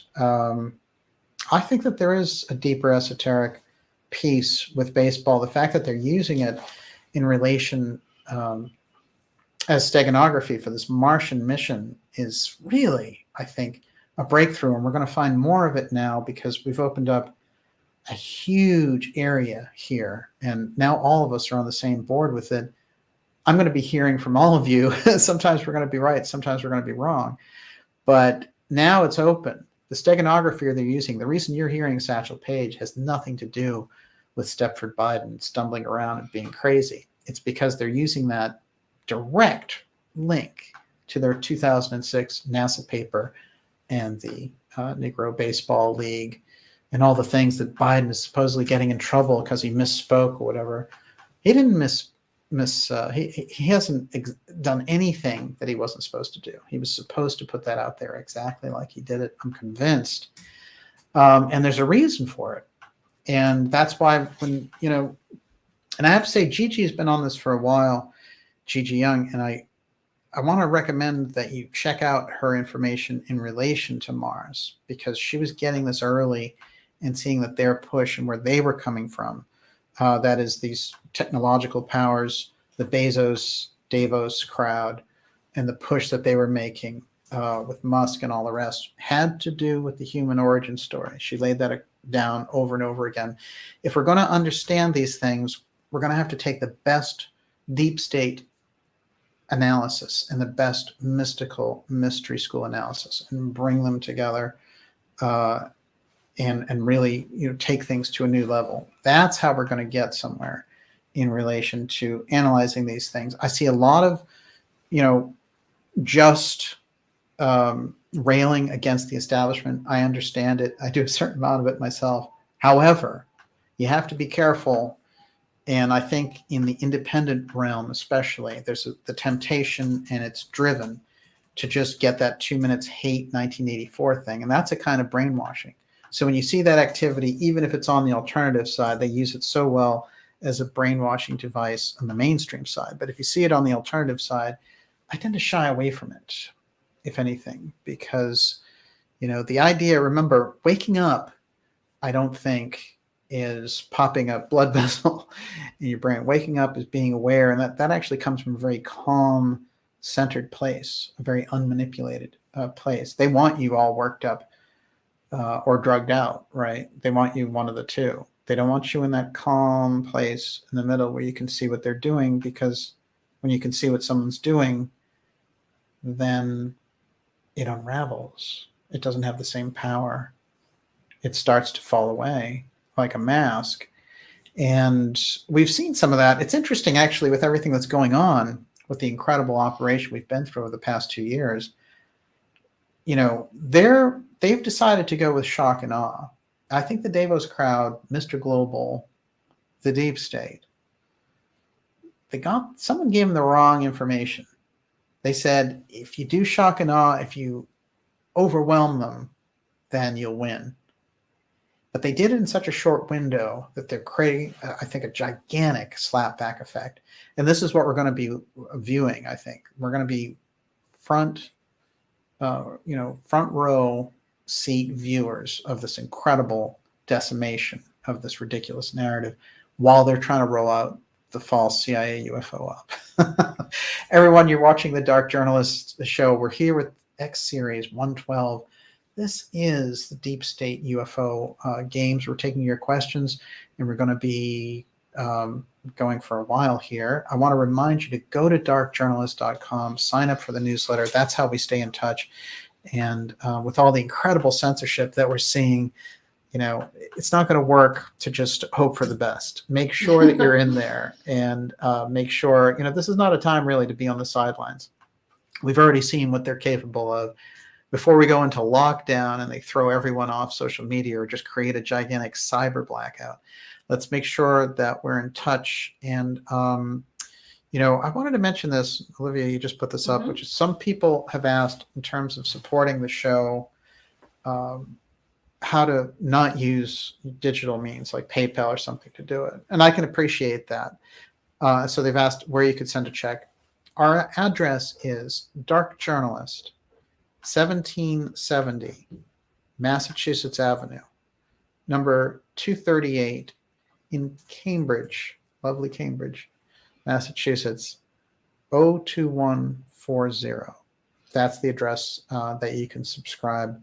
I think that there is a deeper esoteric piece with baseball. The fact that they're using it in relation as steganography for this Martian mission is really, I think, a breakthrough. And we're going to find more of it now because we've opened up a huge area here. And now all of us are on the same board with it. I'm going to be hearing from all of you. Sometimes we're going to be right. Sometimes we're going to be wrong. But now it's open. The steganography they're using, the reason you're hearing Satchel Paige has nothing to do with Stepford Biden stumbling around and being crazy. It's because they're using that direct link to their 2006 NASA paper and the Negro Baseball League and all the things that Biden is supposedly getting in trouble because he misspoke or whatever. He didn't he hasn't done anything that he wasn't supposed to do. He was supposed to put that out there exactly like he did it. I'm convinced. And there's a reason for it. And that's why when, and I have to say, Gigi has been on this for a while, Gigi Young, and I want to recommend that you check out her information in relation to Mars, because she was getting this early and seeing that their push and where they were coming from, that is these technological powers, the Bezos, Davos crowd, and the push that they were making with Musk and all the rest had to do with the human origin story. She laid that down over and over again. If we're going to understand these things, we're going to have to take the best deep state analysis and the best mystical mystery school analysis and bring them together and really take things to a new level. That's how we're going to get somewhere in relation to analyzing these things. I see a lot of just railing against the establishment. I understand it. I do a certain amount of it myself. However, you have to be careful. And I think in the independent realm, especially, there's the temptation, and it's driven to just get that 2 minutes hate 1984 thing. And that's a kind of brainwashing. So when you see that activity, even if it's on the alternative side, they use it so well as a brainwashing device on the mainstream side. But if you see it on the alternative side, I tend to shy away from it, if anything, because, the idea, remember, waking up, I don't think is popping a blood vessel in your brain. Waking up is being aware, and that actually comes from a very calm, centered place, a very unmanipulated place. They want you all worked up or drugged out, right? They want you one of the two. They don't want you in that calm place in the middle where you can see what they're doing, because when you can see what someone's doing, then it unravels. It doesn't have the same power. It starts to fall away like a mask. And we've seen some of that. It's interesting, actually, with everything that's going on, with the incredible operation we've been through over the past 2 years. They've decided to go with shock and awe. I think the Davos crowd, Mr. Global, the deep state, someone gave them the wrong information. They said, if you do shock and awe, if you overwhelm them, then you'll win. But they did it in such a short window that they're creating, I think, a gigantic slapback effect. And this is what we're going to be viewing, I think. We're going to be front row seat viewers of this incredible decimation of this ridiculous narrative while they're trying to roll out the false CIA UFO up. Everyone, you're watching the Dark Journalist show. We're here with X Series 112. This is the Deep State UFO games. We're taking your questions, and we're going to be going for a while here. I want to remind you to go to darkjournalist.com, sign up for the newsletter. That's how we stay in touch. And with all the incredible censorship that we're seeing, it's not going to work to just hope for the best. Make sure that you're in there, and make sure, this is not a time really to be on the sidelines. We've already seen what they're capable of. Before we go into lockdown and they throw everyone off social media or just create a gigantic cyber blackout, let's make sure that we're in touch. And, I wanted to mention this, Olivia, you just put this up, which is some people have asked in terms of supporting the show, how to not use digital means like PayPal or something to do it. And I can appreciate that. So they've asked where you could send a check. Our address is Dark Journalist, 1770 Massachusetts Avenue, number 238 in Cambridge, lovely Cambridge, Massachusetts, 02140. That's the address that you can subscribe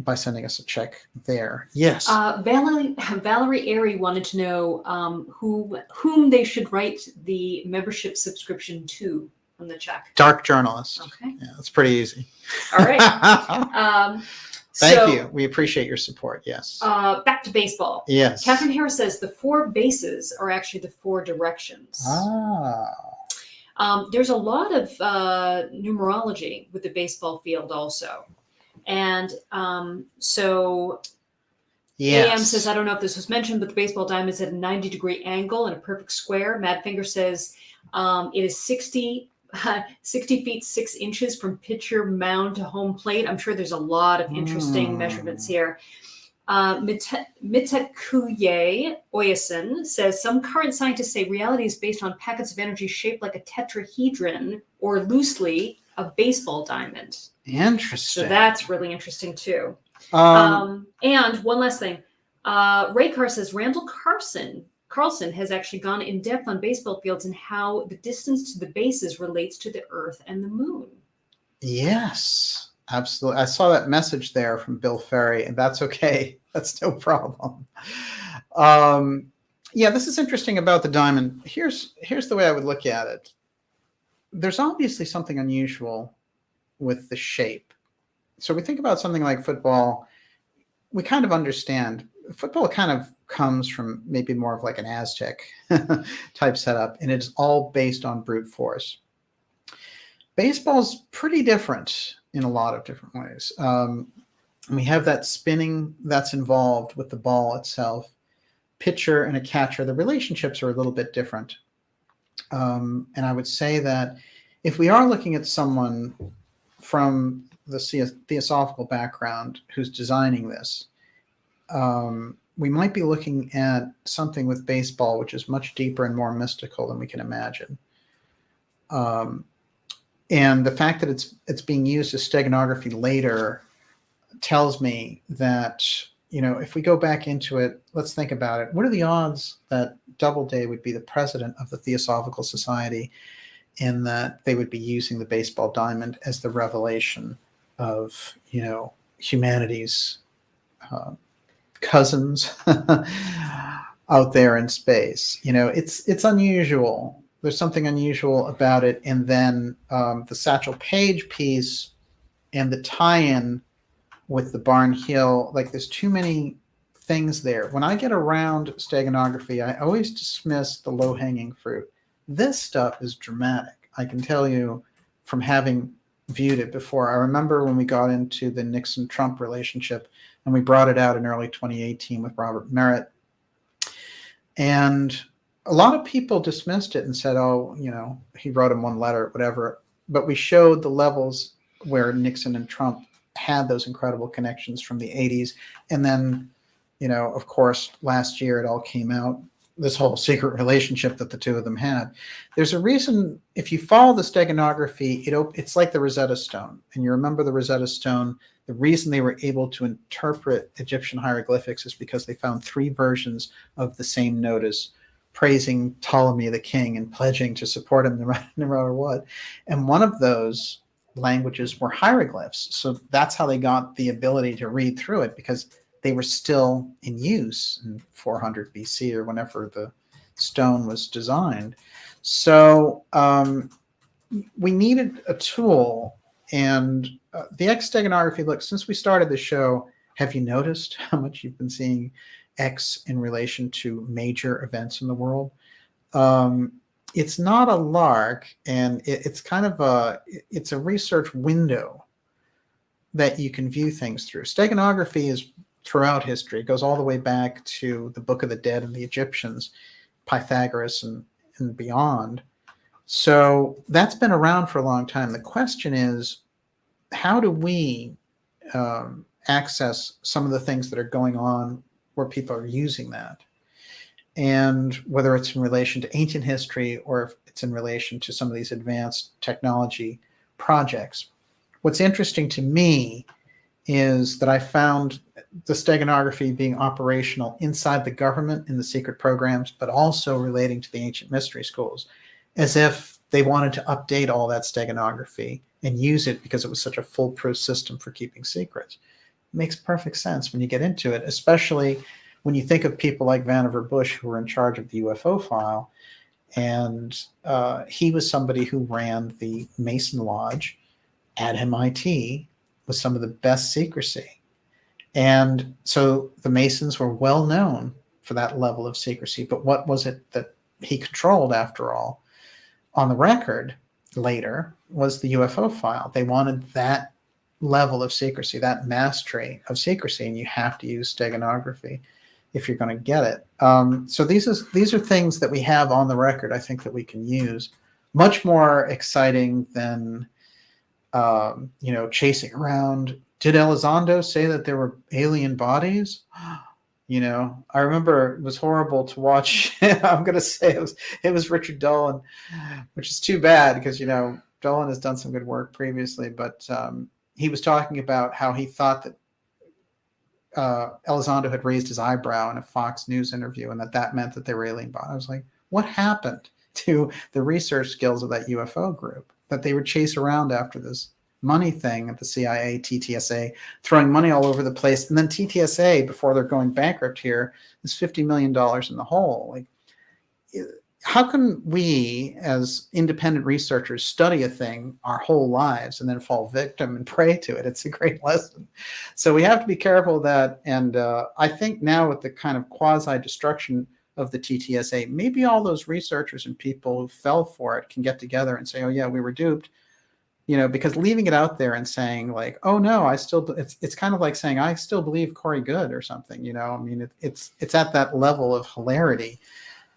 by sending us a check there. Yes. Valerie Airy wanted to know whom they should write the membership subscription to on the check. Dark journalist. Okay. Yeah, that's pretty easy. All right. Thank you. We appreciate your support. Yes. Back to baseball. Yes. Catherine Harris says the 4 bases are actually the 4 directions. There's a lot of numerology with the baseball field also. And so yes. AM says, I don't know if this was mentioned, but the baseball diamond is at a 90-degree angle and a perfect square. Madfinger says it is 60 feet 6 inches from pitcher mound to home plate. I'm sure there's a lot of interesting measurements here. Mitakuye Oyasin says some current scientists say reality is based on packets of energy shaped like a tetrahedron or loosely a baseball diamond. Interesting. So that's really interesting too. And one last thing. Ray Carr says Randall Carlson has actually gone in depth on baseball fields and how the distance to the bases relates to the Earth and the Moon. Yes, absolutely. I saw that message there from Bill Ferry, and that's okay. That's no problem. Yeah, this is interesting about the diamond. Here's the way I would look at it. There's obviously something unusual with the shape. So we think about something like football. We kind of understand. Football kind of comes from maybe more of like an Aztec type setup, and it's all based on brute force. Baseball's pretty different in a lot of different ways. We have that spinning that's involved with the ball itself. Pitcher and a catcher, the relationships are a little bit different. And I would say that if we are looking at someone from the theosophical background who's designing this, we might be looking at something with baseball which is much deeper and more mystical than we can imagine. And the fact that it's being used as steganography later tells me that, you know, if we go back into it, let's think about it. What are the odds that Doubleday would be the president of the Theosophical Society and that they would be using the baseball diamond as the revelation of, you know, humanity's cousins out there in space? You know, it's unusual. There's something unusual about it. And then the Satchel Paige piece and the tie-in with the Barn Hill, like there's too many things there. When I get around steganography, I always dismiss the low-hanging fruit. This stuff is dramatic. I can tell you from having viewed it before. I remember when we got into the Nixon-Trump relationship and we brought it out in early 2018 with Robert Merritt. And a lot of people dismissed it and said, oh, you know, he wrote him one letter, whatever. But we showed the levels where Nixon and Trump had those incredible connections from the 80s. And then, you know, of course, last year it all came out, this whole secret relationship that the two of them had. There's a reason, if you follow the steganography, it's like the Rosetta Stone. And you remember the Rosetta Stone, the reason they were able to interpret Egyptian hieroglyphics is because they found 3 versions of the same notice, praising Ptolemy the king and pledging to support him no matter what. And one of those languages were hieroglyphs. So that's how they got the ability to read through it, because they were still in use in 400 BC or whenever the stone was designed. So we needed a tool. And the X steganography, look, since we started the show, have you noticed how much you've been seeing X in relation to major events in the world? It's not a lark, and it's kind of it's a research window that you can view things through. Steganography is throughout history. It goes all the way back to the Book of the Dead and the Egyptians, Pythagoras and beyond. So that's been around for a long time. The question is, how do we access some of the things that are going on where people are using that? And whether it's in relation to ancient history or if it's in relation to some of these advanced technology projects. What's interesting to me is that I found the steganography being operational inside the government in the secret programs, but also relating to the ancient mystery schools, as if they wanted to update all that steganography and use it because it was such a foolproof system for keeping secrets. makes perfect sense when you get into it, especially when you think of people like Vannevar Bush, who were in charge of the UFO file. And he was somebody who ran the Mason Lodge at MIT with some of the best secrecy. And so the Masons were well known for that level of secrecy. But what was it that he controlled, after all, on the record later, was the UFO file. They wanted that level of secrecy, that mastery of secrecy, and you have to use steganography if you're going to get it. So these are things that we have on the record, I think, that we can use. Much more exciting than chasing around. Did Elizondo say that there were alien bodies? I remember it was horrible to watch. I'm going to say it was Richard Dolan, which is too bad because, Dolan has done some good work previously, but he was talking about how he thought that Elizondo had raised his eyebrow in a Fox News interview and that meant that they were alien bodies. I was like, what happened to the research skills of that UFO group that they would chase around after this money thing at the CIA, TTSA, throwing money all over the place. And then TTSA, before they're going bankrupt here, is $50 million in the hole. Like, how can we as independent researchers study a thing our whole lives and then fall victim and prey to it? It's a great lesson. So we have to be careful of that. And I think now with the kind of quasi-destruction of the TTSA, maybe all those researchers and people who fell for it can get together and say, oh yeah, we were duped. Because leaving it out there and saying like, oh no, it's kind of like saying, I still believe Corey Good or something, it's at that level of hilarity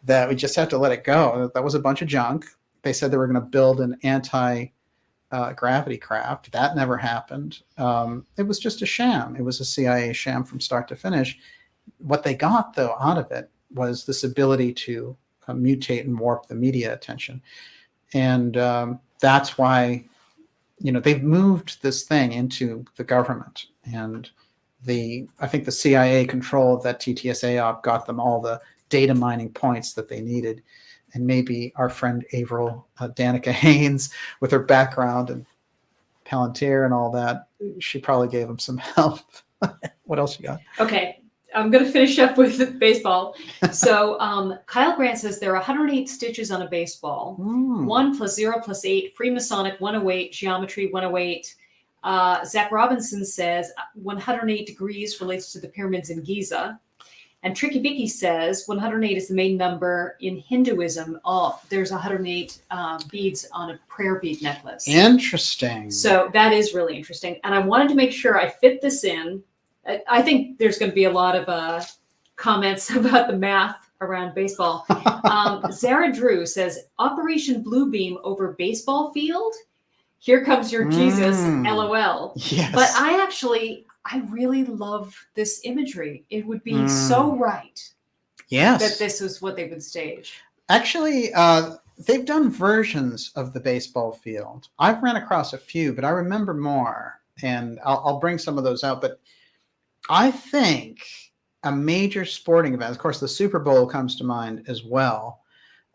that we just have to let it go. That was a bunch of junk. They said they were going to build an anti-gravity craft. That never happened. It was just a sham. It was a CIA sham from start to finish. What they got though out of it was this ability to mutate and warp the media attention. And that's why they've moved this thing into the government, and I think the CIA control of that TTSA op got them all the data mining points that they needed. And maybe our friend Avril, Danica Haines, with her background and Palantir and all that, she probably gave them some help. What else you got? Okay. I'm going to finish up with baseball. So Kyle Grant says there are 108 stitches on a baseball. 1 + 0 + 8, Freemasonic 108, geometry 108. Zach Robinson says 108 degrees relates to the pyramids in Giza. And Tricky Vicky says 108 is the main number in Hinduism. Oh, there's 108 beads on a prayer bead necklace. Interesting. So that is really interesting. And I wanted to make sure I fit this in. I think there's going to be a lot of comments about the math around baseball. Zara Drew says, Operation Bluebeam over baseball field? Here comes your Jesus, LOL. Yes. But I really love this imagery. It would be so right. Yes. That this was what they would stage. Actually, they've done versions of the baseball field. I've ran across a few, but I remember more. And I'll bring some of those out. But I think a major sporting event, of course, the Super Bowl comes to mind as well.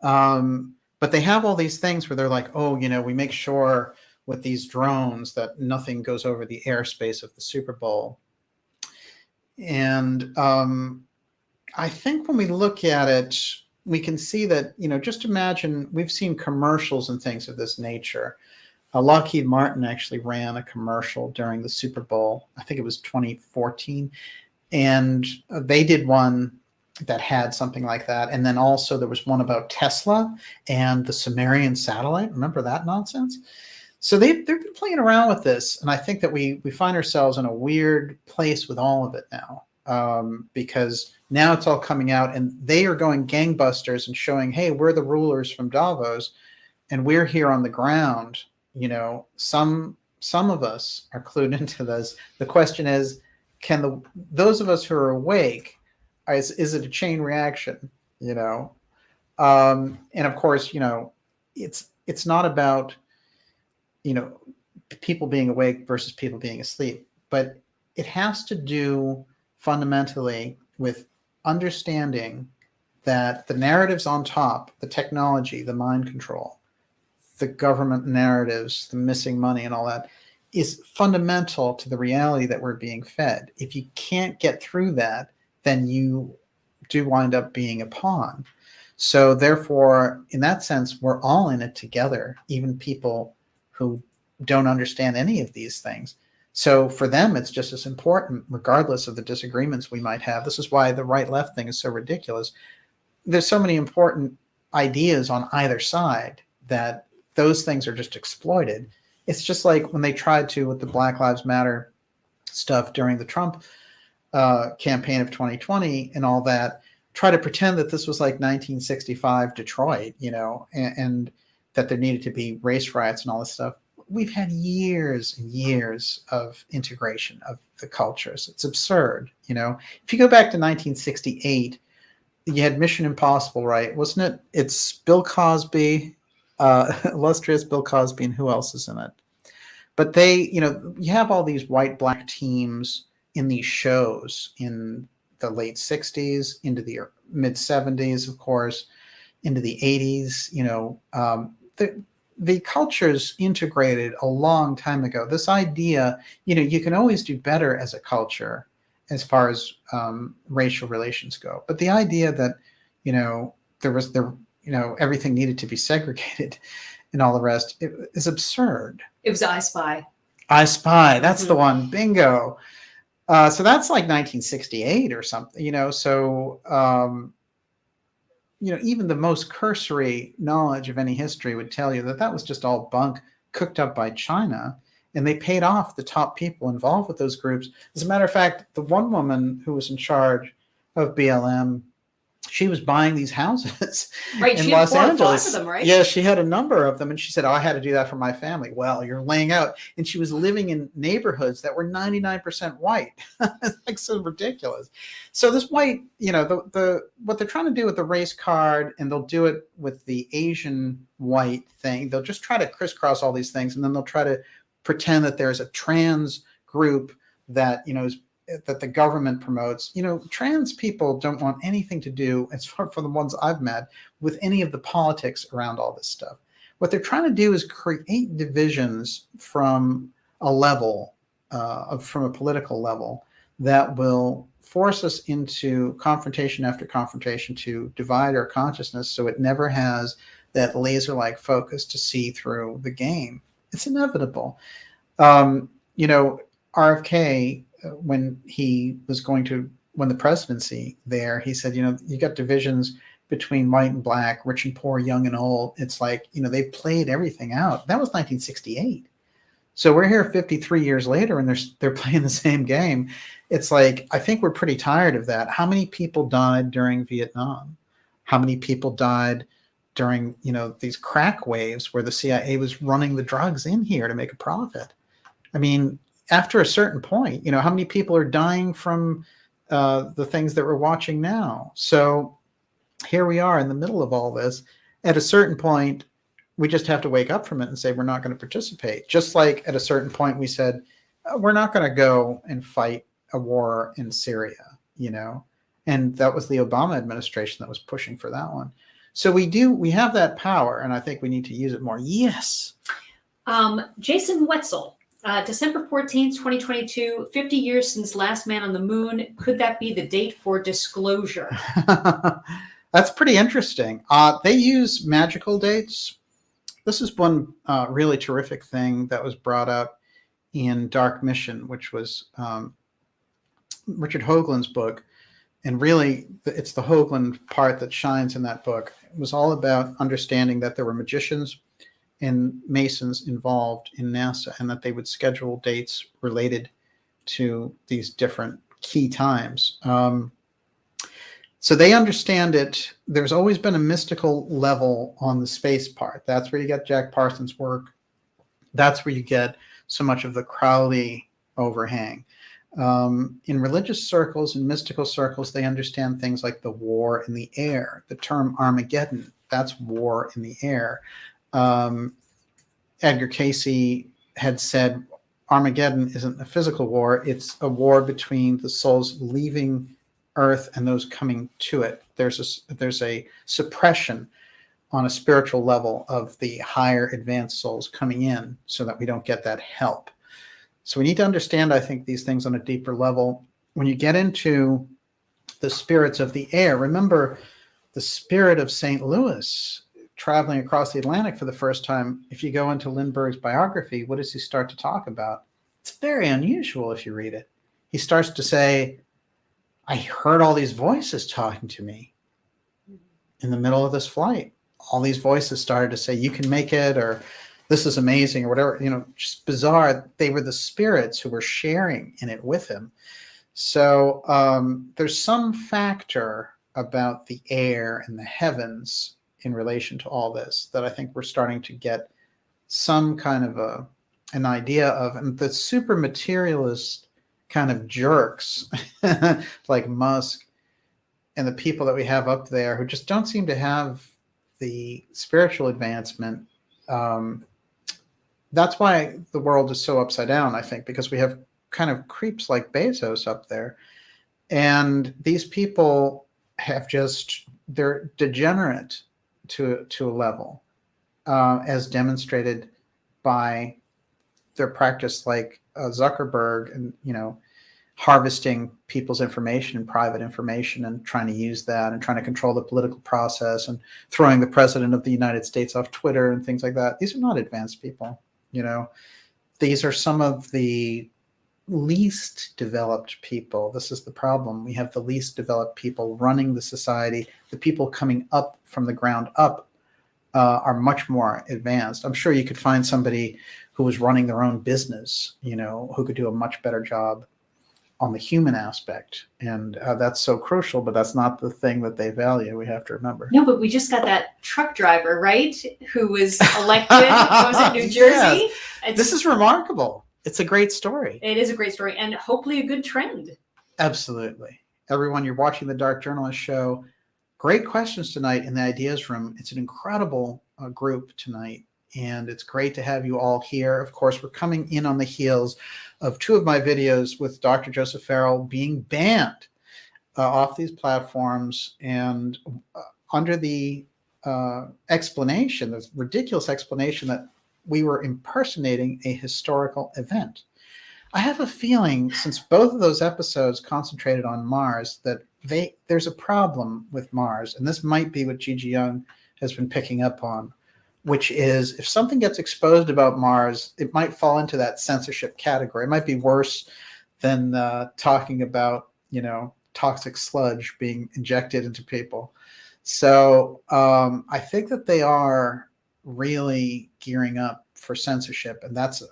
But they have all these things where they're like, oh, we make sure with these drones that nothing goes over the airspace of the Super Bowl. And I think when we look at it, we can see that, just imagine, we've seen commercials and things of this nature. Lockheed Martin actually ran a commercial during the Super Bowl. I think it was 2014. And they did one that had something like that. And then also there was one about Tesla and the Sumerian satellite. Remember that nonsense? So they've been playing around with this. And I think that we find ourselves in a weird place with all of it now. Because now it's all coming out and they are going gangbusters and showing, hey, we're the rulers from Davos and we're here on the ground. Some of us are clued into this. The question is, can those of us who are awake, is it a chain reaction? And of course, it's not about, people being awake versus people being asleep, but it has to do fundamentally with understanding that the narratives on top, the technology, the mind control, the government narratives, the missing money and all that, is fundamental to the reality that we're being fed. If you can't get through that, then you do wind up being a pawn. So therefore, in that sense, we're all in it together, even people who don't understand any of these things. So for them, it's just as important, regardless of the disagreements we might have. This is why the right-left thing is so ridiculous. There's so many important ideas on either side that those things are just exploited. It's just like when they tried to, with the Black Lives Matter stuff during the Trump campaign of 2020 and all that, try to pretend that this was like 1965 Detroit, and that there needed to be race riots and all this stuff. We've had years and years of integration of the cultures. It's absurd. If you go back to 1968, you had Mission Impossible, right? Wasn't it? It's Bill Cosby, illustrious Bill Cosby, and who else is in it? But they, you have all these white-black teams in these shows in the late 60s, into the mid 70s, of course, into the 80s. The cultures integrated a long time ago. This idea, you can always do better as a culture as far as racial relations go. But the idea that, everything needed to be segregated and all the rest, it is absurd. It was I Spy. I Spy, that's the one. Bingo. So that's like 1968 or something, so, even the most cursory knowledge of any history would tell you that that was just all bunk cooked up by China, and they paid off the top people involved with those groups. As a matter of fact, the one woman who was in charge of BLM, she was buying these houses in Los Angeles. Of them, right? Yeah, she had a number of them, and she said, I had to do that for my family. Well, you're laying out. And she was living in neighborhoods that were 99% white. It's like so ridiculous. So this white, what they're trying to do with the race card, and they'll do it with the Asian white thing. They'll just try to crisscross all these things, and then they'll try to pretend that there's a trans group that, that the government promotes. Trans people don't want anything to do, as far from the ones I've met, with any of the politics around all this stuff. What they're trying to do is create divisions from a level, from a political level, that will force us into confrontation after confrontation to divide our consciousness, so it never has that laser-like focus to see through the game. It's inevitable. RFK, when he was going to win the presidency there, he said, you got divisions between white and black, rich and poor, young and old. It's like, they played everything out. That was 1968. So we're here 53 years later, and they're playing the same game. It's like, I think we're pretty tired of that. How many people died during Vietnam? How many people died during, these crack waves where the CIA was running the drugs in here to make a profit? I mean, after a certain point, how many people are dying from the things that we're watching now? So here we are in the middle of all this. At a certain point, we just have to wake up from it and say, we're not going to participate. Just like at a certain point, we said, we're not going to go and fight a war in Syria, and that was the Obama administration that was pushing for that one. So we have that power, and I think we need to use it more. Yes. Jason Wetzel. December 14th, 2022, 50 years since last man on the moon. Could that be the date for disclosure? That's pretty interesting. They use magical dates. This is one really terrific thing that was brought up in Dark Mission, which was Richard Hoagland's book. And really, it's the Hoagland part that shines in that book. It was all about understanding that there were magicians and Masons involved in NASA, and that they would schedule dates related to these different key times. So they understand it. There's always been a mystical level on the space part. That's where you get Jack Parsons' work. That's where you get so much of the Crowley overhang. In religious circles and mystical circles, they understand things like the war in the air. The term Armageddon, that's war in the air. Edgar Cayce had said Armageddon isn't a physical war, it's a war between the souls leaving Earth and those coming to it. There's a suppression on a spiritual level of the higher advanced souls coming in, so that we don't get that help. So we need to understand, I think, these things on a deeper level. When you get into the spirits of the air, remember the spirit of St. Louis traveling across the Atlantic for the first time. If you go into Lindbergh's biography, what does he start to talk about? It's very unusual if you read it. He starts to say, I heard all these voices talking to me in the middle of this flight. All these voices started to say, you can make it, or this is amazing, or whatever, just bizarre. They were the spirits who were sharing in it with him. So there's some factor about the air and the heavens in relation to all this that I think we're starting to get some kind of an idea of. And the super materialist kind of jerks like Musk and the people that we have up there who just don't seem to have the spiritual advancement. That's why the world is so upside down, I think, because we have kind of creeps like Bezos up there. And these people have they're degenerate to a level, as demonstrated by their practice, like Zuckerberg, and harvesting people's information and private information and trying to use that and trying to control the political process and throwing the president of the United States off Twitter and things like that. These are not advanced people. These are some of the least developed people. This is the problem. We have the least developed people running the society. The people coming up from the ground up are much more advanced. I'm sure you could find somebody who was running their own business, who could do a much better job on the human aspect. And that's so crucial, but that's not the thing that they value. We have to remember. No, but we just got that truck driver, right? Who was elected. Was it New Jersey? Yes. This is remarkable. It's a great story. It is a great story, and hopefully a good trend. Absolutely. Everyone, you're watching the Dark Journalist Show. Great questions tonight in the Ideas Room. It's an incredible group tonight, and it's great to have you all here. Of course, we're coming in on the heels of two of my videos with Dr. Joseph Farrell being banned off these platforms, and under the explanation, the ridiculous explanation that we were impersonating a historical event. I have a feeling, since both of those episodes concentrated on Mars, that there's a problem with Mars, and this might be what Gigi Young has been picking up on, which is if something gets exposed about Mars, it might fall into that censorship category. It might be worse than talking about, toxic sludge being injected into people. So I think that they are really gearing up for censorship, and that's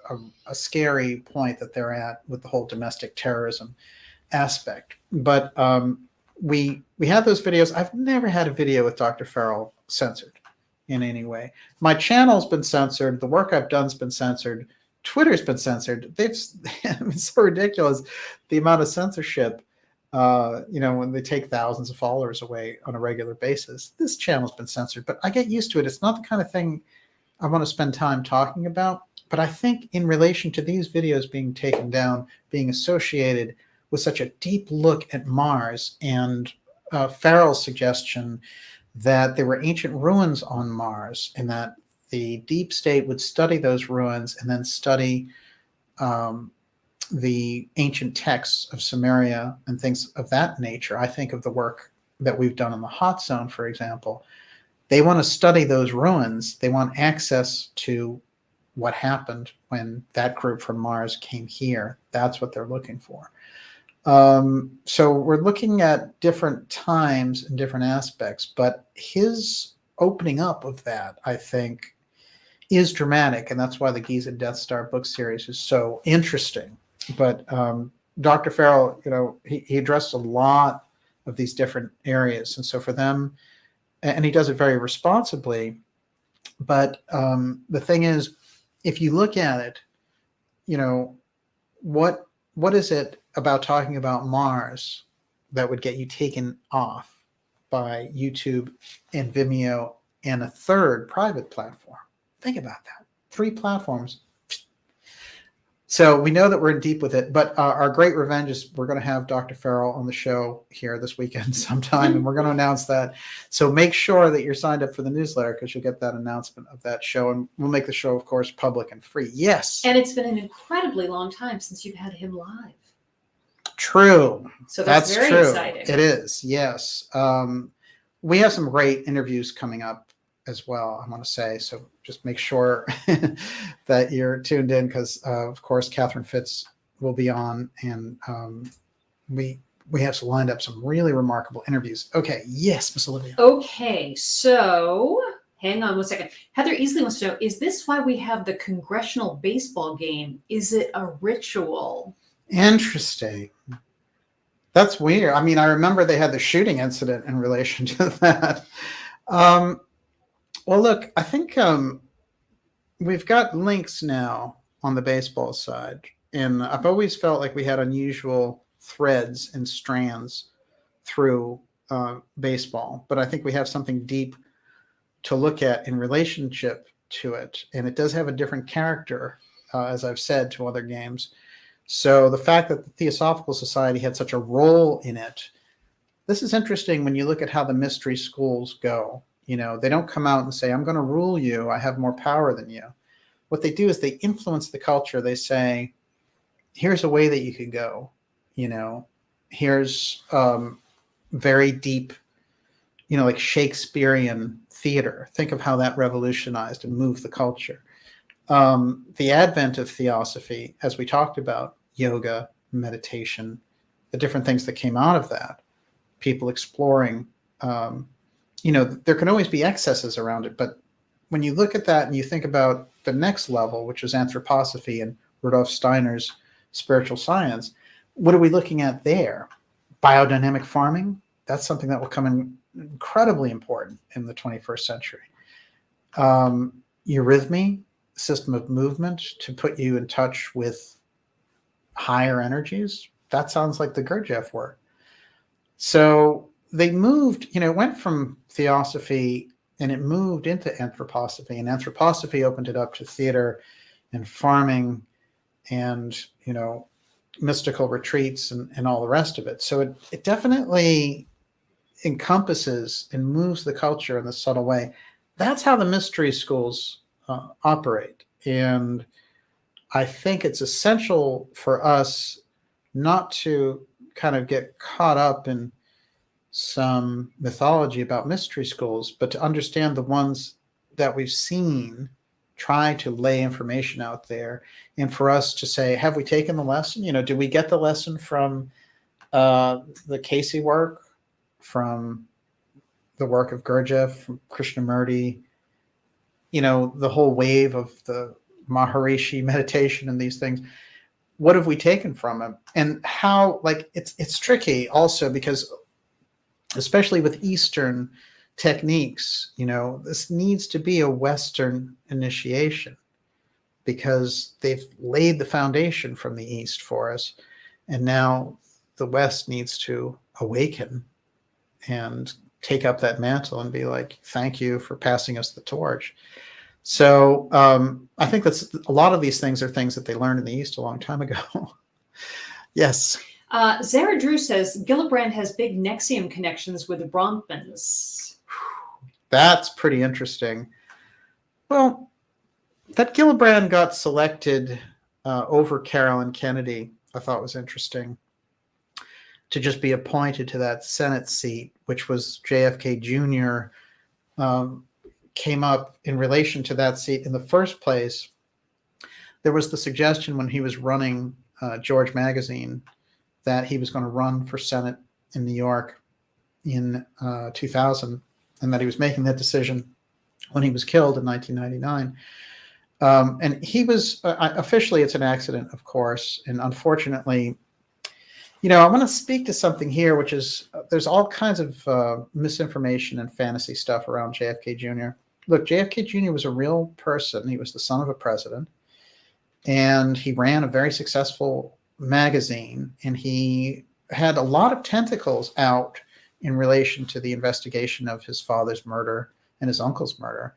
a scary point that they're at with the whole domestic terrorism aspect. But we had those videos. I've never had a video with Dr. Farrell censored in any way. My channel's been censored. The work I've done's been censored. Twitter's been censored. It's so ridiculous, the amount of censorship. When they take thousands of followers away on a regular basis. This channel's been censored, but I get used to it. It's not the kind of thing I want to spend time talking about. But I think in relation to these videos being taken down, being associated with such a deep look at Mars, and Farrell's suggestion that there were ancient ruins on Mars, and that the deep state would study those ruins and then study the ancient texts of Sumeria and things of that nature. I think of the work that we've done in the hot zone, for example. They want to study those ruins. They want access to what happened when that group from Mars came here. That's what they're looking for. So we're looking at different times and different aspects, but his opening up of that, I think, is dramatic, and that's why the Giza Death Star book series is so interesting. But Dr. Farrell, he addressed a lot of these different areas, and so for them, and he does it very responsibly. But the thing is, if you look at it, what is it about talking about Mars that would get you taken off by YouTube and Vimeo and a third private platform? Think about that. 3 platforms. So we know that we're in deep with it, but our great revenge is we're going to have Dr. Farrell on the show here this weekend sometime, and we're going to announce that. So make sure that you're signed up for the newsletter because you'll get that announcement of that show, and we'll make the show, of course, public and free. Yes. And it's been an incredibly long time since you've had him live. True. So that's very true. exciting. It is, yes. We have some great interviews coming up as well, I want to say. So just make sure that you're tuned in because, of course, Catherine Fitz will be on, and we have lined up some really remarkable interviews. Okay, yes, Miss Olivia. Okay, so hang on one second. Heather Easley wants to know, is this why we have the congressional baseball game? Is it a ritual? Interesting. That's weird. I mean, I remember they had the shooting incident in relation to that. Well, look, I think we've got links now on the baseball side. And I've always felt like we had unusual threads and strands through baseball. But I think we have something deep to look at in relationship to it. And it does have a different character, as I've said, to other games. So the fact that the Theosophical Society had such a role in it, this is interesting when you look at how the mystery schools go. You know, they don't come out and say, I'm going to rule you. I have more power than you. What they do is they influence the culture. They say, here's a way that you could go. You know, here's very deep, you know, like Shakespearean theater. Think of how that revolutionized and moved the culture. The advent of theosophy, as we talked about, yoga, meditation, the different things that came out of that, people exploring, you know, there can always be excesses around it. But when you look at that and you think about the next level, which is anthroposophy and Rudolf Steiner's spiritual science, what are we looking at there? Biodynamic farming? That's something that will come in incredibly important in the 21st century. Eurythmy, system of movement to put you in touch with higher energies. That sounds like the Gurdjieff work. So they moved, you know, it went from theosophy and it moved into anthroposophy, and anthroposophy opened it up to theater and farming and, you know, mystical retreats and all the rest of it. So it definitely encompasses and moves the culture in a subtle way. That's how the mystery schools operate. And I think it's essential for us not to kind of get caught up in some mythology about mystery schools, but to understand the ones that we've seen try to lay information out there, and for us to say, have we taken the lesson? You know, did we get the lesson from the Casey work, from the work of Gurdjieff, from Krishnamurti, you know, the whole wave of the Maharishi meditation and these things? What have we taken from him? And how, like, it's tricky also because, especially with Eastern techniques, you know, this needs to be a Western initiation because they've laid the foundation from the East for us. And now the West needs to awaken and take up that mantle and be like, thank you for passing us the torch. So I think that's a lot of these things are things that they learned in the East a long time ago. Yes. Zara Drew says Gillibrand has big Nexium connections with the Bronfmans. That's pretty interesting. Well, that Gillibrand got selected over Carolyn Kennedy, I thought was interesting, to just be appointed to that Senate seat, which was JFK Jr. Came up in relation to that seat in the first place. There was the suggestion when he was running George Magazine that he was going to run for Senate in New York in 2000, and that he was making that decision when he was killed in 1999. And he was, officially it's an accident, of course, and unfortunately, you know, I want to speak to something here, which is there's all kinds of misinformation and fantasy stuff around JFK Jr. Look, JFK Jr. was a real person. He was the son of a president, and he ran a very successful magazine, and he had a lot of tentacles out in relation to the investigation of his father's murder and his uncle's murder.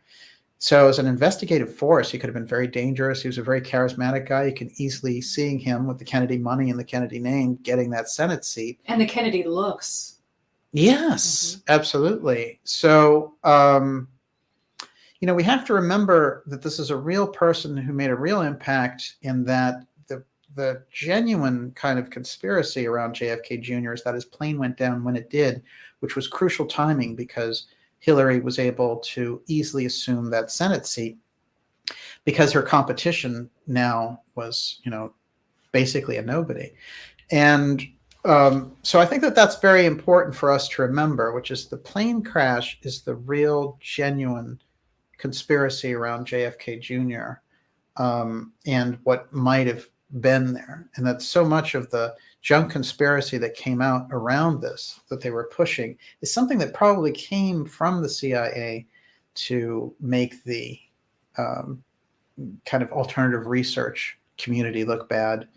So as an investigative force, he could have been very dangerous. He was a very charismatic guy. You can easily seeing him with the Kennedy money and the Kennedy name getting that Senate seat. And the Kennedy looks. Yes, absolutely. So, we have to remember that this is a real person who made a real impact, in that the genuine kind of conspiracy around JFK Jr. is that his plane went down when it did, which was crucial timing because Hillary was able to easily assume that Senate seat because her competition now was, basically a nobody. And so I think that that's very important for us to remember, which is the plane crash is the real, genuine conspiracy around JFK Jr. And what might have been there. And that so much of the junk conspiracy that came out around this, that they were pushing, is something that probably came from the CIA to make the kind of alternative research community look bad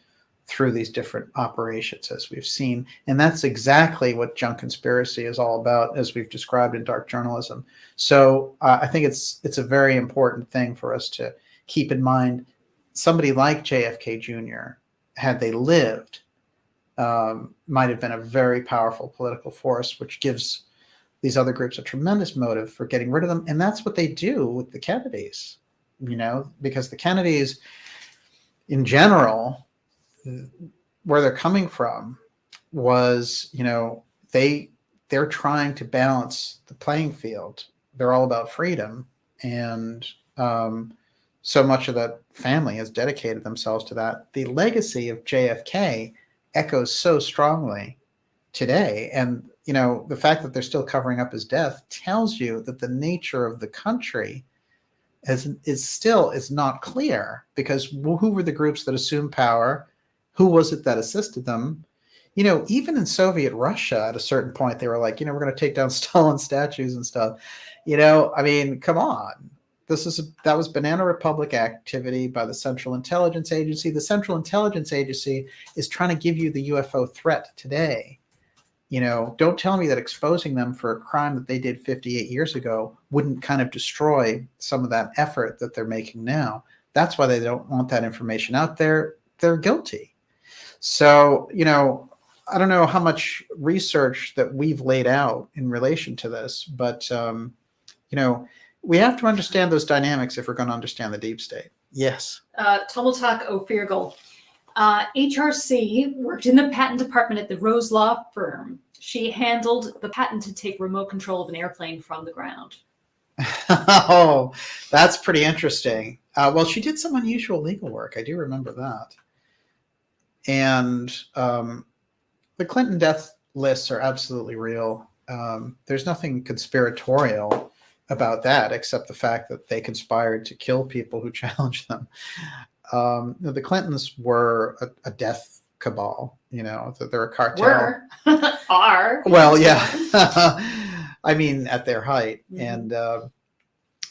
through these different operations, as we've seen. And that's exactly what junk conspiracy is all about, as we've described in dark journalism. So I think it's a very important thing for us to keep in mind. Somebody like JFK Jr., had they lived, might have been a very powerful political force, which gives these other groups a tremendous motive for getting rid of them. And that's what they do with the Kennedys, because the Kennedys in general, where they're coming from was, they're trying to balance the playing field. They're all about freedom. And so much of that family has dedicated themselves to that. The legacy of JFK echoes so strongly today. And, the fact that they're still covering up his death tells you that the nature of the country is not clear, because who were the groups that assumed power? Who was it that assisted them? Even in Soviet Russia, at a certain point, they were like, we're going to take down Stalin statues and stuff. Come on. That was Banana Republic activity by the Central Intelligence Agency. The Central Intelligence Agency is trying to give you the UFO threat today. Don't tell me that exposing them for a crime that they did 58 years ago wouldn't kind of destroy some of that effort that they're making now. That's why they don't want that information out there. They're guilty. So, I don't know how much research that we've laid out in relation to this, but, we have to understand those dynamics if we're going to understand the deep state. Yes. Tomotak O'Feargal. HRC worked in the patent department at the Rose Law firm. She handled the patent to take remote control of an airplane from the ground. Oh, that's pretty interesting. Well, she did some unusual legal work. I do remember that. And the Clinton death lists are absolutely real. There's nothing conspiratorial about that, except the fact that they conspired to kill people who challenged them. The Clintons were a death cabal, they're a cartel. Are. Well, yeah. I mean, at their height. Mm-hmm.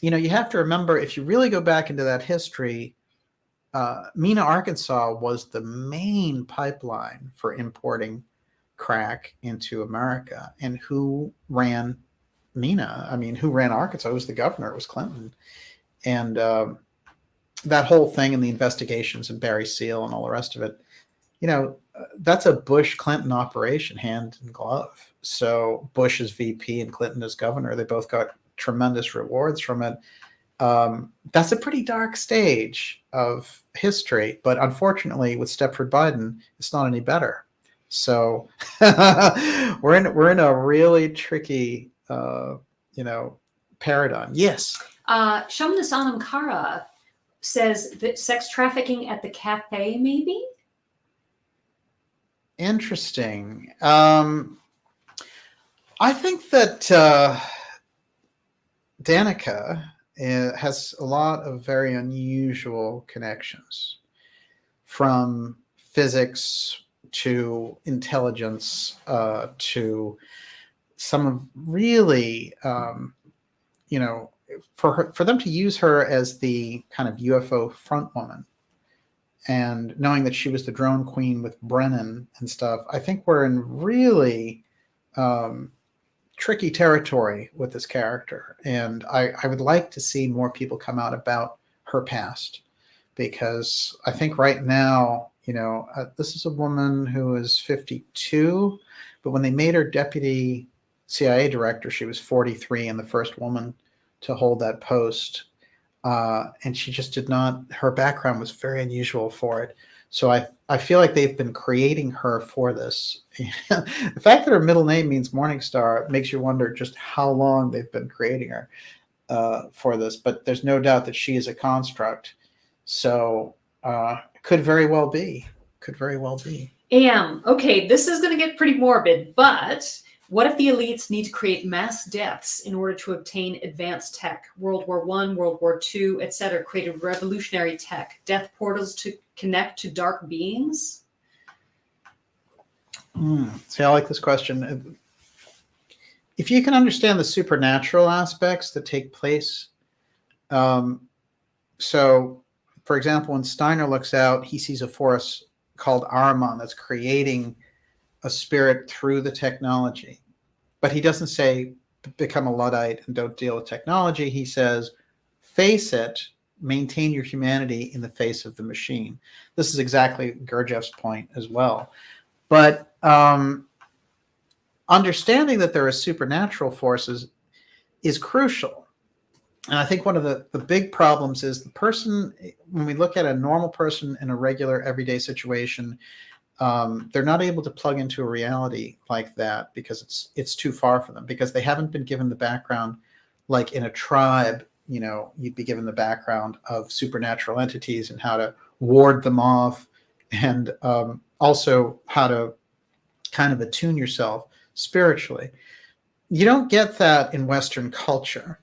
And, you have to remember, if you really go back into that history, Mena, Arkansas was the main pipeline for importing crack into America. And who ran Mena? Who ran Arkansas? It was the governor. It was Clinton. And that whole thing and the investigations and Barry Seal and all the rest of it, that's a Bush-Clinton operation, hand in glove. So Bush as VP and Clinton as governor, they both got tremendous rewards from it. That's a pretty dark stage of history, but unfortunately with Stepford Biden, it's not any better. So we're in a really tricky, paradigm. Yes. Shamnasanam Kara says that sex trafficking at the cafe, maybe? Interesting. I think that Danica has a lot of very unusual connections, from physics to intelligence to some of really, for them to use her as the kind of UFO front woman, and knowing that she was the drone queen with Brennan and stuff, I think we're in really tricky territory with this character, and I would like to see more people come out about her past, because I think right now, this is a woman who is 52, but when they made her deputy CIA director, she was 43 and the first woman to hold that post. And she just did not, her background was very unusual for it. So I feel like they've been creating her for this. The fact that her middle name means Morningstar makes you wonder just how long they've been creating her for this. But there's no doubt that she is a construct. So could very well be. Could very well be. Okay, this is going to get pretty morbid, but what if the elites need to create mass deaths in order to obtain advanced tech? World War I, World War II, etc. created revolutionary tech, death portals to connect to dark beings? See, I like this question. If you can understand the supernatural aspects that take place, so, for example, when Steiner looks out, he sees a force called Ahriman that's creating a spirit through the technology. But he doesn't say become a Luddite and don't deal with technology. He says face it, maintain your humanity in the face of the machine. This is exactly Gurdjieff's point as well. But understanding that there are supernatural forces is crucial. And I think one of the big problems is the person, when we look at a normal person in a regular everyday situation, they're not able to plug into a reality like that because it's too far for them, because they haven't been given the background. Like in a tribe, you'd be given the background of supernatural entities and how to ward them off, and also how to kind of attune yourself spiritually. You don't get that in Western culture.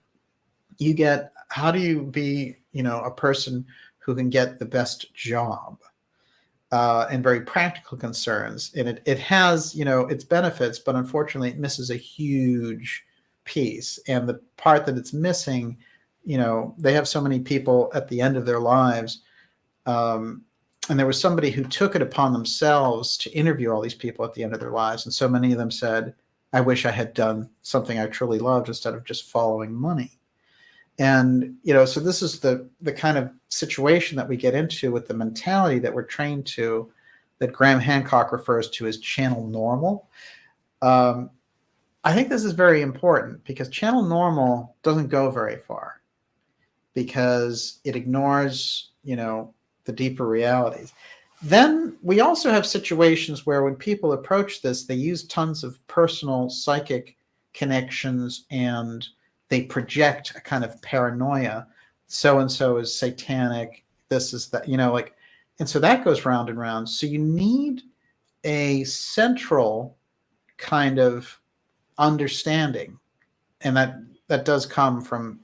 You get, how do you be, a person who can get the best job? And very practical concerns. And it has, its benefits, but unfortunately it misses a huge piece. And the part that it's missing, they have so many people at the end of their lives. And there was somebody who took it upon themselves to interview all these people at the end of their lives. And so many of them said, I wish I had done something I truly loved instead of just following money. And, so this is the kind of situation that we get into with the mentality that we're trained to, that Graham Hancock refers to as channel normal. I think this is very important, because channel normal doesn't go very far, because it ignores, the deeper realities. Then we also have situations where when people approach this, they use tons of personal psychic connections, and they project a kind of paranoia. So-and-so is satanic. This is that, and so that goes round and round. So you need a central kind of understanding. And that does come from,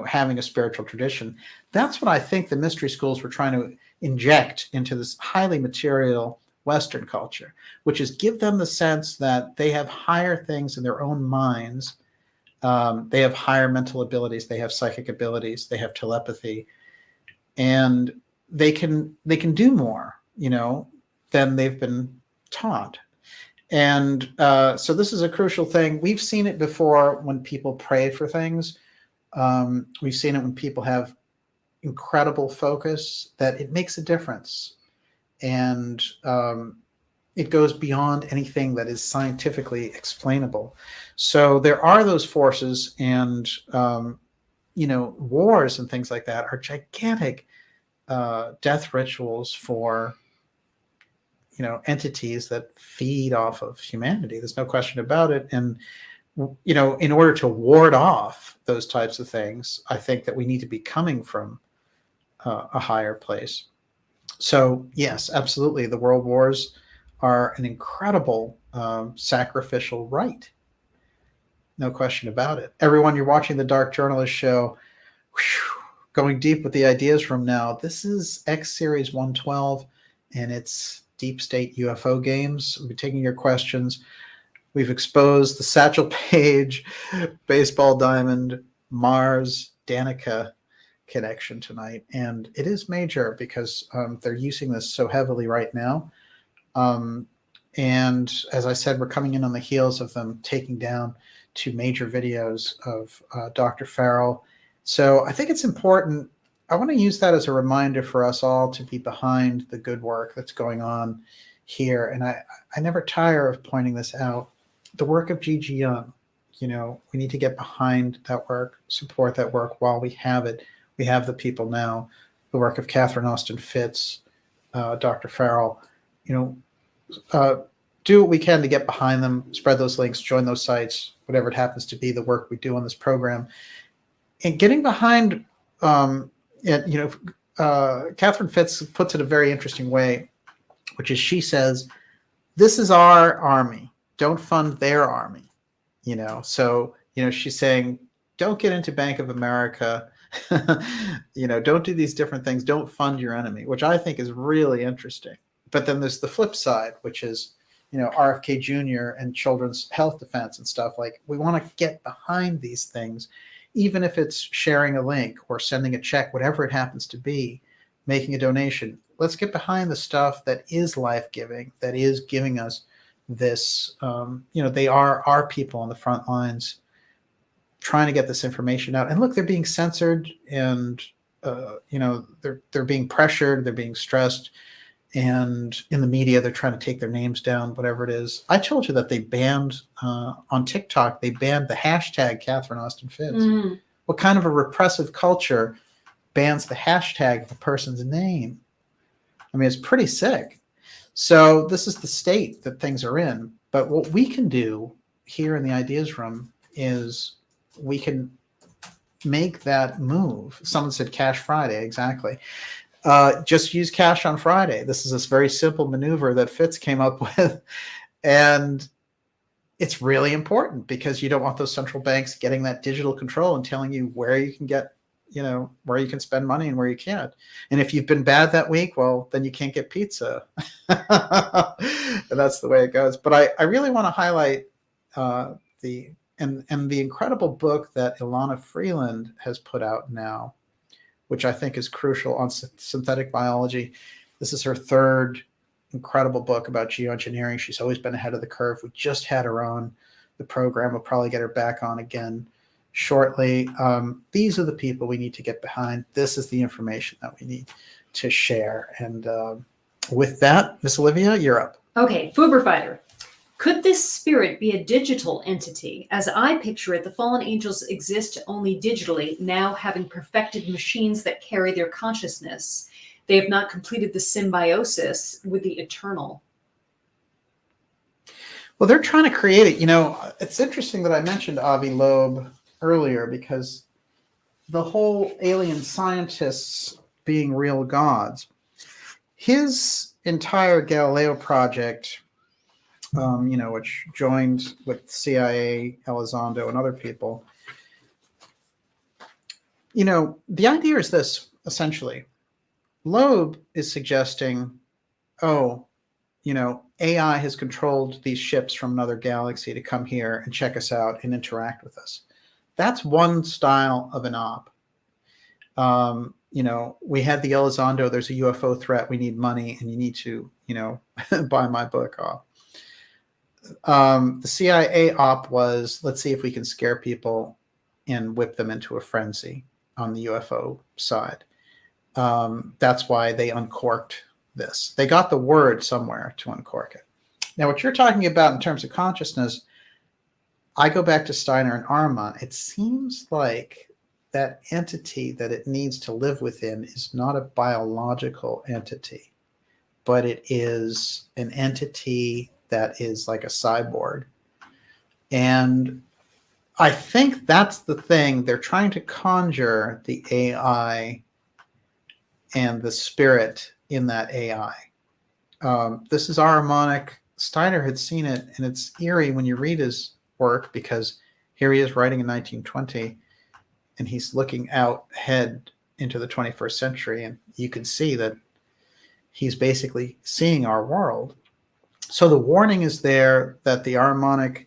having a spiritual tradition. That's what I think the mystery schools were trying to inject into this highly material Western culture, which is give them the sense that they have higher things in their own minds. They have higher mental abilities, they have psychic abilities, they have telepathy, and they can do more, than they've been taught. And so this is a crucial thing. We've seen it before when people pray for things. We've seen it when people have incredible focus, that it makes a difference. And it goes beyond anything that is scientifically explainable. So there are those forces, and wars and things like that are gigantic death rituals for entities that feed off of humanity. There's no question about it. And in order to ward off those types of things, I think that we need to be coming from a higher place. So yes, absolutely, the world wars are an incredible sacrificial rite. No question about it. Everyone, you're watching the Dark Journalist Show. Whew, going deep with the ideas room now. This is X Series 112, and it's Deep State UFO games. We'll be taking your questions. We've exposed the Satchel Paige, Baseball Diamond, Mars, Danica connection tonight. And it is major, because they're using this so heavily right now. And as I said, we're coming in on the heels of them taking down to major videos of Dr. Farrell. So I think it's important. I want to use that as a reminder for us all to be behind the good work that's going on here. And I never tire of pointing this out. The work of Gigi Young, we need to get behind that work, support that work while we have it. We have the people now. The work of Catherine Austin Fitz, Dr. Farrell, do what we can to get behind them, spread those links, join those sites, whatever it happens to be, the work we do on this program. And getting behind, Catherine Fitz puts it a very interesting way, which is she says, this is our army. Don't fund their army. So, she's saying, don't get into Bank of America. Don't do these different things. Don't fund your enemy, which I think is really interesting. But then there's the flip side, which is, RFK Jr. and Children's Health Defense and stuff. Like, we want to get behind these things, even if it's sharing a link or sending a check, whatever it happens to be, making a donation. Let's get behind the stuff that is life-giving, that is giving us this, they are our people on the front lines trying to get this information out. And look, they're being censored and, they're being pressured, they're being stressed. And in the media, they're trying to take their names down, whatever it is. I told you that they banned, on TikTok, they banned the hashtag Catherine Austin Fitz. Mm. What kind of a repressive culture bans the hashtag of a person's name? I mean, it's pretty sick. So this is the state that things are in. But what we can do here in the Ideas Room is we can make that move. Someone said Cash Friday, exactly. Just use cash on Friday. This is this very simple maneuver that Fitz came up with. And it's really important because you don't want those central banks getting that digital control and telling you where you can get, where you can spend money and where you can't. And if you've been bad that week, well, then you can't get pizza. And that's the way it goes. But I really want to highlight the incredible book that Ilana Freeland has put out now, which I think is crucial, on synthetic biology. This is her third incredible book about geoengineering. She's always been ahead of the curve. We just had her on the program. We'll probably get her back on again shortly. These are the people we need to get behind. This is the information that we need to share. And with that, Miss Olivia, you're up. Okay, Fuber Fighter. Could this spirit be a digital entity? As I picture it, the fallen angels exist only digitally, now having perfected machines that carry their consciousness. They have not completed the symbiosis with the eternal. Well, they're trying to create it. It's interesting that I mentioned Avi Loeb earlier, because the whole alien scientists being real gods, his entire Galileo project, which joined with CIA, Elizondo, and other people. The idea is this, essentially. Loeb is suggesting, AI has controlled these ships from another galaxy to come here and check us out and interact with us. That's one style of an op. We had the Elizondo, there's a UFO threat, we need money, and you need to, buy my book off. The CIA op was, let's see if we can scare people and whip them into a frenzy on the UFO side. That's why they uncorked this. They got the word somewhere to uncork it. Now, what you're talking about in terms of consciousness, I go back to Steiner and Armand. It seems like that entity that it needs to live within is not a biological entity, but it is an entity that is like a cyborg. And I think that's the thing. They're trying to conjure the AI and the spirit in that AI. This is Ahrimanic. Steiner had seen it, and it's eerie when you read his work, because here he is writing in 1920, and he's looking out ahead into the 21st century, and you can see that he's basically seeing our world. So the warning is there that the Ahrimanic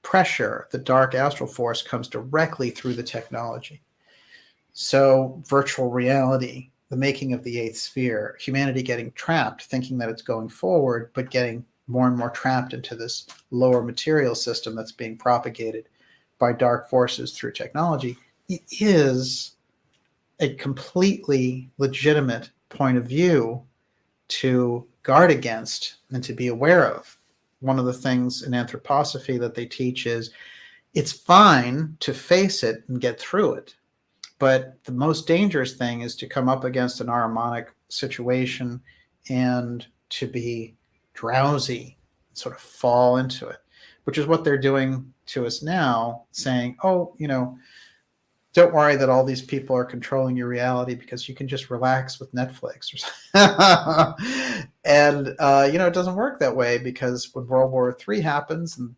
pressure, the dark astral force, comes directly through the technology. So virtual reality, the making of the eighth sphere, humanity getting trapped, thinking that it's going forward, but getting more and more trapped into this lower material system that's being propagated by dark forces through technology, it is a completely legitimate point of view to guard against and to be aware of. One of the things in anthroposophy that they teach is it's fine to face it and get through it. But the most dangerous thing is to come up against an ahrimanic situation and to be drowsy, sort of fall into it, which is what they're doing to us now, saying, oh, don't worry that all these people are controlling your reality because you can just relax with Netflix or something. And, it doesn't work that way, because when World War III happens, and,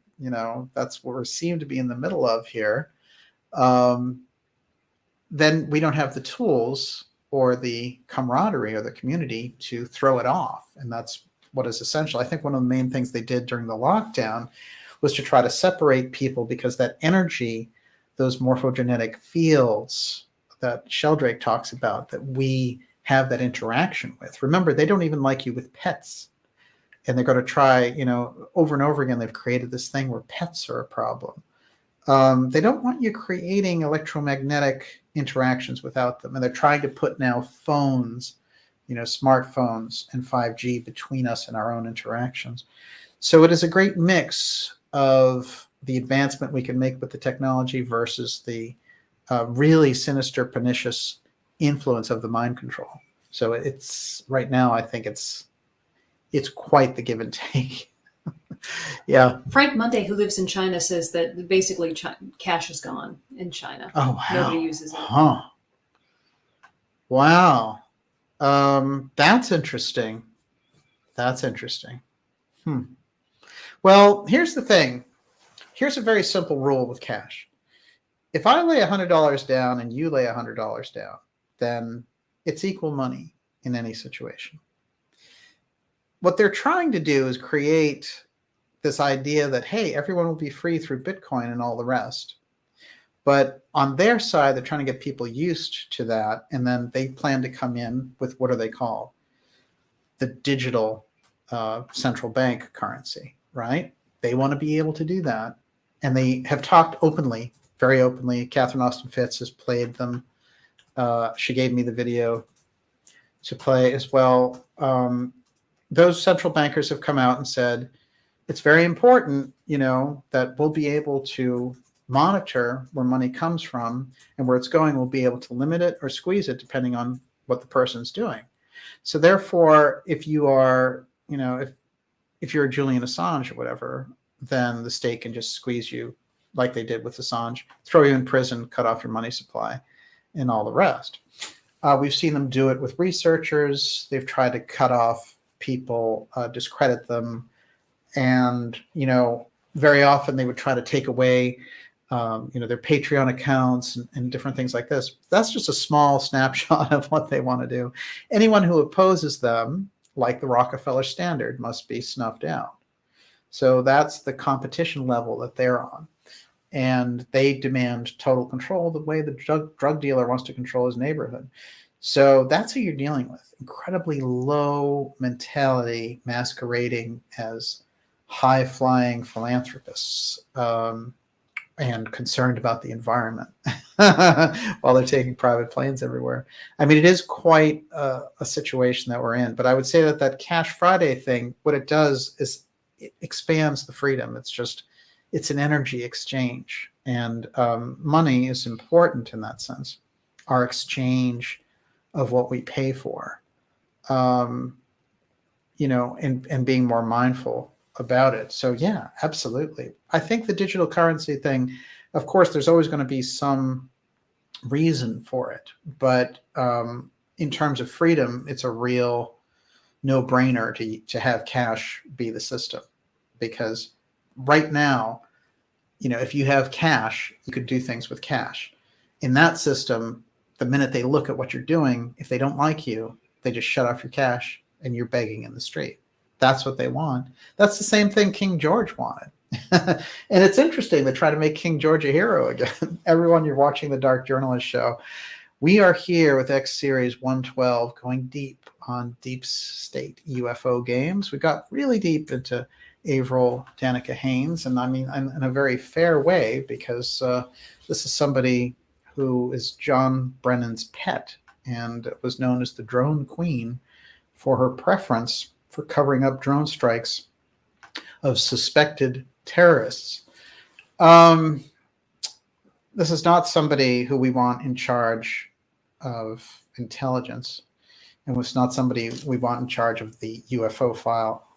that's what we seem to be in the middle of here, then we don't have the tools or the camaraderie or the community to throw it off. And that's what is essential. I think one of the main things they did during the lockdown was to try to separate people, because that energy, those morphogenetic fields that Sheldrake talks about, that we have that interaction with. Remember, they don't even like you with pets. And they're going to try, over and over again, they've created this thing where pets are a problem. They don't want you creating electromagnetic interactions without them. And they're trying to put now phones, smartphones and 5G between us and our own interactions. So it is a great mix of the advancement we can make with the technology versus the really sinister, pernicious influence of the mind control. So it's right now, I think it's quite the give and take. Yeah. Frank Monday, who lives in China, says that basically cash is gone in China. Oh, wow. Nobody uses it. Huh. Wow. That's interesting. That's interesting. Well, here's the thing. Here's a very simple rule with cash. If I lay $100 down and you lay $100 down, then it's equal money in any situation. What they're trying to do is create this idea that, hey, everyone will be free through Bitcoin and all the rest. But on their side, they're trying to get people used to that. And then they plan to come in with, what do they call? The digital central bank currency, right? They want to be able to do that. And they have talked openly, very openly. Catherine Austin Fitts has played them. She gave me the video to play as well. Those central bankers have come out and said, it's very important, that we'll be able to monitor where money comes from, and where it's going, we'll be able to limit it or squeeze it depending on what the person's doing. So therefore, if you are, if you're a Julian Assange or whatever, then the state can just squeeze you like they did with Assange, throw you in prison, cut off your money supply, and all the rest. We've seen them do it with researchers. They've tried to cut off people, discredit them. And, very often they would try to take away, their Patreon accounts and different things like this. That's just a small snapshot of what they want to do. Anyone who opposes them, like the Rockefeller Standard, must be snuffed out. So that's the competition level that they're on. And they demand total control the way the drug dealer wants to control his neighborhood. So that's who you're dealing with. Incredibly low mentality masquerading as high-flying philanthropists and concerned about the environment while they're taking private planes everywhere. I mean, it is quite a situation that we're in. But I would say that Cash Friday thing, what it does is it expands the freedom. It's an energy exchange. And money is important in that sense. Our exchange of what we pay for, and being more mindful about it. So yeah, absolutely. I think the digital currency thing, of course, there's always going to be some reason for it. But in terms of freedom, it's a real no-brainer to have cash be the system. Because right now, if you have cash, you could do things with cash. In that system, the minute they look at what you're doing, if they don't like you, they just shut off your cash and you're begging in the street. That's what they want. That's the same thing King George wanted. And it's interesting, they try to make King George a hero again. Everyone, you're watching the Dark Journalist show. We are here with X Series 112, going deep on deep state UFO games. We got really deep into Avril, Danica, Haines, and I mean, in a very fair way, because this is somebody who is John Brennan's pet and was known as the Drone Queen for her preference for covering up drone strikes of suspected terrorists. This is not somebody who we want in charge of intelligence, and it's not somebody we want in charge of the UFO file.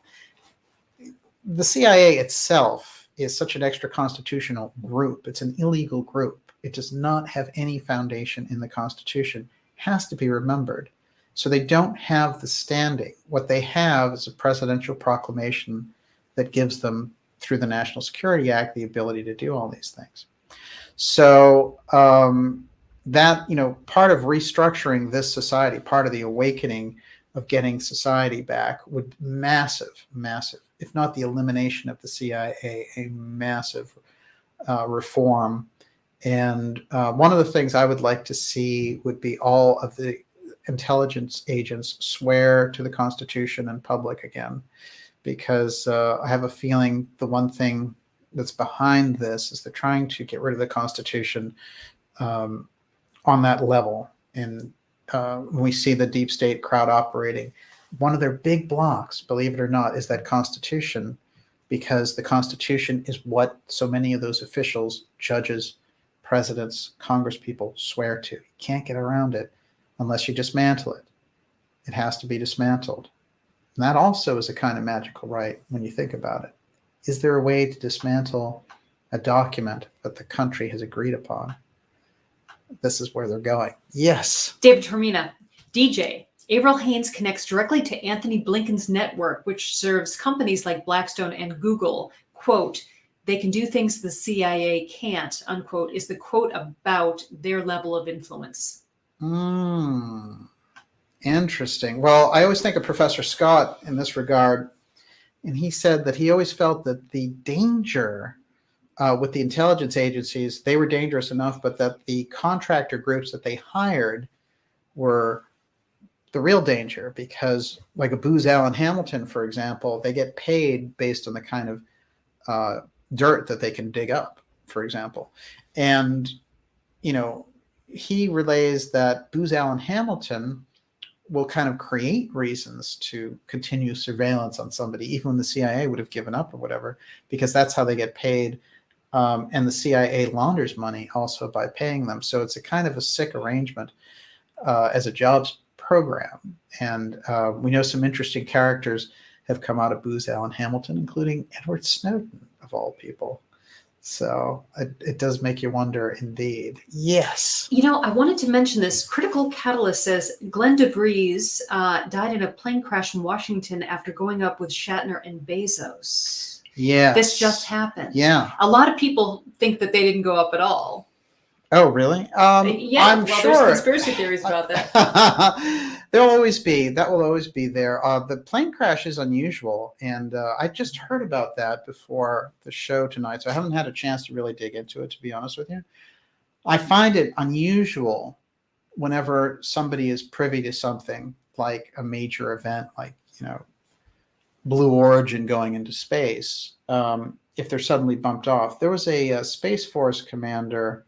The CIA itself is such an extra-constitutional group. It's an illegal group. It does not have any foundation in the Constitution. It has to be remembered. So they don't have the standing. What they have is a presidential proclamation that gives them, through the National Security Act, the ability to do all these things. So that, part of restructuring this society, part of the awakening of getting society back would massive, if not the elimination of the CIA, a massive reform. And one of the things I would like to see would be all of the intelligence agents swear to the Constitution in public again, because I have a feeling the one thing that's behind this is they're trying to get rid of the Constitution on that level. And when we see the deep state crowd operating, one of their big blocks, believe it or not, is that Constitution, because the Constitution is what so many of those officials, judges, presidents, congresspeople swear to. You can't get around it unless you dismantle it. It has to be dismantled. And that also is a kind of magical right when you think about it. Is there a way to dismantle a document that the country has agreed upon? This is where they're going. Yes. David Termina, DJ. Avril Haines connects directly to Anthony Blinken's network, which serves companies like Blackstone and Google. Quote, they can do things the CIA can't, unquote, is the quote about their level of influence. Interesting. Well, I always think of Professor Scott in this regard, and he said that he always felt that the danger with the intelligence agencies, they were dangerous enough, but that the contractor groups that they hired were the real danger, because like a Booz Allen Hamilton, for example, they get paid based on the kind of dirt that they can dig up, for example. And, he relays that Booz Allen Hamilton will kind of create reasons to continue surveillance on somebody, even when the CIA would have given up or whatever, because that's how they get paid. And the CIA launders money also by paying them. So it's a kind of a sick arrangement as a jobs program. And we know some interesting characters have come out of Booz Allen Hamilton, including Edward Snowden, of all people. So it does make you wonder, indeed. Yes. I wanted to mention this. Critical Catalyst says Glenn DeVries died in a plane crash in Washington after going up with Shatner and Bezos. Yeah. This just happened. Yeah. A lot of people think that they didn't go up at all. Oh, really? I'm sure. There's conspiracy theories about that. That will always be there. The plane crash is unusual, and I just heard about that before the show tonight, so I haven't had a chance to really dig into it, to be honest with you. I find it unusual whenever somebody is privy to something like a major event, like, Blue Origin going into space, if they're suddenly bumped off. There was a Space Force commander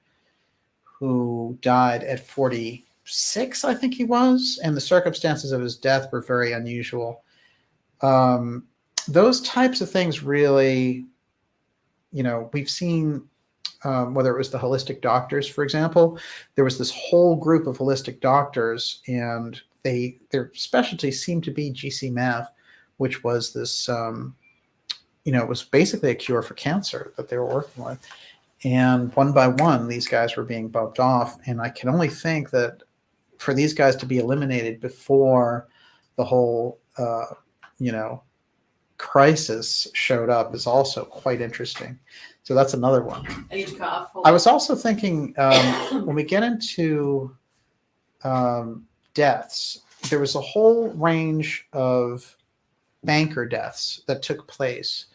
who died at 46, I think he was, and the circumstances of his death were very unusual. Those types of things really, we've seen, whether it was the holistic doctors, for example, there was this whole group of holistic doctors, and their specialty seemed to be GC-Math, which was this, it was basically a cure for cancer that they were working with. And one by one, these guys were being bumped off. And I can only think that for these guys to be eliminated before the whole, crisis showed up is also quite interesting. So that's another one. I need to cough. I was also thinking, when we get into deaths, there was a whole range of banker deaths that took place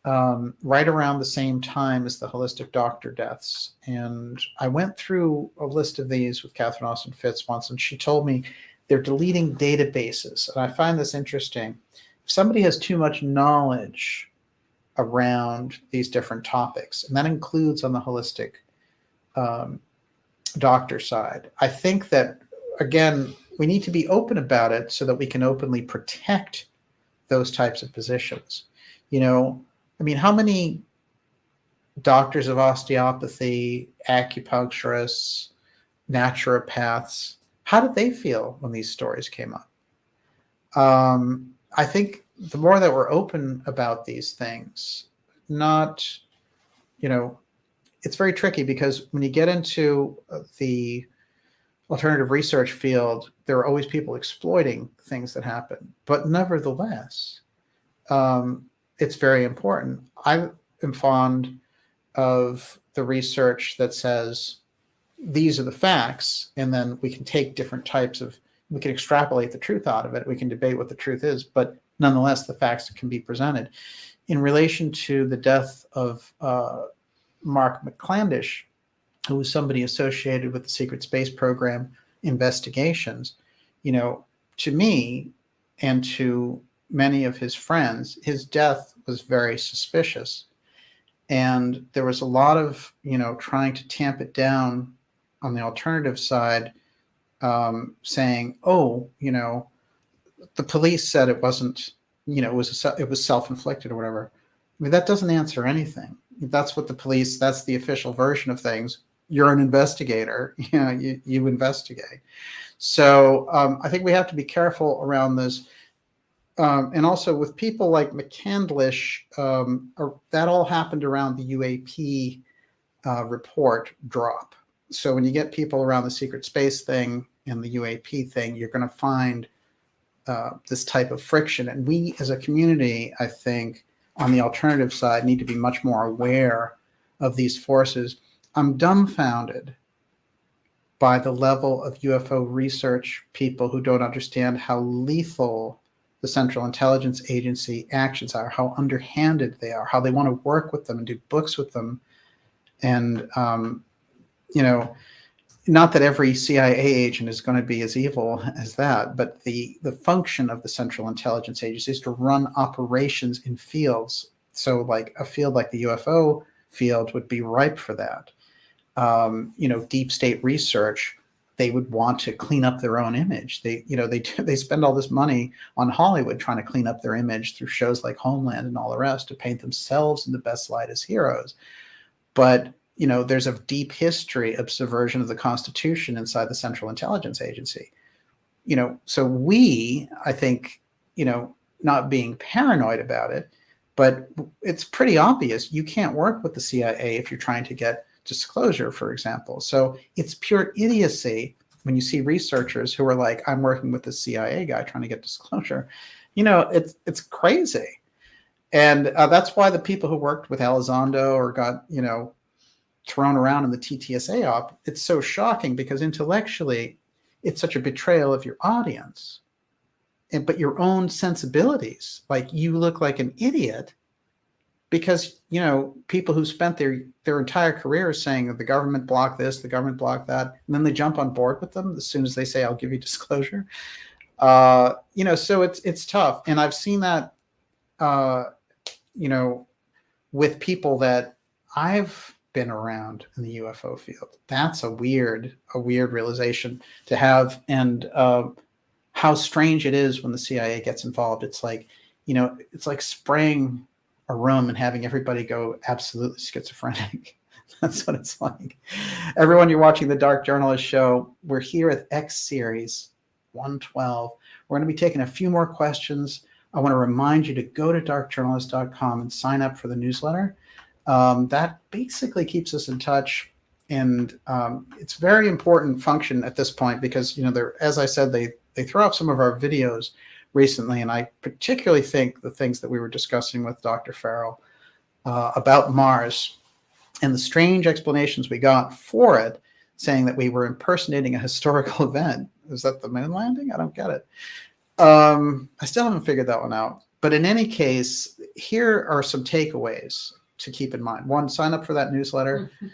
right around the same time as the holistic doctor deaths. And I went through a list of these with Catherine Austin Fitz once, and she told me They're deleting databases. And I find this interesting. If somebody has too much knowledge around these different topics, and that includes on the holistic doctor side, I think that, again, we need to be open about it so that we can openly protect those types of positions. I mean, how many doctors of osteopathy, acupuncturists, naturopaths, how did they feel when these stories came up? I think the more that we're open about these things, not, it's very tricky, because when you get into the alternative research field, there are always people exploiting things that happen. But nevertheless, it's very important. I am fond of the research that says these are the facts, and then we can take different types of, we can extrapolate the truth out of it. We can debate what the truth is, but nonetheless, the facts can be presented. In relation to the death of Mark McClandish, who was somebody associated with the secret space program investigations, to me and to many of his friends, his death was very suspicious. And there was a lot of, trying to tamp it down on the alternative side, saying, oh, the police said it wasn't, it was self-inflicted or whatever. I mean, that doesn't answer anything. That's what the police, that's the official version of things. You're an investigator, you investigate. So I think we have to be careful around this. And also with people like McCandlish, that all happened around the UAP report drop. So when you get people around the secret space thing and the UAP thing, you're going to find this type of friction. And we as a community, I think, on the alternative side, need to be much more aware of these forces. I'm dumbfounded by the level of UFO research people who don't understand how lethal the Central Intelligence Agency actions are, how underhanded they are, how they want to work with them and do books with them. And, not that every CIA agent is going to be as evil as that, but the function of the Central Intelligence Agency is to run operations in fields. So like a field like the UFO field would be ripe for that. Deep state research, they would want to clean up their own image. They spend all this money on Hollywood trying to clean up their image through shows like Homeland and all the rest to paint themselves in the best light as heroes. But there's a deep history of subversion of the Constitution inside the Central Intelligence Agency. So we, I think, not being paranoid about it, but it's pretty obvious you can't work with the CIA if you're trying to get disclosure, for example. So it's pure idiocy when you see researchers who are like, I'm working with the CIA guy trying to get disclosure. It's crazy. And that's why the people who worked with Elizondo or got, thrown around in the TTSA op, it's so shocking, because intellectually it's such a betrayal of your audience, but your own sensibilities. Like, you look like an idiot because, people who spent their entire career saying that the government blocked this, the government blocked that, and then they jump on board with them as soon as they say, I'll give you disclosure. So it's tough. And I've seen that, with people that I've been around in the UFO field. That's a weird realization to have. And how strange it is when the CIA gets involved. It's like, it's like spraying a room and having everybody go absolutely schizophrenic. That's what it's like. Everyone, you're watching the Dark Journalist Show. We're here at X Series 112. We're going to be taking a few more questions. I want to remind you to go to darkjournalist.com and sign up for the newsletter. That basically keeps us in touch. And it's very important function at this point because, as I said, they throw off some of our videos recently. And I particularly think the things that we were discussing with Dr. Farrell about Mars and the strange explanations we got for it, saying that we were impersonating a historical event. Is that the moon landing? I don't get it. I still haven't figured that one out. But in any case, here are some takeaways to keep in mind. One, sign up for that newsletter. Mm-hmm.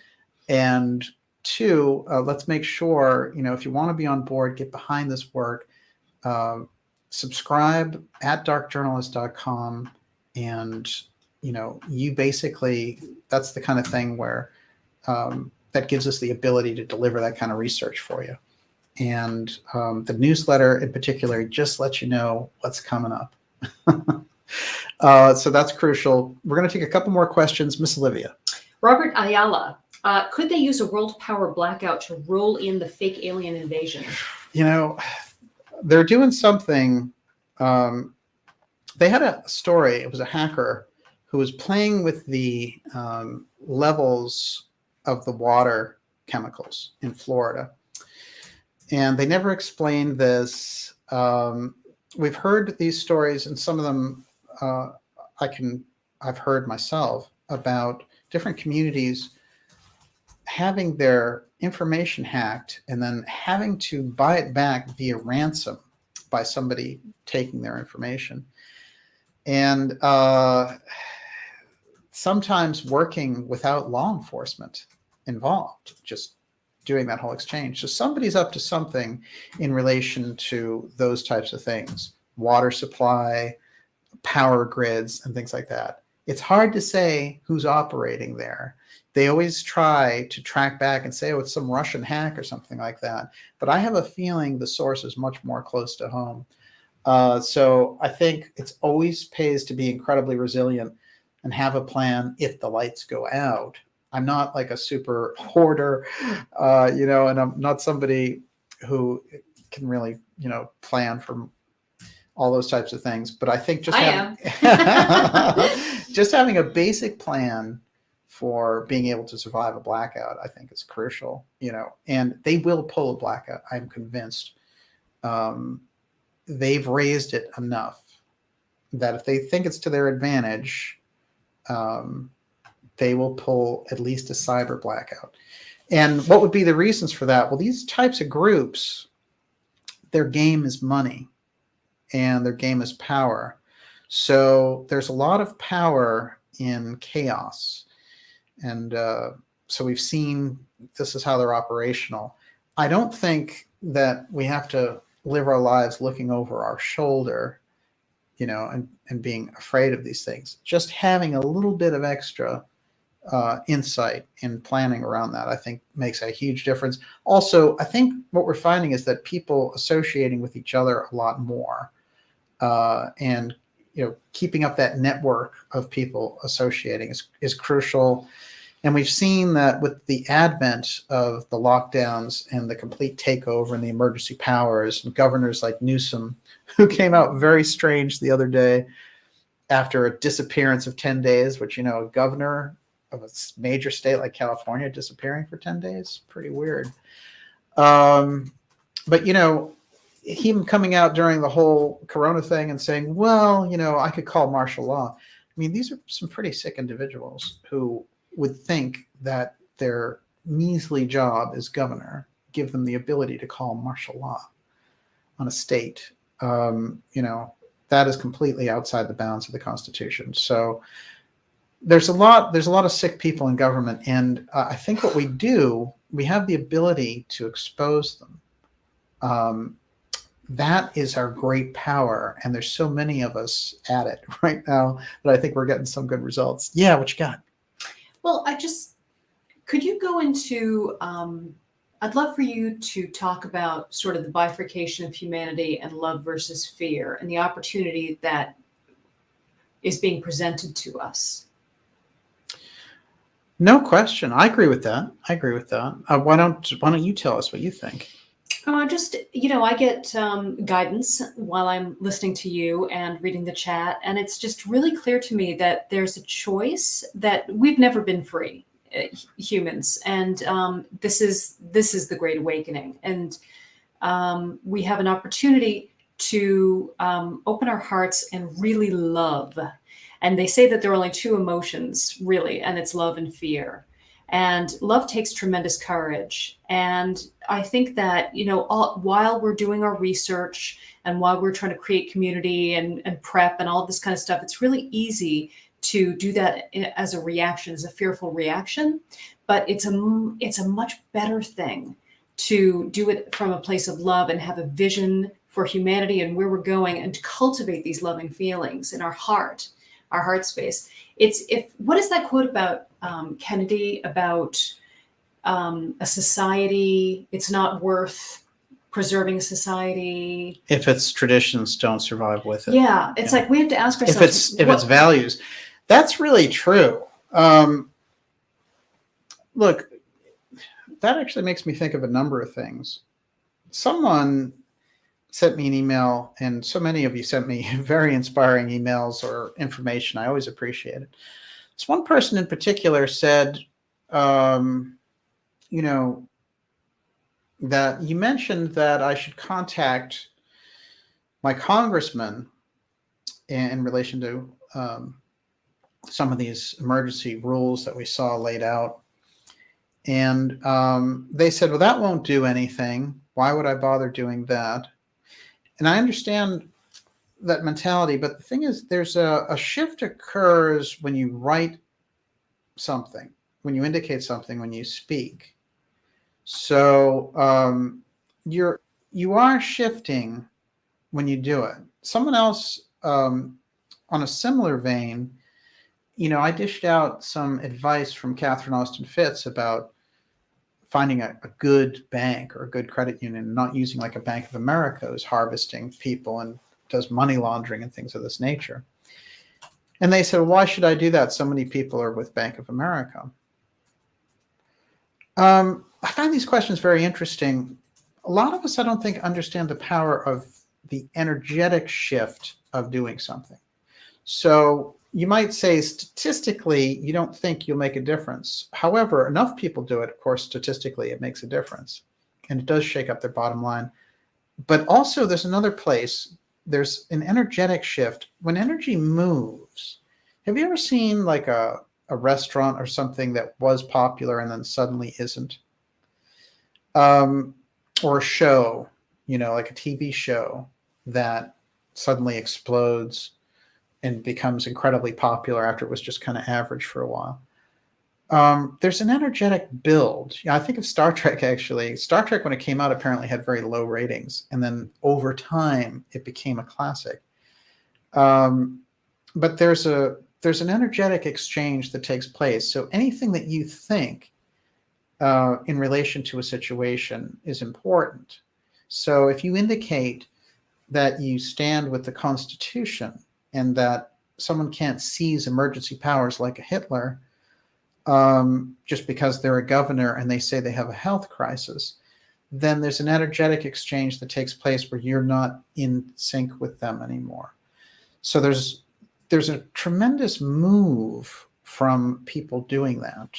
And two, let's make sure, if you want to be on board, get behind this work, subscribe at darkjournalist.com. And, you basically, that's the kind of thing where that gives us the ability to deliver that kind of research for you. And the newsletter in particular just lets you know what's coming up. So that's crucial. We're going to take a couple more questions. Miss Olivia. Robert Ayala. Could they use a world power blackout to roll in the fake alien invasion? They're doing something. They had a story. It was a hacker who was playing with the levels of the water chemicals in Florida. And they never explained this. We've heard these stories, and some of them I've heard myself, about different communities having their information hacked and then having to buy it back via ransom by somebody taking their information. And sometimes working without law enforcement involved, just doing that whole exchange. So somebody's up to something in relation to those types of things, water supply, power grids, and things like that. It's hard to say who's operating there. They always try to track back and say, oh, it's some Russian hack or something like that. But I have a feeling the source is much more close to home. So I think it's always pays to be incredibly resilient and have a plan if the lights go out. I'm not like a super hoarder, and I'm not somebody who can really, plan for all those types of things. But I think just just having a basic plan for being able to survive a blackout, I think is crucial, and they will pull a blackout. I'm convinced. They've raised it enough that if they think it's to their advantage, they will pull at least a cyber blackout. And what would be the reasons for that? Well, these types of groups, their game is money and their game is power. So there's a lot of power in chaos. And so we've seen this is how they're operational. I don't think that we have to live our lives looking over our shoulder, and being afraid of these things. Just having a little bit of extra insight and planning around that, I think, makes a huge difference. Also, I think what we're finding is that people associating with each other a lot more, and keeping up that network of people associating is crucial. And we've seen that with the advent of the lockdowns and the complete takeover and the emergency powers, and governors like Newsom, who came out very strange the other day after a disappearance of 10 days, which, a governor of a major state like California disappearing for 10 days, pretty weird. But, him coming out during the whole Corona thing and saying, well, I could call martial law. I mean, these are some pretty sick individuals who would think that their measly job as governor give them the ability to call martial law on a state. That is completely outside the bounds of the Constitution. So there's a lot of sick people in government, and I think what we have the ability to expose them. That is our great power, and there's so many of us at it right now that I think we're getting some good results. Yeah, what you got? Well, could you go into, I'd love for you to talk about sort of the bifurcation of humanity and love versus fear and the opportunity that is being presented to us. No question. I agree with that. Why don't you tell us what you think? I get guidance while I'm listening to you and reading the chat. And it's just really clear to me that there's a choice, that we've never been free, humans. And this is the Great Awakening. And we have an opportunity to open our hearts and really love. And they say that there are only two emotions, really, and it's love and fear. And love takes tremendous courage. And I think that, while we're doing our research and while we're trying to create community and prep and all this kind of stuff, it's really easy to do that as a reaction, as a fearful reaction. But it's a much better thing to do it from a place of love and have a vision for humanity and where we're going, and to cultivate these loving feelings in our heart space. What is that quote about Kennedy about a society? It's not worth preserving a society if its traditions don't survive with it. Yeah, it's like we have to ask ourselves if it's values. That's really true. Look, that actually makes me think of a number of things. Someone sent me an email, and so many of you sent me very inspiring emails or information. I always appreciate it. This one person in particular said, you know, that you mentioned that I should contact my congressman in relation to some of these emergency rules that we saw laid out. And they said, well, that won't do anything. Why would I bother doing that? And I understand that mentality, but the thing is, there's a shift occurs when you write something, when you indicate something, when you speak. So you are shifting when you do it. Someone else, on a similar vein, I dished out some advice from Catherine Austin Fitts about finding a good bank or a good credit union, not using like a Bank of America who's harvesting people and does money laundering and things of this nature. And they said, well, why should I do that? So many people are with Bank of America. I find these questions very interesting. A lot of us, I don't think, understand the power of the energetic shift of doing something. So you might say statistically, you don't think you'll make a difference. However, enough people do it, of course, statistically, it makes a difference. And it does shake up their bottom line. But also there's another place, there's an energetic shift. When energy moves, have you ever seen like a restaurant or something that was popular and then suddenly isn't? Or a show, like a TV show that suddenly explodes and becomes incredibly popular after it was just kind of average for a while. There's an energetic build. I think of Star Trek, actually. Star Trek, when it came out, apparently had very low ratings. And then over time, it became a classic. But there's an energetic exchange that takes place. So anything that you think in relation to a situation is important. So if you indicate that you stand with the Constitution and that someone can't seize emergency powers like a Hitler just because they're a governor and they say they have a health crisis, then there's an energetic exchange that takes place where you're not in sync with them anymore. So there's a tremendous move from people doing that.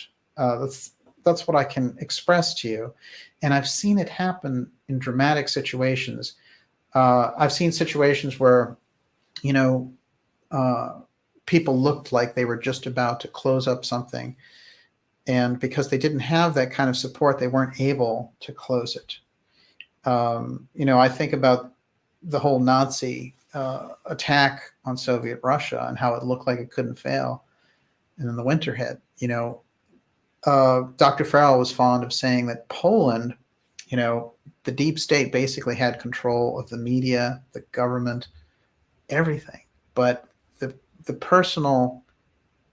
That's what I can express to you. And I've seen it happen in dramatic situations. I've seen situations where, people looked like they were just about to close up something. And because they didn't have that kind of support, they weren't able to close it. I think about the whole Nazi attack on Soviet Russia and how it looked like it couldn't fail. And then the winter hit. Dr. Farrell was fond of saying that Poland, the deep state basically had control of the media, the government, everything. But the personal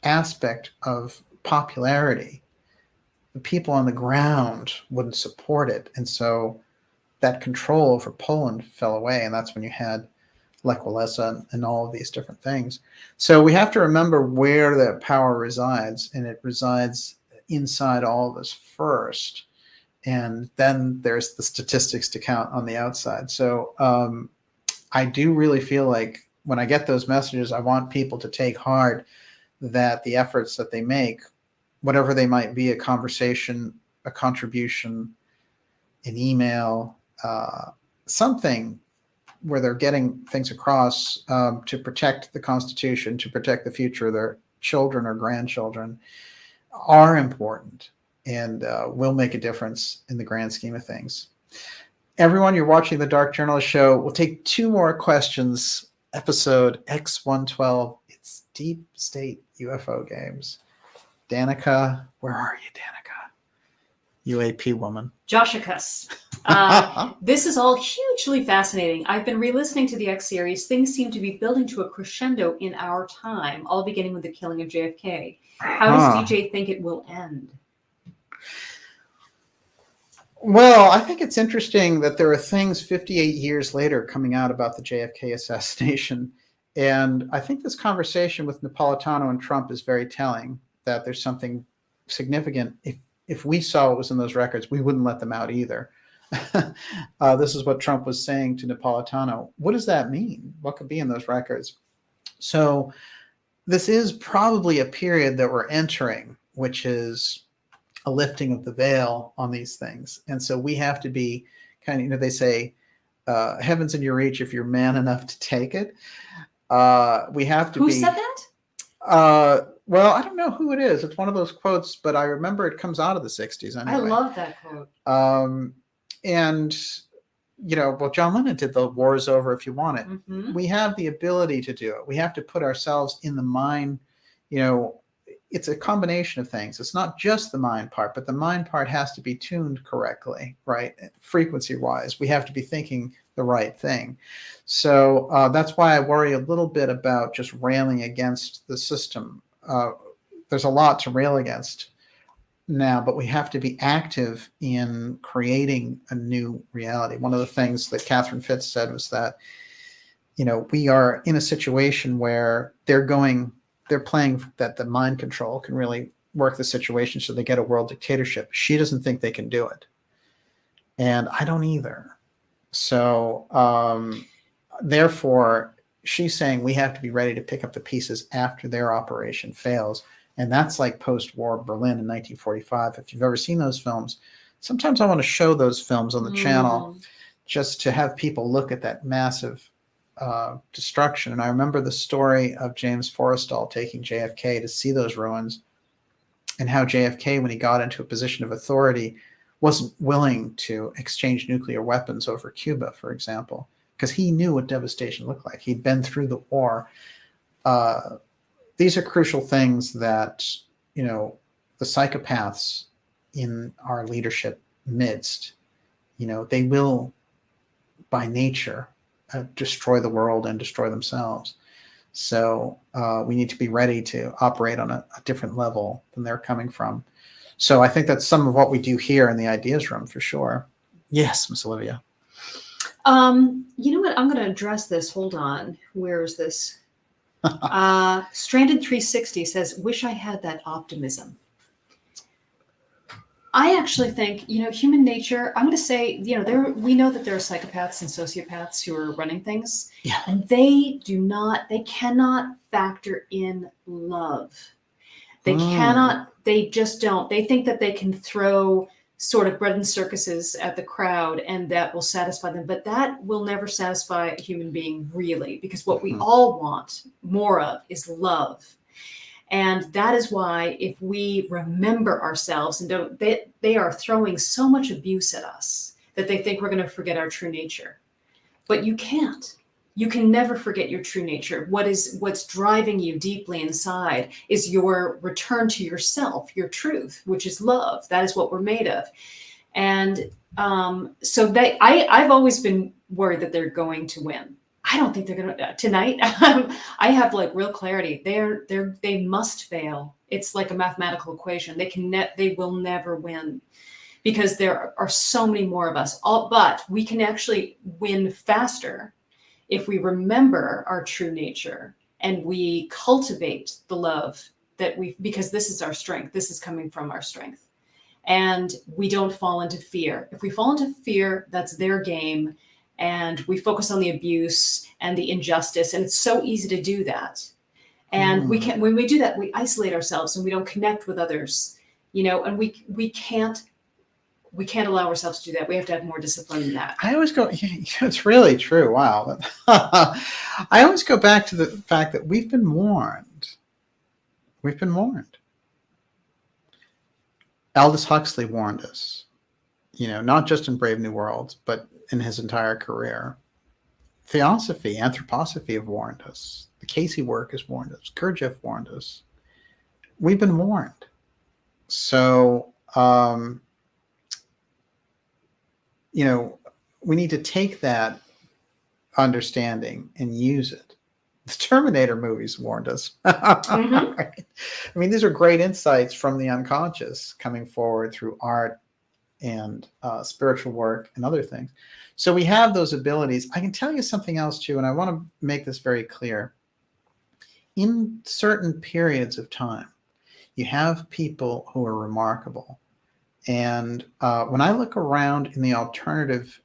aspect of popularity, the people on the ground wouldn't support it. And so that control over Poland fell away. And that's when you had Lech Walesa and all of these different things. So we have to remember where that power resides, and it resides inside all of us first. And then there's the statistics to count on the outside. So I do really feel like when I get those messages, I want people to take heart that the efforts that they make, whatever they might be, a conversation, a contribution, an email, something where they're getting things across to protect the Constitution, to protect the future of their children or grandchildren, are important and will make a difference in the grand scheme of things. Everyone, you're watching the Dark Journalist Show. We'll take 2 more questions. Episode X112. It's Deep State UFO Games. Danica, where are you, Danica? UAP woman. Joshicus. This is all hugely fascinating. I've been re-listening to the X series. Things seem to be building to a crescendo in our time, all beginning with the killing of JFK. How does DJ think it will end? Well, I think it's interesting that there are things 58 years later coming out about the JFK assassination. And I think this conversation with Napolitano and Trump is very telling, that there's something significant. If we saw what was in those records, we wouldn't let them out either. This is what Trump was saying to Napolitano. What does that mean? What could be in those records? So this is probably a period that we're entering, which is a lifting of the veil on these things. And so we have to be kind of, they say, heaven's in your reach if you're man enough to take it. We have to Who be. said that? Well, I don't know who it is. It's one of those quotes, but I remember it comes out of the 60s anyway. I love that quote. And, well, John Lennon did the war is over if you want it. Mm-hmm. We have the ability to do it. We have to put ourselves in the mind, it's a combination of things. It's not just the mind part, but the mind part has to be tuned correctly, right? Frequency wise, we have to be thinking the right thing. So that's why I worry a little bit about just railing against the system. There's a lot to rail against now, but we have to be active in creating a new reality. One of the things that Catherine Fitz said was that, we are in a situation where they're playing that the mind control can really work the situation so they get a world dictatorship. She doesn't think they can do it. And I don't either. So therefore, she's saying we have to be ready to pick up the pieces after their operation fails. And that's like post-war Berlin in 1945. If you've ever seen those films, sometimes I want to show those films on the channel just to have people look at that massive destruction. And I remember the story of James Forrestal taking JFK to see those ruins, and how JFK, when he got into a position of authority, wasn't willing to exchange nuclear weapons over Cuba, for example, because he knew what devastation looked like. He'd been through the war. These are crucial things that, the psychopaths in our leadership midst, they will, by nature, destroy the world and destroy themselves. So we need to be ready to operate on a different level than they're coming from. So I think that's some of what we do here in the Ideas Room, for sure. Yes, Miss Olivia. You know what? I'm going to address this. Hold on. Where is this? Stranded 360 says, wish I had that optimism. I actually think, human nature, I'm going to say, we know that there are psychopaths and sociopaths who are running things. Yeah. And they cannot factor in love. They just don't. They think that they can throw sort of bread and circuses at the crowd and that will satisfy them. But that will never satisfy a human being, really, because what we all want more of is love. And that is why, if we remember ourselves and they are throwing so much abuse at us that they think we're going to forget our true nature. But you can't. You can never forget your true nature. What's driving you deeply inside is your return to yourself, your truth, which is love. That is what we're made of. And so I've always been worried that they're going to win. I don't think they're going to tonight. I have real clarity. They must fail. It's like a mathematical equation. They will never win, because there are so many more of us. But we can actually win faster if we remember our true nature and we cultivate the love because this is our strength. This is coming from our strength. And we don't fall into fear. If we fall into fear, that's their game. And we focus on the abuse and the injustice. And it's so easy to do that. And when we do that, we isolate ourselves and we don't connect with others, and we can't allow ourselves to do that. We have to have more discipline than that. I always go, it's really true. Wow. I always go back to the fact that we've been warned. We've been warned. Aldous Huxley warned us, not just in Brave New World, but in his entire career. Theosophy, anthroposophy have warned us. The Casey work has warned us. Gurdjieff warned us. We've been warned. So we need to take that understanding and use it. The Terminator movies warned us. Mm-hmm. Right? I mean, these are great insights from the unconscious coming forward through art and spiritual work and other things. So we have those abilities. I can tell you something else too, and I want to make this very clear. In certain periods of time, you have people who are remarkable. And when I look around in the alternative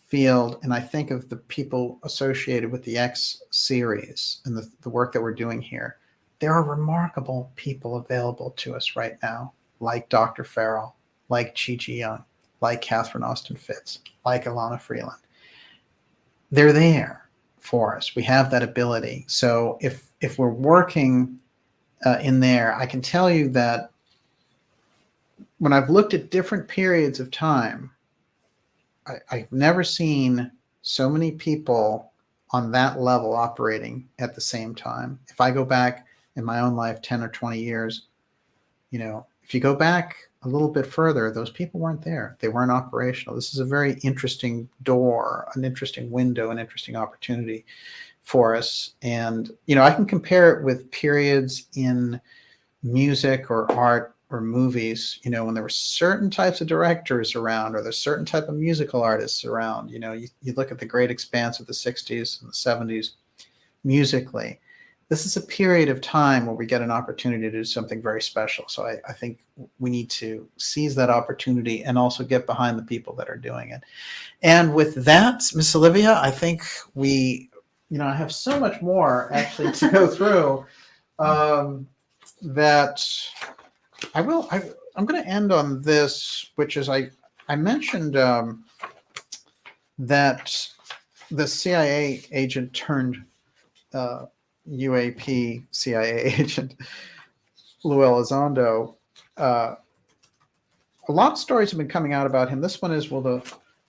field and I think of the people associated with the X series and the work that we're doing here, there are remarkable people available to us right now, like Dr. Farrell, like Chi-Chi Young, like Catherine Austin Fitz, like Ilana Freeland. They're there for us. We have that ability. So if we're working in there, I can tell you that when I've looked at different periods of time, I've never seen so many people on that level operating at the same time. If I go back in my own life 10 or 20 years, if you go back a little bit further, those people weren't there. They weren't operational. This is a very interesting door, an interesting window, an interesting opportunity for us. And, I can compare it with periods in music or art or movies, when there were certain types of directors around, or there's certain type of musical artists around. You look at the great expanse of the 60s and the 70s musically. This is a period of time where we get an opportunity to do something very special. So I think we need to seize that opportunity and also get behind the people that are doing it. And with that, Miss Olivia, I think I have so much more actually to go through that I'm going to end on this, which is I mentioned that the CIA agent turned UAP CIA agent Lou Elizondo. A lot of stories have been coming out about him. This one is, will the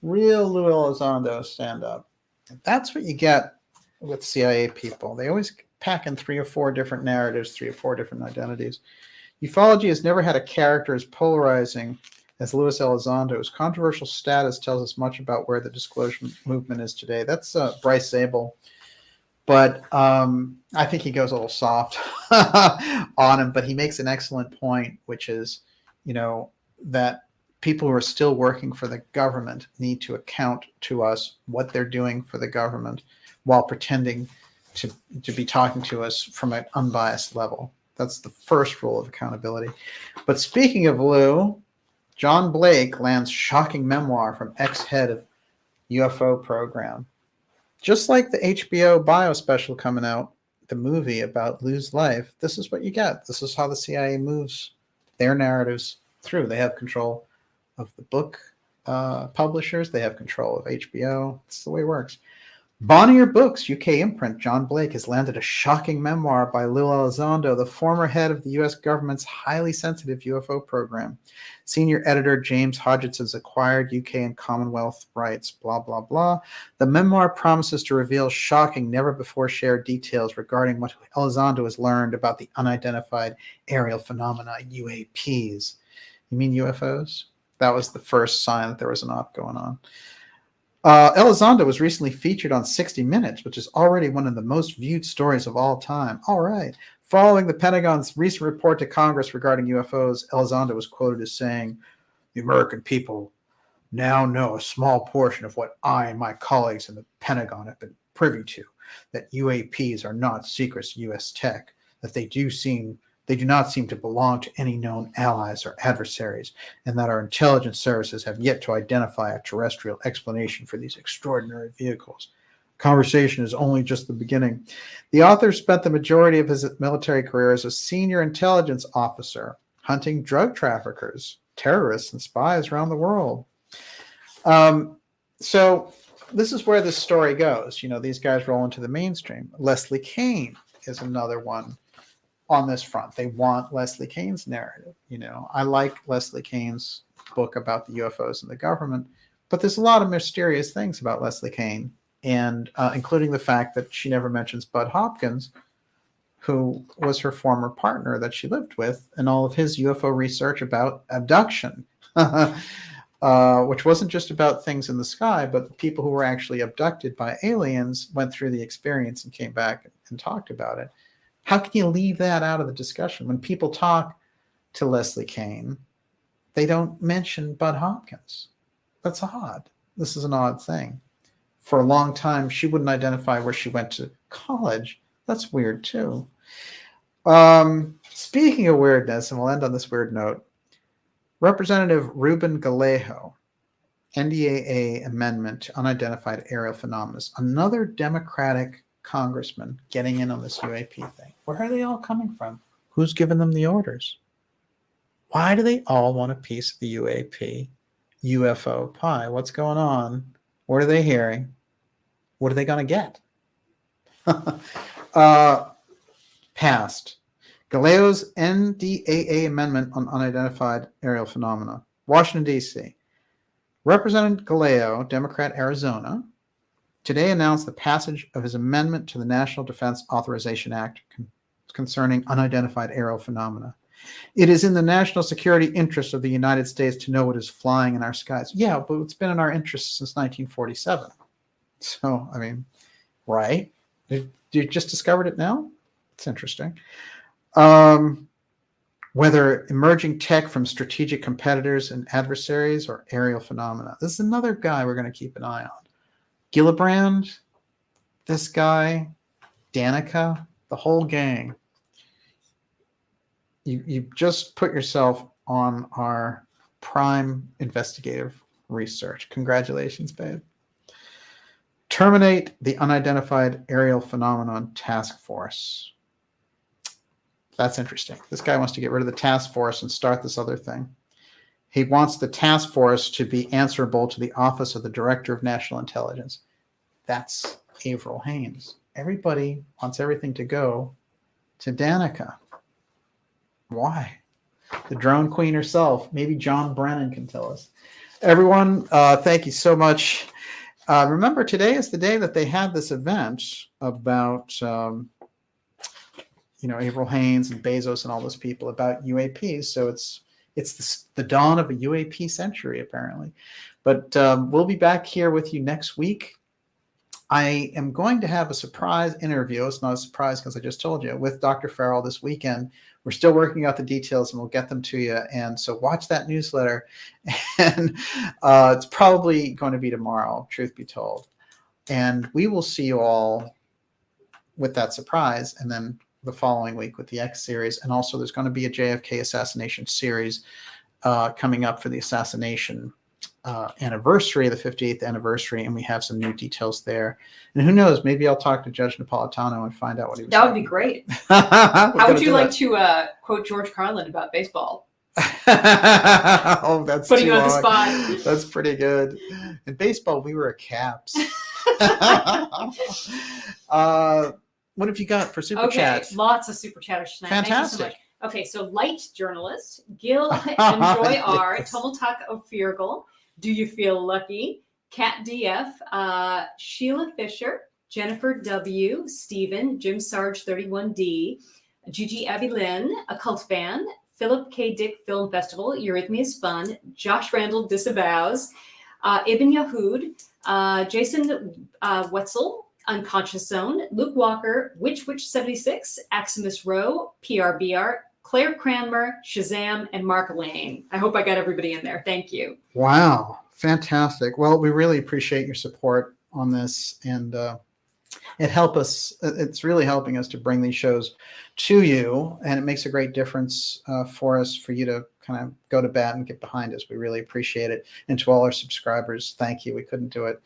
real Lou Elizondo stand up? And that's what you get with CIA people. They always pack in 3 or 4 different narratives, 3 or 4 different identities. Ufology has never had a character as polarizing as Louis Elizondo's. Controversial status tells us much about where the disclosure movement is today. That's Bryce Zabel. But I think he goes a little soft on him. But he makes an excellent point, which is, that people who are still working for the government need to account to us what they're doing for the government while pretending to be talking to us from an unbiased level. That's the first rule of accountability. But speaking of Lou, John Blake lands shocking memoir from ex-head of UFO program. Just like the HBO bio special coming out, the movie about Lou's life, this is what you get. This is how the CIA moves their narratives through. They have control of the book publishers. They have control of HBO. It's the way it works. Bonnier Books, UK imprint, John Blake, has landed a shocking memoir by Lou Elizondo, the former head of the U.S. government's highly sensitive UFO program. Senior editor James Hodgson has acquired UK and Commonwealth rights, blah, blah, blah. The memoir promises to reveal shocking, never-before-shared details regarding what Elizondo has learned about the unidentified aerial phenomena, UAPs. You mean UFOs? That was the first sign that there was an op going on. Elizondo was recently featured on 60 Minutes, which is already one of the most viewed stories of all time. All right. Following the Pentagon's recent report to Congress regarding UFOs, Elizondo was quoted as saying, "The American people now know a small portion of what I and my colleagues in the Pentagon have been privy to, that UAPs are not secret U.S. tech, that they do not seem to belong to any known allies or adversaries, and that our intelligence services have yet to identify a terrestrial explanation for these extraordinary vehicles. Conversation is only just the beginning." The author spent the majority of his military career as a senior intelligence officer, hunting drug traffickers, terrorists, and spies around the world. So this is where this story goes. These guys roll into the mainstream. Leslie Kean is another one on this front. They want Leslie Kean's narrative. I like Leslie Kean's book about the UFOs and the government, but there's a lot of mysterious things about Leslie Kean, and including the fact that she never mentions Bud Hopkins, who was her former partner that she lived with, and all of his UFO research about abduction. which wasn't just about things in the sky, but people who were actually abducted by aliens went through the experience and came back and talked about it. How can you leave that out of the discussion? When people talk to Leslie Kean, they don't mention Bud Hopkins. That's odd. This is an odd thing. For a long time, she wouldn't identify where she went to college. That's weird, too. Speaking of weirdness, and we'll end on this weird note, Representative Ruben Gallego, NDAA amendment to unidentified aerial phenomena. Another Democratic congressman getting in on this UAP thing. Where are they all coming from? Who's giving them the orders? Why do they all want a piece of the UAP, UFO pie? What's going on? What are they hearing? What are they going to get? Passed. Gallego's NDAA amendment on unidentified aerial phenomena. Washington, D.C. Representative Gallego, Democrat, Arizona, today announced the passage of his amendment to the National Defense Authorization Act concerning unidentified aerial phenomena. It is in the national security interest of the United States to know what is flying in our skies. Yeah, but it's been in our interest since 1947. So, I mean, right? You just discovered it now? It's interesting. Whether emerging tech from strategic competitors and adversaries or aerial phenomena. This is another guy we're going to keep an eye on. Gillibrand, this guy, Danica, the whole gang. You just put yourself on our prime investigative research. Congratulations, babe. Terminate the unidentified aerial phenomenon task force. That's interesting. This guy wants to get rid of the task force and start this other thing. He wants the task force to be answerable to the Office of the Director of National Intelligence. That's Avril Haines. Everybody wants everything to go to Danica. Why? The drone queen herself. Maybe John Brennan can tell us. Everyone, thank you so much. Remember, today is the day that they had this event about, Avril Haines and Bezos and all those people about UAPs. So it's the dawn of a UAP century, apparently. But we'll be back here with you next week. I am going to have a surprise interview. It's not a surprise because I just told you, with Dr. Farrell this weekend. We're still working out the details and we'll get them to you. And so watch that newsletter. And it's probably going to be tomorrow, truth be told. And we will see you all with that surprise. And then the following week with the X series. And also there's going to be a JFK assassination series coming up for the assassination anniversary, the 58th anniversary, and we have some new details there. And who knows, maybe I'll talk to Judge Napolitano and find out what he was That would be great. How would you like to quote George Carlin about baseball? Oh, that's putting you on the spot. That's pretty good. In baseball, we were a Caps. What have you got for super chats? Okay, lots of super chatters tonight. Fantastic. Thank you so much. Okay, so light journalist, Gil and Joy R, Tomotak O'Feargal, Do You Feel Lucky, Kat DF, Sheila Fisher, Jennifer W, Stephen, Jim Sarge 31D, Gigi Avi Lynn, a cult fan, Philip K. Dick Film Festival, Eurythmy is Fun, Josh Randall Disavows, Ibn Yahud, Jason Wetzel, Unconscious Zone, Luke Walker, Witch 76, Aximus Row, PRBR, Claire Cranmer, Shazam, and Mark Lane. I hope I got everybody in there. Thank you. Wow. Fantastic. Well, we really appreciate your support on this. And it's really helping us to bring these shows to you. And it makes a great difference for us, for you to kind of go to bat and get behind us. We really appreciate it. And to all our subscribers, thank you. We couldn't do it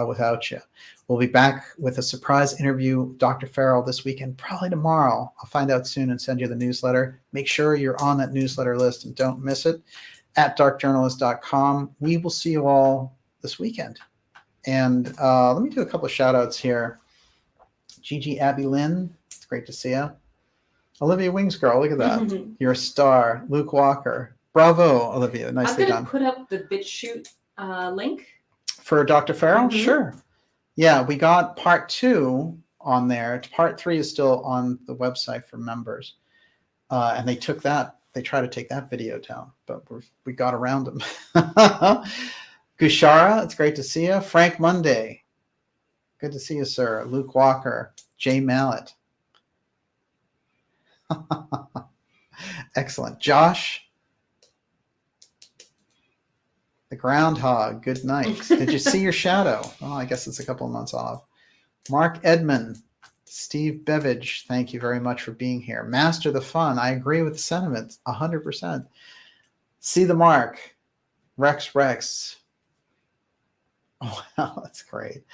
without you. We'll be back with a surprise interview with Dr. Farrell this weekend, probably tomorrow. I'll find out soon and send you the newsletter. Make sure you're on that newsletter list and don't miss it at darkjournalist.com. We will see you all this weekend. And let me do a couple of shout outs here. Gigi Abby Lynn, it's great to see you. Olivia Wingsgirl, look at that. You're a star. Luke Walker. Bravo, Olivia. Nicely done. I'm going to put up the BitChute link. For Dr. Farrell? Sure. Yeah, we got part 2 on there. Part 3 is still on the website for members. And they took that they try to take that video down, but we got around them. Gushara, it's great to see you. Frank Monday, good to see you, sir. Luke Walker, Jay Mallet. Excellent. Josh, the groundhog, good night. Did you see your shadow? Oh, I guess it's a couple of months off. Mark Edmond, Steve Beveridge, thank you very much for being here. Master the fun. I agree with the sentiment 100%. See the mark. Rex. Oh, wow, that's great.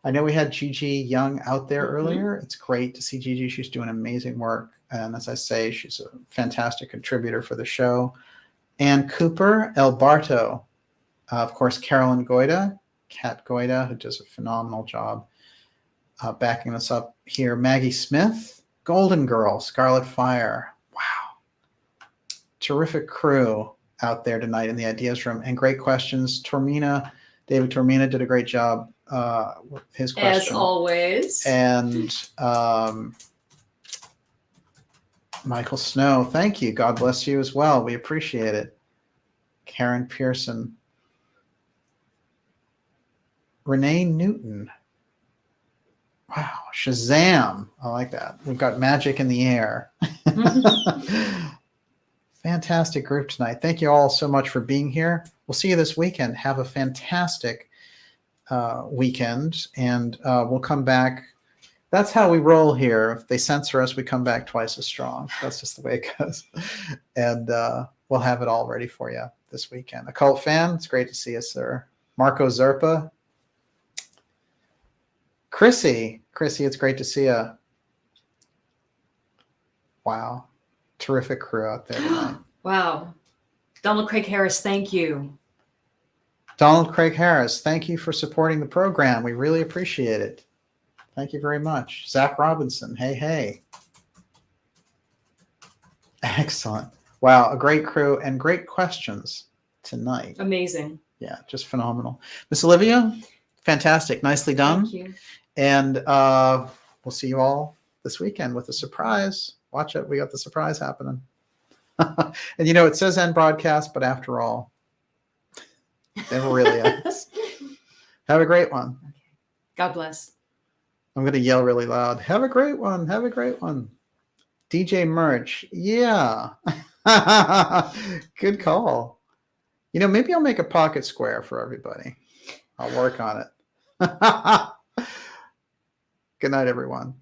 I know we had Gigi Young out there earlier. It's great to see Gigi. She's doing amazing work. And as I say, she's a fantastic contributor for the show. Ann Cooper, El Barto. Of course, Carolyn Goida, Kat Goida, who does a phenomenal job backing us up here. Maggie Smith, Golden Girl, Scarlet Fire. Wow. Terrific crew out there tonight in the Ideas Room. And great questions. David Tormina did a great job with his question. As always. And Michael Snow, thank you. God bless you as well. We appreciate it. Karen Pearson. Renee Newton. Wow. Shazam. I like that. We've got magic in the air. Fantastic group tonight. Thank you all so much for being here. We'll see you this weekend. Have a fantastic weekend, and we'll come back. That's how we roll here. If they censor us, we come back twice as strong. That's just the way it goes. And we'll have it all ready for you this weekend. Occult Fan, it's great to see you, sir. Marco Zerpa. Chrissy, it's great to see you. Wow. Terrific crew out there tonight. Wow. Donald Craig Harris, thank you. Donald Craig Harris, thank you for supporting the program. We really appreciate it. Thank you very much. Zach Robinson, hey. Excellent. Wow, a great crew and great questions tonight. Amazing. Yeah, just phenomenal. Miss Olivia, fantastic. Nicely done. Thank you. And we'll see you all this weekend with a surprise. Watch it. We got the surprise happening. And it says end broadcast, but after all, it never really ends. Have a great one. Okay. God bless. I'm going to yell really loud. Have a great one. Have a great one. DJ Merch. Yeah. Good call. Maybe I'll make a pocket square for everybody. I'll work on it. Good night, everyone.